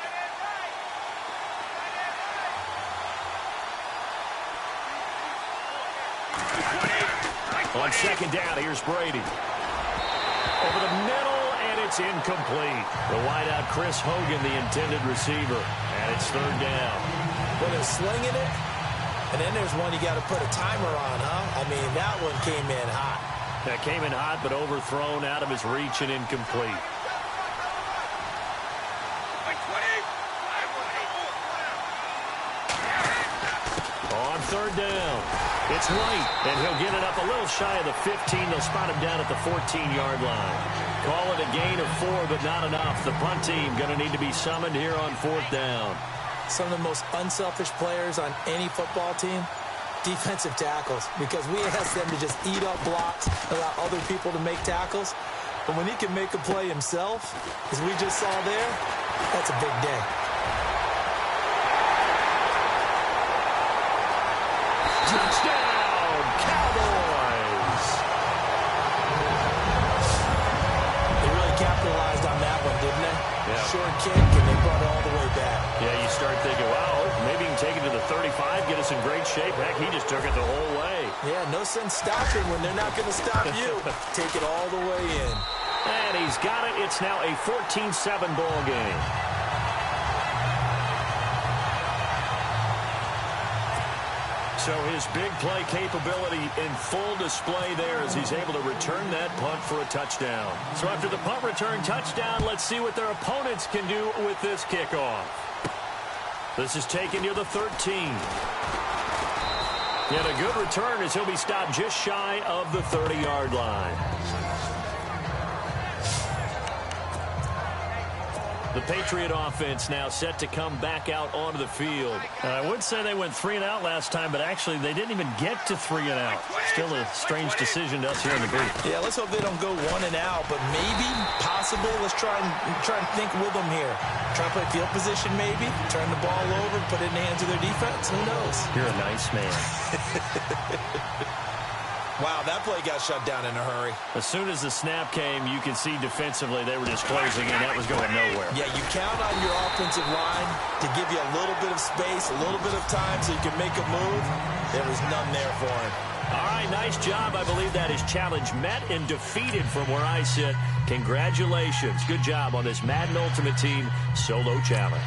On second down, here's Brady. Over the middle, and it's incomplete. The wideout, Chris Hogan, the intended receiver. And it's third down. When they're slinging it, and then there's one you got to put a timer on, huh? I mean, that one came in hot. That came in hot, but overthrown, out of his reach, and incomplete. On third down, it's White, and he'll get it up a little shy of the 15. They'll spot him down at the 14-yard line. Call it a gain of 4, but not enough. The punt team going to need to be summoned here on fourth down. Some of the most unselfish players on any football team, defensive tackles, because we ask them to just eat up blocks, allow other people to make tackles. But when he can make a play himself, as we just saw there, that's a big day. Touchdown, Cowboys! They really capitalized on that one, didn't they? Yeah. Short kick, and they brought it all the way back. Yeah, you start thinking, wow, maybe he can take it to the 35, get us in great shape. Heck, he just took it the whole way. Yeah, no sense stopping when they're not going to stop you. Take it all the way in. And he's got it. It's now a 14-7 ball game. So his big play capability in full display there as he's able to return that punt for a touchdown. So after the punt return touchdown, let's see what their opponents can do with this kickoff. This is taken near the 13. And a good return as he'll be stopped just shy of the 30-yard line. The Patriot offense now set to come back out onto the field. And I would say they went 3 and out last time, but actually they didn't even get to 3 and out. Still a strange decision to us here in the booth. Yeah, let's hope they don't go 1 and out, but maybe, possibly, let's try and think with them here. Try and play field position maybe, turn the ball over, put it in the hands of their defense. Who knows? You're a nice man. Wow, that play got shut down in a hurry. As soon as the snap came, you could see defensively they were just closing in. That was going nowhere. Yeah, you count on your offensive line to give you a little bit of space, a little bit of time so you can make a move. There was none there for him. All right, nice job. I believe that is challenge met and defeated from where I sit. Congratulations. Good job on this Madden Ultimate Team solo challenge.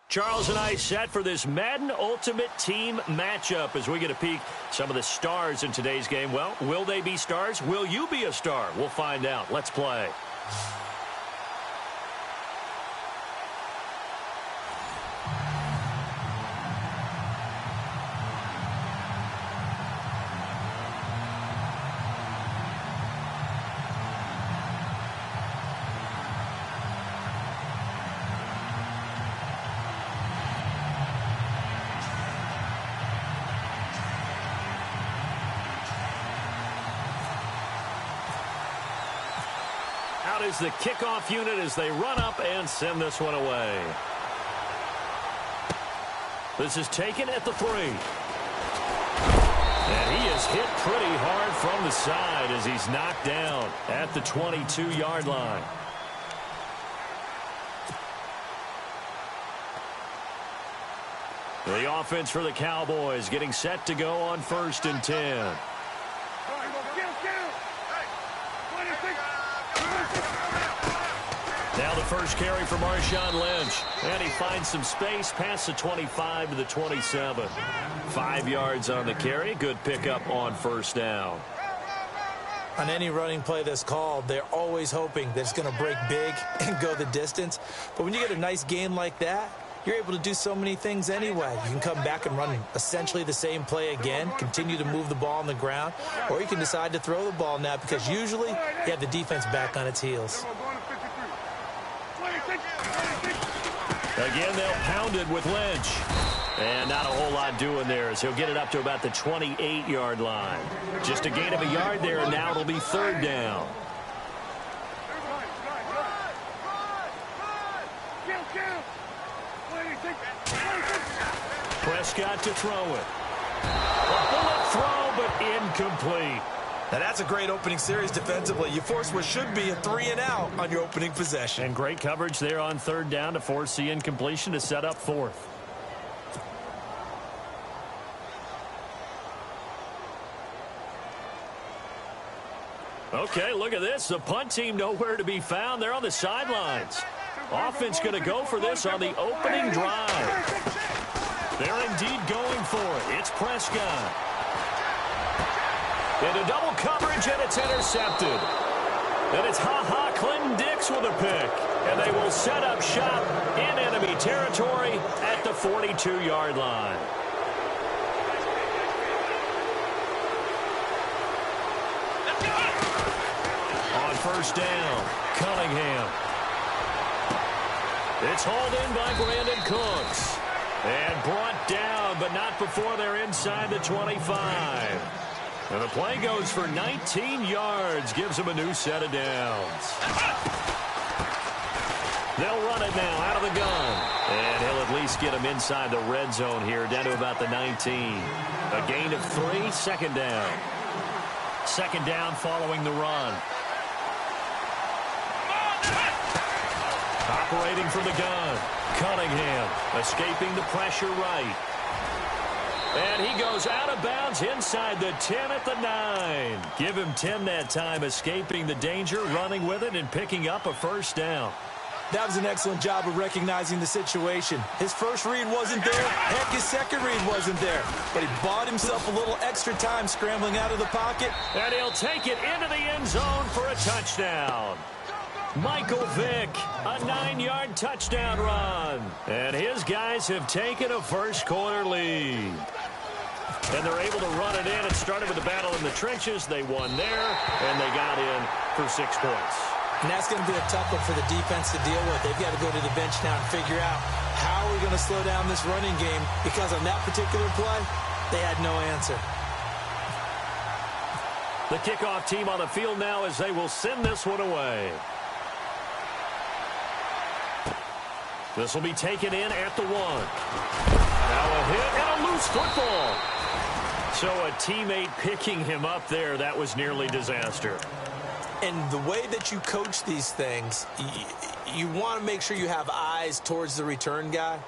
Charles and I set for this Madden Ultimate Team matchup as we get a peek some of the stars in today's game. Well, will they be stars? Will you be a star? We'll find out. Let's play. Out is the kickoff unit as they run up and send this one away. This is taken at the 3. And he is hit pretty hard from the side as he's knocked down at the 22-yard line. The offense for the Cowboys getting set to go on 1st and 10. Now the first carry for Marshawn Lynch. And he finds some space past the 25 to the 27. 5 yards on the carry. Good pickup on 1st down. On any running play that's called, they're always hoping that it's going to break big and go the distance. But when you get a nice gain like that, you're able to do so many things anyway. You can come back and run essentially the same play again, continue to move the ball on the ground, or you can decide to throw the ball now because usually you have the defense back on its heels. Again, they'll pound it with Lynch. And not a whole lot doing there as he'll get it up to about the 28-yard line. Just a gain of a yard there, and now it'll be 3rd down. Prescott to throw it. A bullet throw, but incomplete. Now that's a great opening series defensively. You force what should be a 3-and-out on your opening possession. And great coverage there on 3rd down to force the incompletion to set up 4th. Okay, look at this. The punt team nowhere to be found. They're on the sidelines. Offense going to go for this on the opening drive. They're indeed going for it. It's Prescott. Into double coverage, and it's intercepted. And it's Clinton Dix with a pick. And they will set up shop in enemy territory at the 42-yard line. On 1st down, Cunningham. It's hauled in by Brandon Cooks. And brought down, but not before they're inside the 25. And the play goes for 19 yards, gives him a new set of downs. They'll run it now out of the gun. And he'll at least get him inside the red zone here, down to about the 19. A gain of 3, 2nd down. 2nd down following the run. Operating from the gun. Cunningham escaping the pressure right. And he goes out of bounds inside the 10 at the 9. Give him 10 that time, escaping the danger, running with it, and picking up a 1st down. That was an excellent job of recognizing the situation. His first read wasn't there. Heck, his second read wasn't there. But he bought himself a little extra time scrambling out of the pocket. And he'll take it into the end zone for a touchdown. Michael Vick, a 9-yard touchdown run. And his guys have taken a first-quarter lead. And they're able to run it in. It started with the battle in the trenches. They won there, and they got in for 6 points. And that's going to be a tough one for the defense to deal with. They've got to go to the bench now and figure out how are we going to slow down this running game, because on that particular play, they had no answer. The kickoff team on the field now as they will send this one away. This will be taken in at the 1. Now a hit and a loose football. So a teammate picking him up there, that was nearly disaster. And the way that you coach these things, you want to make sure you have eyes towards the return guy,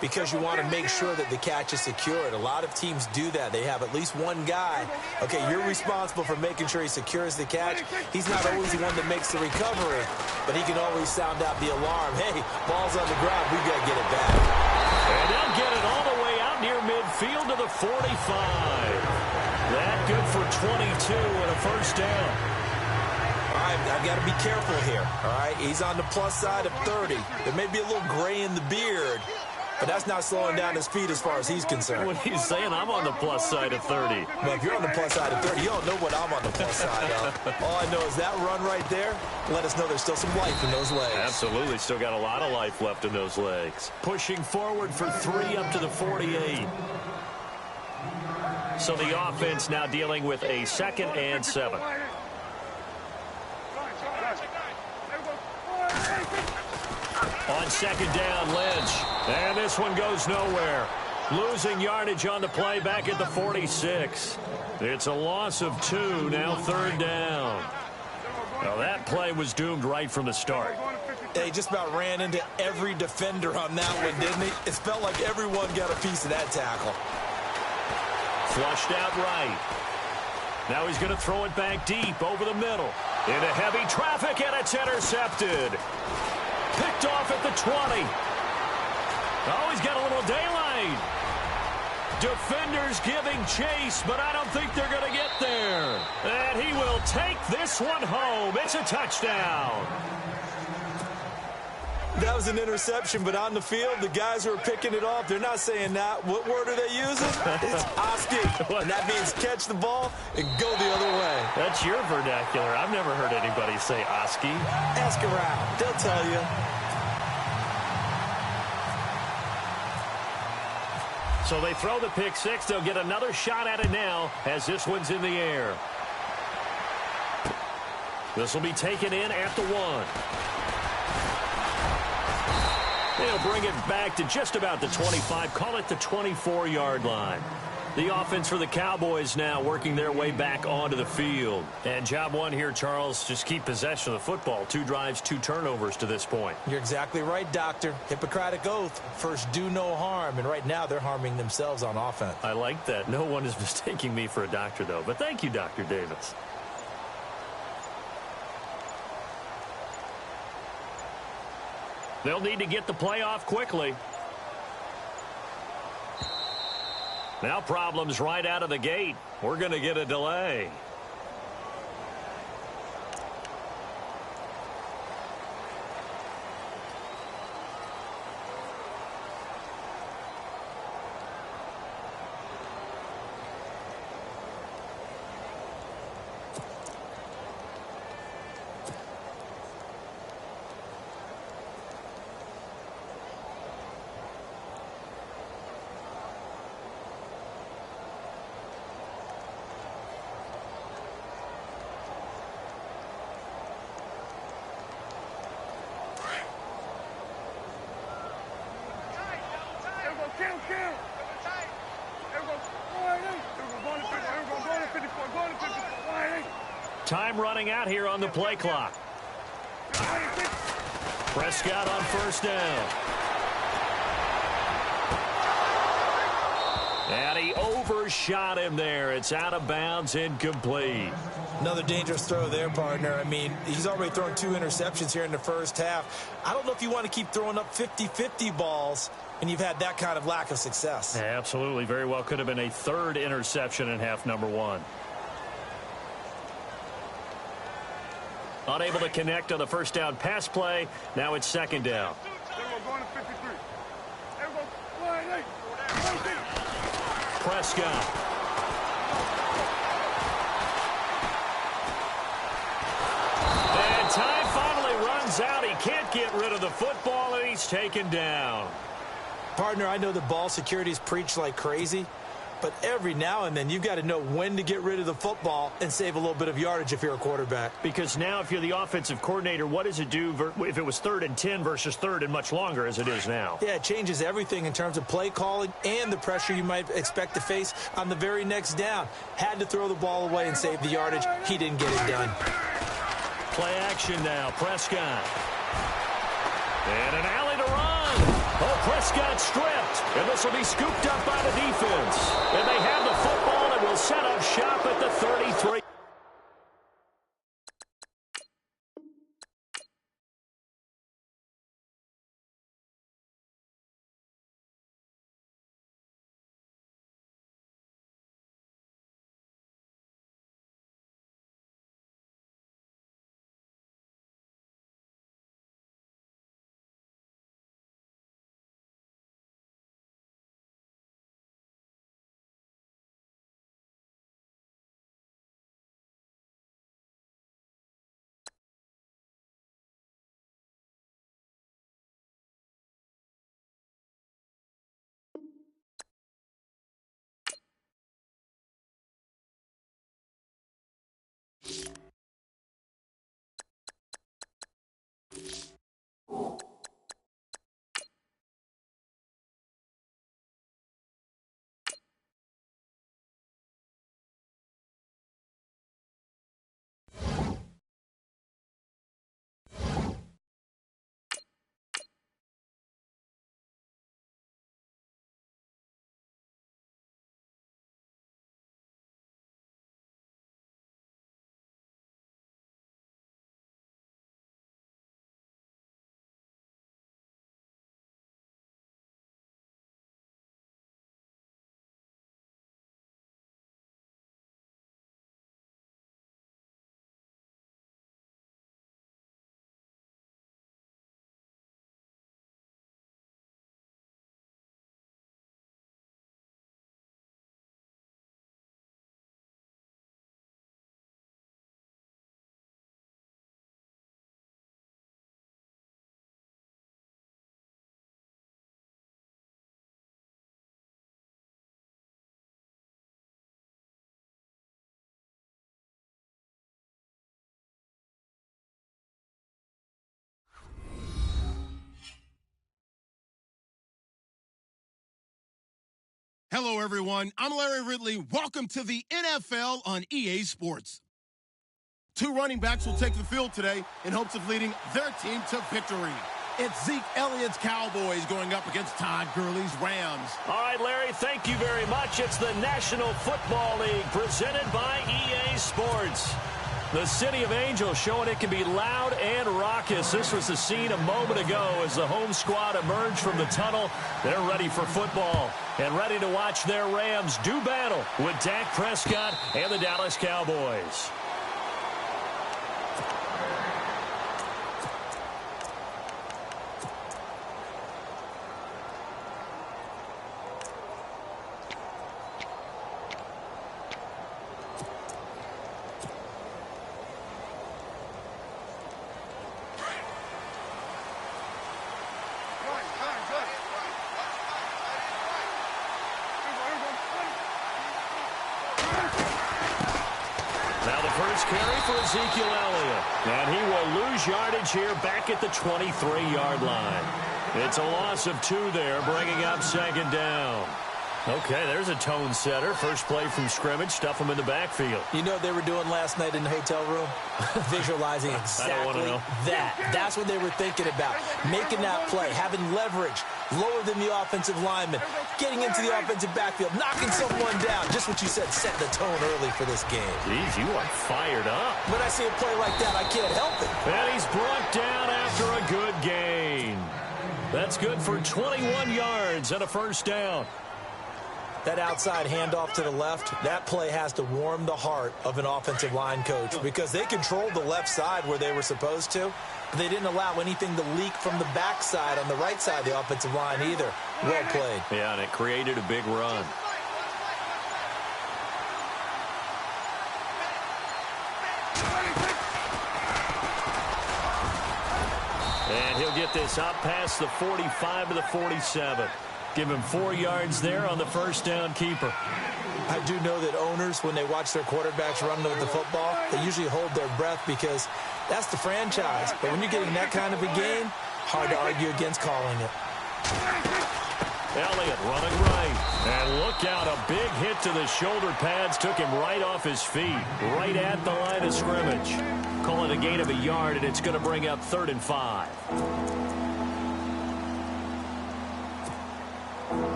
because you want to make sure that the catch is secured. A lot of teams do that. They have at least one guy. Okay, you're responsible for making sure he secures the catch. He's not always the one that makes the recovery, but he can always sound out the alarm. Hey, ball's on the ground. We've got to get it back. field to the 45. That good for 22 and a first down. All right, I've got to be careful here, all right? He's on the plus side of 30. There may be a little gray in the beard, but that's not slowing down his feet as far as he's concerned. What he's saying, I'm on the plus side of 30. Well, if you're on the plus side of 30, you don't know what I'm on the plus side of. All I know is that run right there let us know there's still some life in those legs. Absolutely, still got a lot of life left in those legs. Pushing forward for 3 up to the 48. So the offense now dealing with a 2nd and 7. On 2nd down, Lynch. And this one goes nowhere. Losing yardage on the play back at the 46. It's a loss of 2, now 3rd down. Well, that play was doomed right from the start. He just about ran into every defender on that one, didn't he? It felt like everyone got a piece of that tackle. Flushed out right. Now he's going to throw it back deep over the middle. Into heavy traffic, and it's intercepted. Picked off at the 20. Oh, he's got a little daylight. Defenders giving chase, but I don't think they're going to get there. And he will take this one home. It's a touchdown. That was an interception, but on the field, the guys who are picking it off, they're not saying that. What word are they using? It's Oski. And that means catch the ball and go the other way. That's your vernacular. I've never heard anybody say Oski. Ask around. They'll tell you. So they throw the pick six. They'll get another shot at it now as this one's in the air. This will be taken in at the 1. They'll bring it back to just about the 25. Call it the 24-yard line. The offense for the Cowboys now working their way back onto the field. And job one here, Charles, just keep possession of the football. 2 drives, 2 turnovers to this point. You're exactly right, Doctor. Hippocratic oath. First, do no harm. And right now, they're harming themselves on offense. I like that. No one is mistaking me for a doctor, though. But thank you, Dr. Davis. They'll need to get the play off quickly. Now problems right out of the gate. We're going to get a delay. Time running out here on the play clock. Prescott on first down. And he overshot him there. It's out of bounds, incomplete. Another dangerous throw there, partner. I mean, he's already thrown 2 interceptions here in the first half. I don't know if you want to keep throwing up 50-50 balls, and you've had that kind of lack of success. Yeah, absolutely. Very well could have been a 3rd interception in half number 1. Unable to connect on the first down pass play. Now it's 2nd down. Prescott. And time finally runs out. He can't get rid of the football, and he's taken down. Partner, I know the ball security is preached like crazy, but every now and then you've got to know when to get rid of the football and save a little bit of yardage if you're a quarterback. Because now if you're the offensive coordinator, what does it do if it was 3rd and 10 versus 3rd and much longer as it is now? Yeah, it changes everything in terms of play calling and the pressure you might expect to face on the very next down. Had to throw the ball away and save the yardage. He didn't get it done. Play action now. Prescott. And an alley to run. Oh, Prescott stripped. And this will be scooped up by the defense. And they have the football and will set up shop at the 33. Hello, everyone. I'm Larry Ridley. Welcome to the NFL on EA Sports. Two running backs will take the field today in hopes of leading their team to victory. It's Zeke Elliott's Cowboys going up against Todd Gurley's Rams. All right, Larry, thank you very much. It's the National Football League presented by EA Sports. The City of Angels showing it can be loud and raucous. This was the scene a moment ago as the home squad emerged from the tunnel. They're ready for football and ready to watch their Rams do battle with Dak Prescott and the Dallas Cowboys. Now the first carry for Ezekiel Elliott. And he will lose yardage here back at the 23-yard line. It's a loss of 2 there, bringing up second down. Okay, there's a tone setter. First play from scrimmage, stuff him in the backfield. You know what they were doing last night in the hotel room? Visualizing exactly that. That's what they were thinking about. Making that play, having leverage, lower than the offensive lineman, getting into the offensive backfield, knocking someone down. Just what you said, set the tone early for this game. Jeez, you are fired up. When I see a play like that, I can't help it. And he's brought down after a good gain. That's good for 21 yards and a first down. That outside handoff to the left, that play has to warm the heart of an offensive line coach because they controlled the left side where they were supposed to, but they didn't allow anything to leak from the backside on the right side of the offensive line either. Well played. Yeah, and it created a big run. And he'll get this up past the 45 to the 47. Give him 4 yards there on the first down keeper. I do know that owners, when they watch their quarterbacks run with the football, they usually hold their breath because that's the franchise. But when you're getting that kind of a game, hard to argue against calling it. Elliott running right. And look out, a big hit to the shoulder pads. Took him right off his feet, right at the line of scrimmage. Call it a gain of a yard, and it's going to bring up 3rd and 5.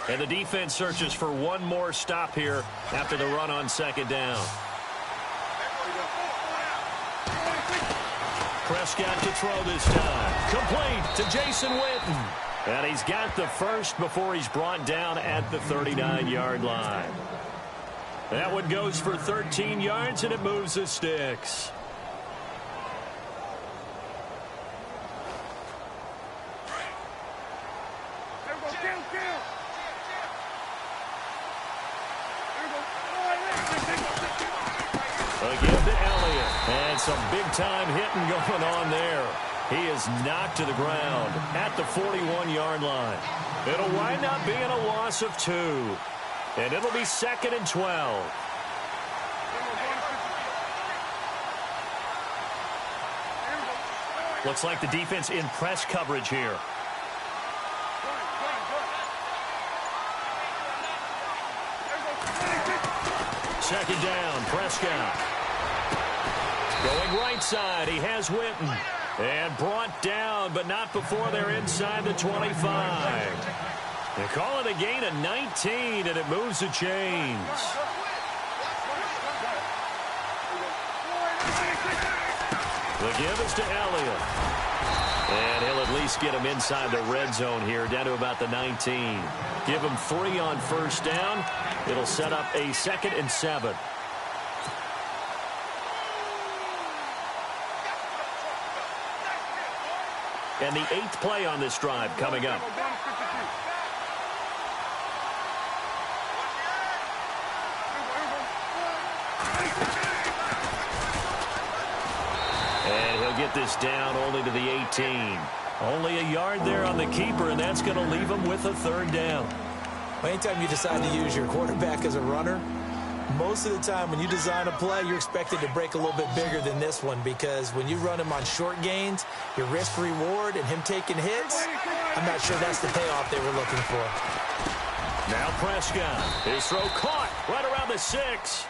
And the defense searches for one more stop here after the run on second down. Prescott to throw this time. Complete to Jason Witten. And he's got the first before he's brought down at the 39-yard line. That one goes for 13 yards, and it moves the sticks. Again to Elliott. And some big-time hitting going on there. He is knocked to the ground at the 41-yard line. It'll wind up being a loss of 2. And it'll be 2nd and 12. Looks like the defense in press coverage here. Second down, Prescott. Going right side, he has Witten. And brought down, but not before they're inside the 25. They call it a gain of 19, and it moves the chains. The give is to Elliott. And he'll at least get him inside the red zone here, down to about the 19. Give him 3 on first down. It'll set up a 2nd and 7. And the 8th play on this drive coming up. And he'll get this down only to the 18. Only a yard there on the keeper, and that's going to leave him with a 3rd down. Anytime you decide to use your quarterback as a runner, Most of the time when you design a play, you're expected to break a little bit bigger than this one because when you run him on short gains, your risk-reward and him taking hits, I'm not sure that's the payoff they were looking for. Now Prescott. His throw caught right around the 6.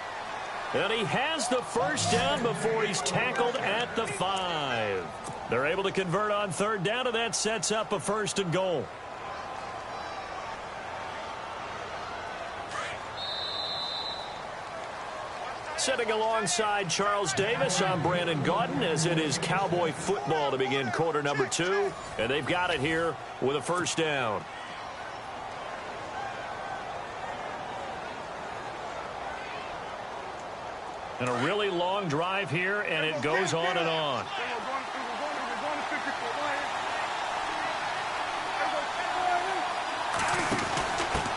And he has the first down before he's tackled at the 5. They're able to convert on third down, and that sets up a 1st and goal. Sitting alongside Charles Davis, I'm Brandon Gaudin, as it is Cowboy football to begin quarter number 2. And they've got it here with a 1st down. And a really long drive here, and it goes on and on.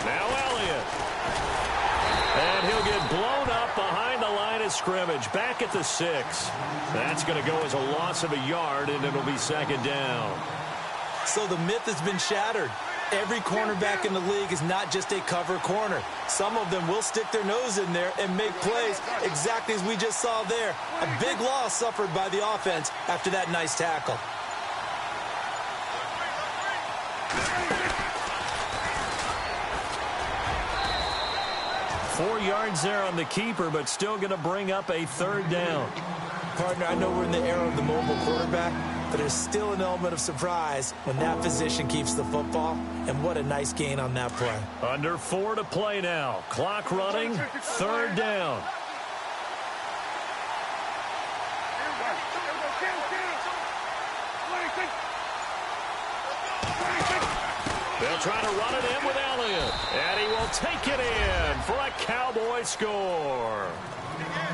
Now Elliott. And he'll get blown up behind the line of scrimmage. Back at the 6. That's going to go as a loss of a yard, and it'll be 2nd down. So the myth has been shattered. Every cornerback in the league is not just a cover corner. Some of them will stick their nose in there and make plays exactly as we just saw there. A big loss suffered by the offense after that nice tackle. Four yards there on the keeper, but still going to bring up a 3rd down. Partner, I know we're in the era of the mobile quarterback, but there's still an element of surprise when that position keeps the football, and what a nice gain on that play. Under 4 to play now. Clock running, 3rd down. They'll try to run it in with Elliott, and he will take it in for a Cowboy score.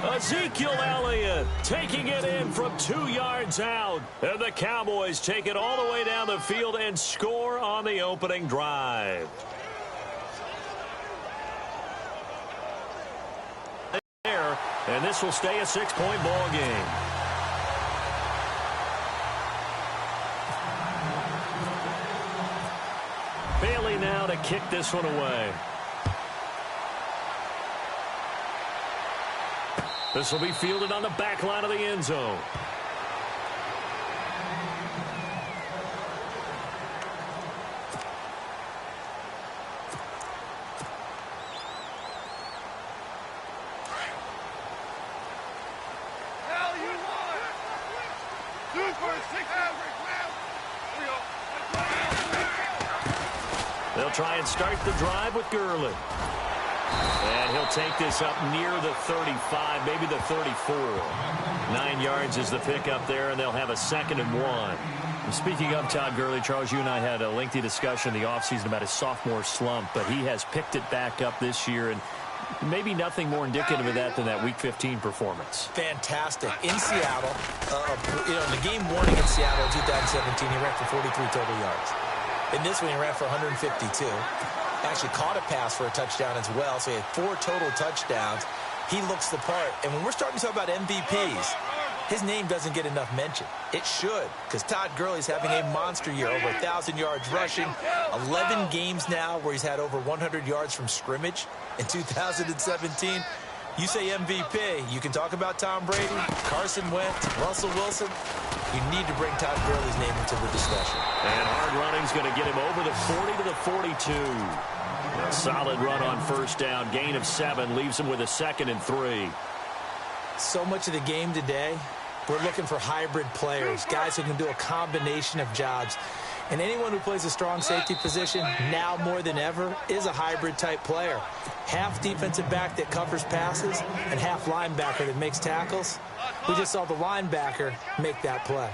Ezekiel Elliott taking it in from 2 yards out. And the Cowboys take it all the way down the field and score on the opening drive. There, and this will stay a 6-point ball game. Bailey now to kick this one away. This will be fielded on the back line of the end zone. They'll try and start the drive with Gurley. And he'll take this up near the 35, maybe the 34. 9 yards is the pickup there, and they'll have a 2nd and 1. And speaking of Todd Gurley, Charles, you and I had a lengthy discussion in the offseason about his sophomore slump, but he has picked it back up this year, and maybe nothing more indicative of that than that Week 15 performance. Fantastic. In Seattle, in the game one against Seattle in 2017, he ran for 43 total yards. In this one, he ran for 152. Actually caught a pass for a touchdown as well, so he had 4 total touchdowns. He looks the part. And when we're starting to talk about MVPs, his name doesn't get enough mention. It should, because Todd Gurley's having a monster year, over 1,000 yards rushing, 11 games now where he's had over 100 yards from scrimmage. In 2017, you say MVP, you can talk about Tom Brady, Carson Wentz, Russell Wilson. You need to bring Todd Gurley's name into the discussion. And hard running's going to get him over the 40 to the 42. A solid run on 1st down. Gain of 7 leaves him with a 2nd and 3. So much of the game today, we're looking for hybrid players, guys who can do a combination of jobs. And anyone who plays a strong safety position, now more than ever, is a hybrid-type player. Half defensive back that covers passes and half linebacker that makes tackles. We just saw the linebacker make that play.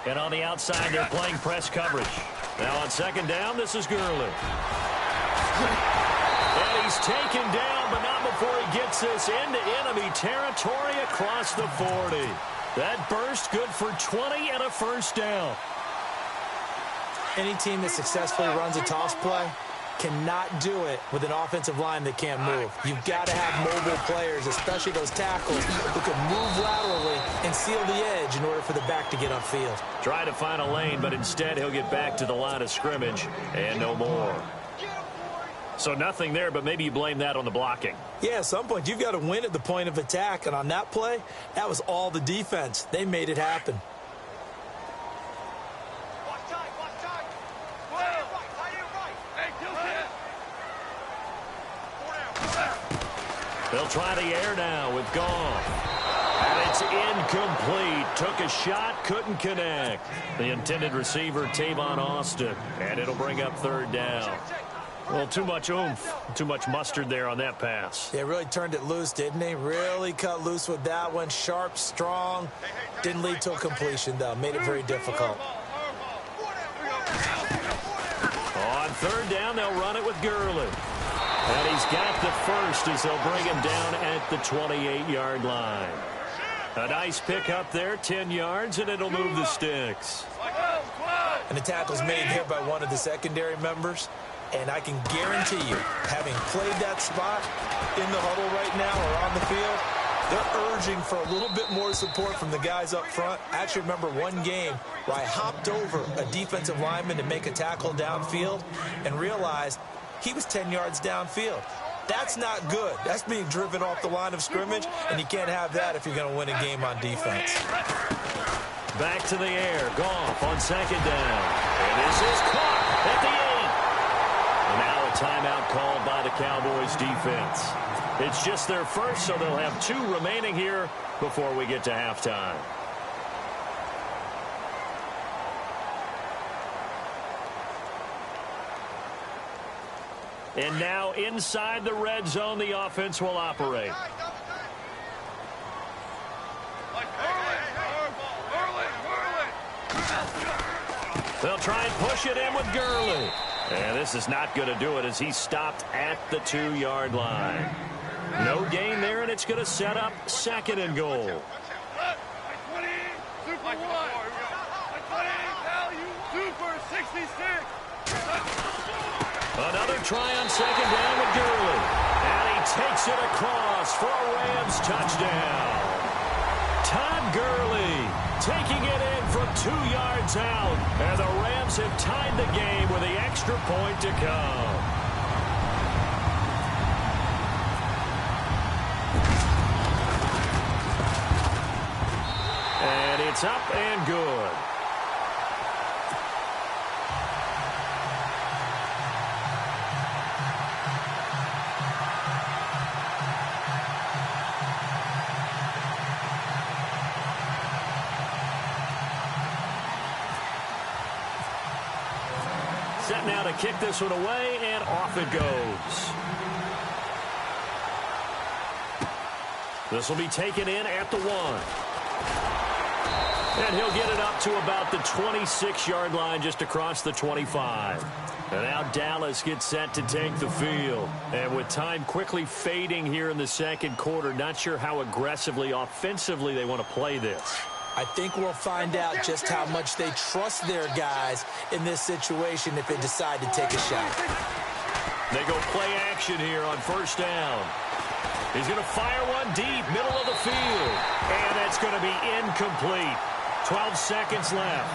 And on the outside, they're playing press coverage. Now on 2nd down, this is Gurley. And he's taken down, but not before he gets this into enemy territory across the 40. That burst good for 20 and a 1st down. Any team that successfully runs a toss play cannot do it with an offensive line that can't move. You've got to have mobile players, especially those tackles, who can move laterally and seal the edge in order for the back to get upfield. Try to find a lane, but instead he'll get back to the line of scrimmage and no more. So nothing there, but maybe you blame that on the blocking. Yeah, at some point you've got to win at the point of attack, and on that play, that was all the defense. They made it happen. Watch time, watch time. Tight end right. Hey, kill. They'll try the air now with Goff. And it's incomplete. Took a shot, couldn't connect. The intended receiver, Tavon Austin. And it'll bring up third down. Well, too much oomph, too much mustard there on that pass. They really turned it loose, didn't they? Really cut loose with that one. Sharp, strong. Didn't lead to a completion, though. Made it very difficult. On third down, they'll run it with Gurley. And he's got the first as they'll bring him down at the 28-yard line. A nice pick up there, 10 yards, and it'll move the sticks. And the tackle's made here by one of the secondary members. And I can guarantee you, having played that spot in the huddle right now or on the field, they're urging for a little bit more support from the guys up front. I actually remember one game where I hopped over a defensive lineman to make a tackle downfield and realized he was 10 yards downfield. That's not good. That's being driven off the line of scrimmage, and you can't have that if you're going to win a game on defense. Back to the air. Goff on second down. And this is caught at the 8. And now a timeout called by the Cowboys defense. It's just their first, so they'll have 2 remaining here before we get to halftime. And now inside the red zone, the offense will operate. They'll try and push it in with Gurley. And this is not going to do it as he stopped at the 2-yard line. No gain there, and it's going to set up second and goal. Another try on second down with Gurley. And he takes it across for a Rams touchdown. Todd Gurley taking it in from 2 yards out. And the Rams have tied the game with the extra point to come. And it's up and good. Set now to kick this one away, and off it goes. This will be taken in at the 1. And he'll get it up to about the 26-yard line, just across the 25. And now Dallas gets set to take the field. And with time quickly fading here in the second quarter, not sure how aggressively, offensively they want to play this. I think we'll find out just how much they trust their guys in this situation if they decide to take a shot. They go play action here on first down. He's going to fire one deep, middle of the field. And that's going to be incomplete. 12 seconds left.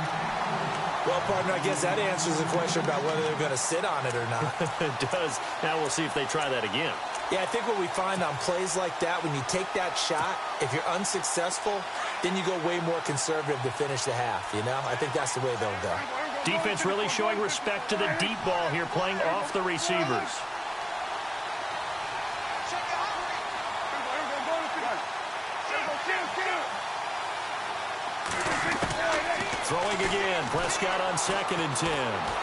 Well, partner, I guess that answers the question about whether they're going to sit on it or not. It does. Now we'll see if they try that again. Yeah, I think what we find on plays like that, when you take that shot, if you're unsuccessful, then you go way more conservative to finish the half, you know? I think that's the way they'll go. Defense really showing respect to the deep ball here, playing off the receivers. Throwing again. Prescott on second and 10.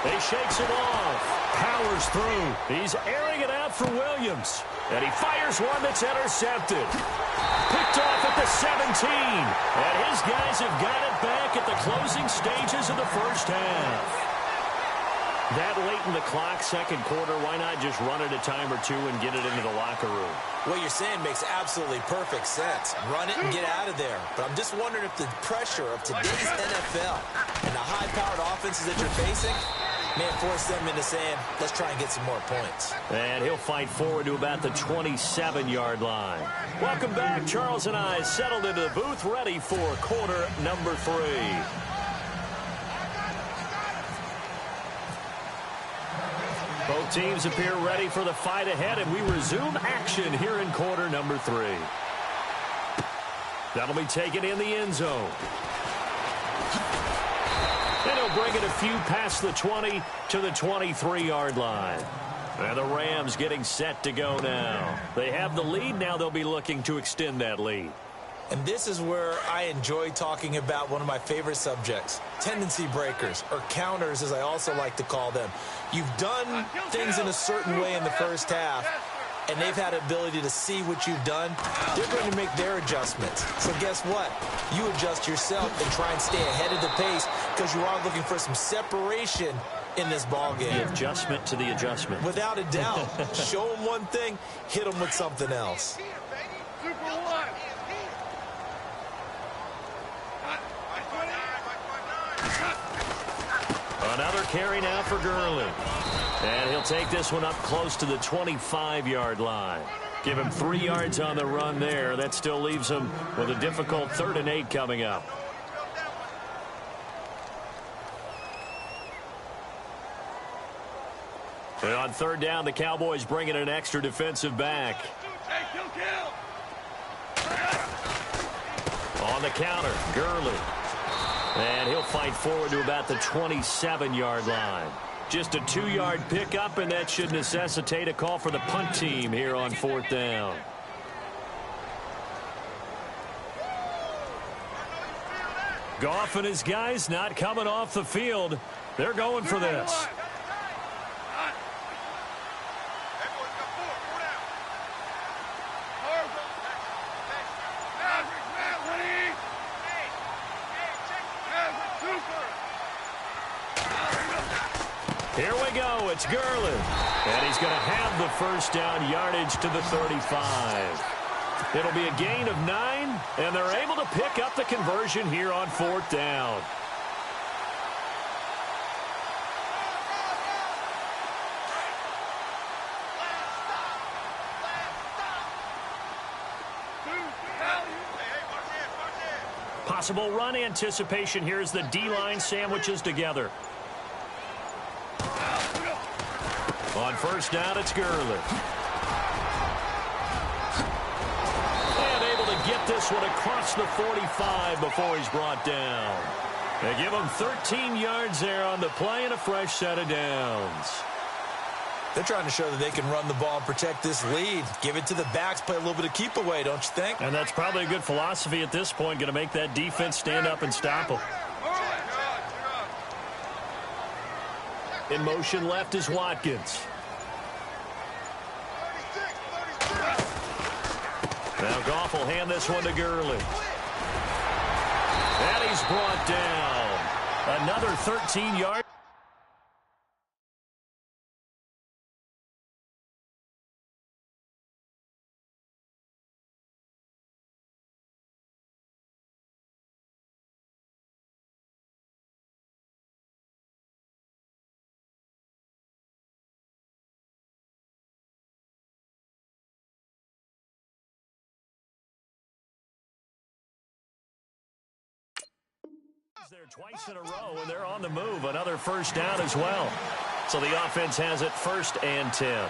He shakes it off. Powers through. He's airing it out for Williams. And he fires one that's intercepted. Picked off at the 17. And his guys have got it back at the closing stages of the first half. That late in the clock, second quarter, why not just run it a time or two and get it into the locker room? What you're saying makes absolutely perfect sense. Run it and get out of there. But I'm just wondering if the pressure of today's NFL and the high-powered offenses that you're facing may force them into saying, let's try and get some more points. And he'll fight forward to about the 27-yard line. Welcome back. Charles and I settled into the booth, ready for quarter number 3. Both teams appear ready for the fight ahead, and we resume action here in quarter number 3. That'll be taken in the end zone. And he'll bring it a few past the 20 to the 23-yard line. And the Rams getting set to go now. They have the lead. Now they'll be looking to extend that lead. And this is where I enjoy talking about one of my favorite subjects, tendency breakers, or counters as I also like to call them. You've done things in a certain way in the first half, and they've had the ability to see what you've done. They're going to make their adjustments. So guess what? You adjust yourself and try and stay ahead of the pace because you are looking for some separation in this ball game. The adjustment to the adjustment. Without a doubt. Show them one thing, hit them with something else. Another carry now for Gurley. And he'll take this one up close to the 25-yard line. Give him 3 yards on the run there. That still leaves him with a difficult 3rd and 8 coming up. And on 3rd down, the Cowboys bring in an extra defensive back. On the counter, Gurley. And he'll fight forward to about the 27-yard line. Just a 2-yard pickup, and that should necessitate a call for the punt team here on 4th down. Goff and his guys not coming off the field. They're going for this. Here we go. It's Gurley. And he's going to have the first down yardage to the 35. It'll be a gain of 9, and they're able to pick up the conversion here on 4th down. Possible run anticipation here as the D-line sandwiches together. On 1st down, it's Gurley. And able to get this one across the 45 before he's brought down. They give him 13 yards there on the play and a fresh set of downs. They're trying to show that they can run the ball and protect this lead. Give it to the backs, play a little bit of keep away, don't you think? And that's probably a good philosophy at this point, going to make that defense stand up and stop them. In motion left is Watkins. Now Goff will hand this one to Gurley. And he's brought down. Another 13 yards. There twice in a row, and they're on the move. Another first down as well. So the offense has it 1st and 10.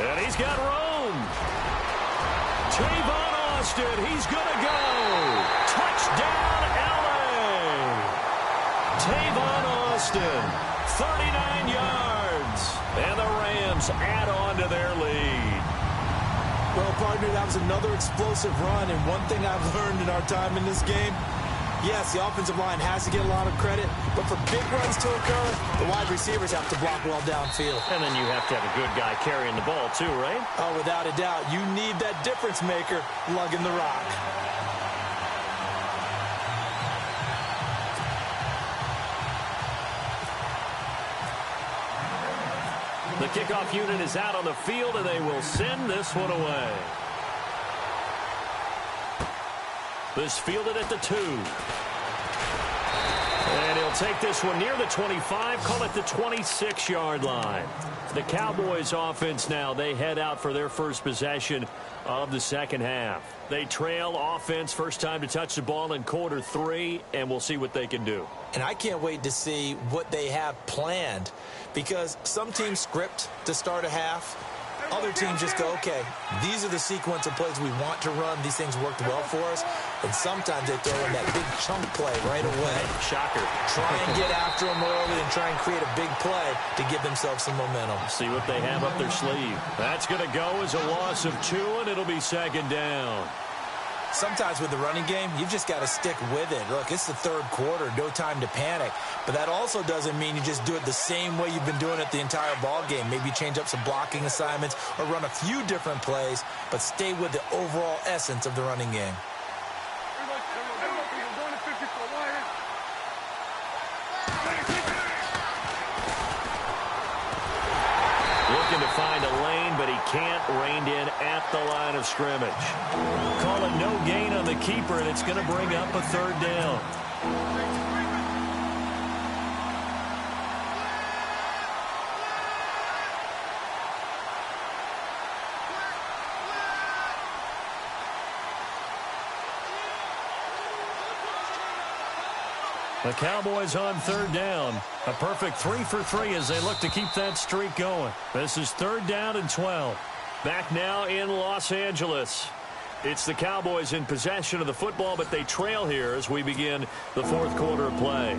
And he's got room. Tavon Austin, he's going to go. Touchdown, L.A. Tavon Austin, 39 yards. And the Rams add on to their lead. Well, partner, that was another explosive run. And one thing I've learned in our time in this game, yes, the offensive line has to get a lot of credit, but for big runs to occur, the wide receivers have to block well downfield. And then you have to have a good guy carrying the ball too, right? Oh, without a doubt. You need that difference maker lugging the rock. The kickoff unit is out on the field, and they will send this one away. This fielded at the 2. And he'll They'll take this one near the 25, call it the 26-yard line. The Cowboys offense now, they head out for their first possession of the second half. They trail offense, first time to touch the ball in quarter 3, and we'll see what they can do. And I can't wait to see what they have planned, because some teams script to start a half. Other teams just go, okay, these are the sequence of plays we want to run. These things worked well for us. And sometimes they throw in that big chunk play right away. Shocker. Try and get after them early and try and create a big play to give themselves some momentum. See what they have up their sleeve. That's going to go as a loss of 2, and it'll be second down. Sometimes with the running game, you've just got to stick with it. Look, it's the third quarter, no time to panic. But that also doesn't mean you just do it the same way you've been doing it the entire ball game. Maybe change up some blocking assignments or run a few different plays, but stay with the overall essence of the running game. Looking to find a lane, but he can't, reined in at the line of scrimmage. Calling no gain on the keeper, and it's going to bring up a third down. The Cowboys on third down. A perfect 3 for 3 as they look to keep that streak going. This is third down and 12. Back now in Los Angeles. It's the Cowboys in possession of the football, but they trail here as we begin the fourth quarter of play.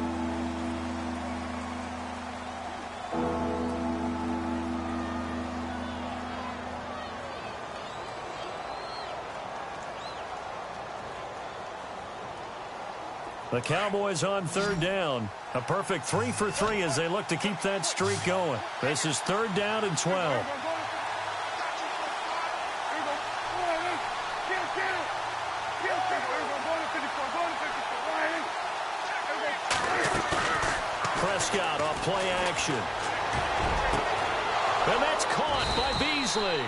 The Cowboys on third down. A perfect 3 for 3 as they look to keep that streak going. This is third down and 12. Prescott off play action. And that's caught by Beasley.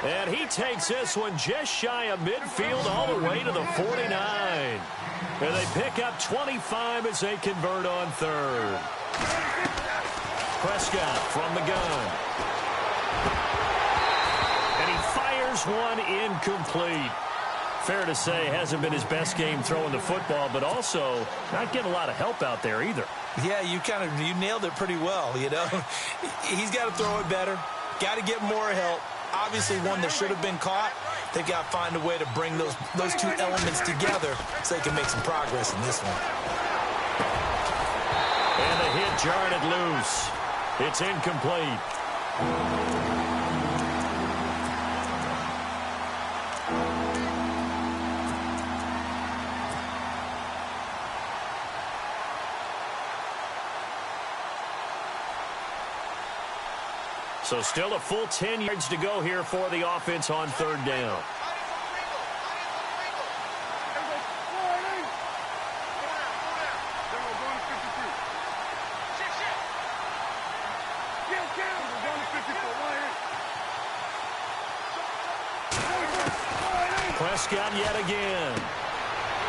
And he takes this one just shy of midfield all the way to the 49. And they pick up 25 as they convert on third. Prescott from the gun. And he fires one incomplete. Fair to say, hasn't been his best game throwing the football, but also not getting a lot of help out there either. Yeah, you nailed it pretty well, you know. He's got to throw it better. Got to get more help. Obviously one that should have been caught. They've got to find a way to bring those two elements together so they can make some progress in this one. And the hit jarred it loose. It's incomplete. So still a full 10 yards to go here for the offense on third down. Prescott yet again.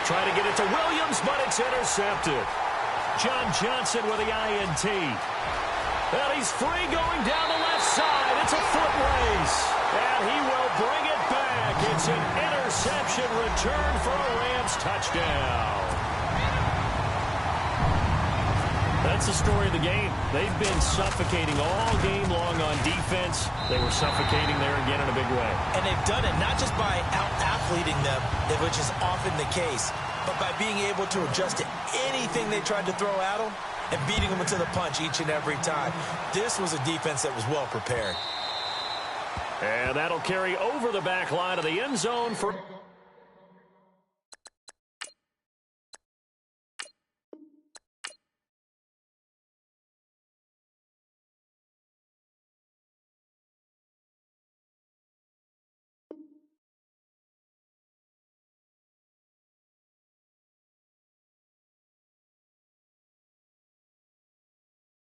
Trying to get it to Williams, but it's intercepted. John Johnson with the INT. And he's free going down the left side. It's a foot race. And he will bring it back. It's an interception return for a Rams touchdown. That's the story of the game. They've been suffocating all game long on defense. They were suffocating there again in a big way. And they've done it not just by out-athleting them, which is often the case, but by being able to adjust to anything they tried to throw at them and beating them to the punch each and every time. This was a defense that was well prepared. And that'll carry over the back line of the end zone for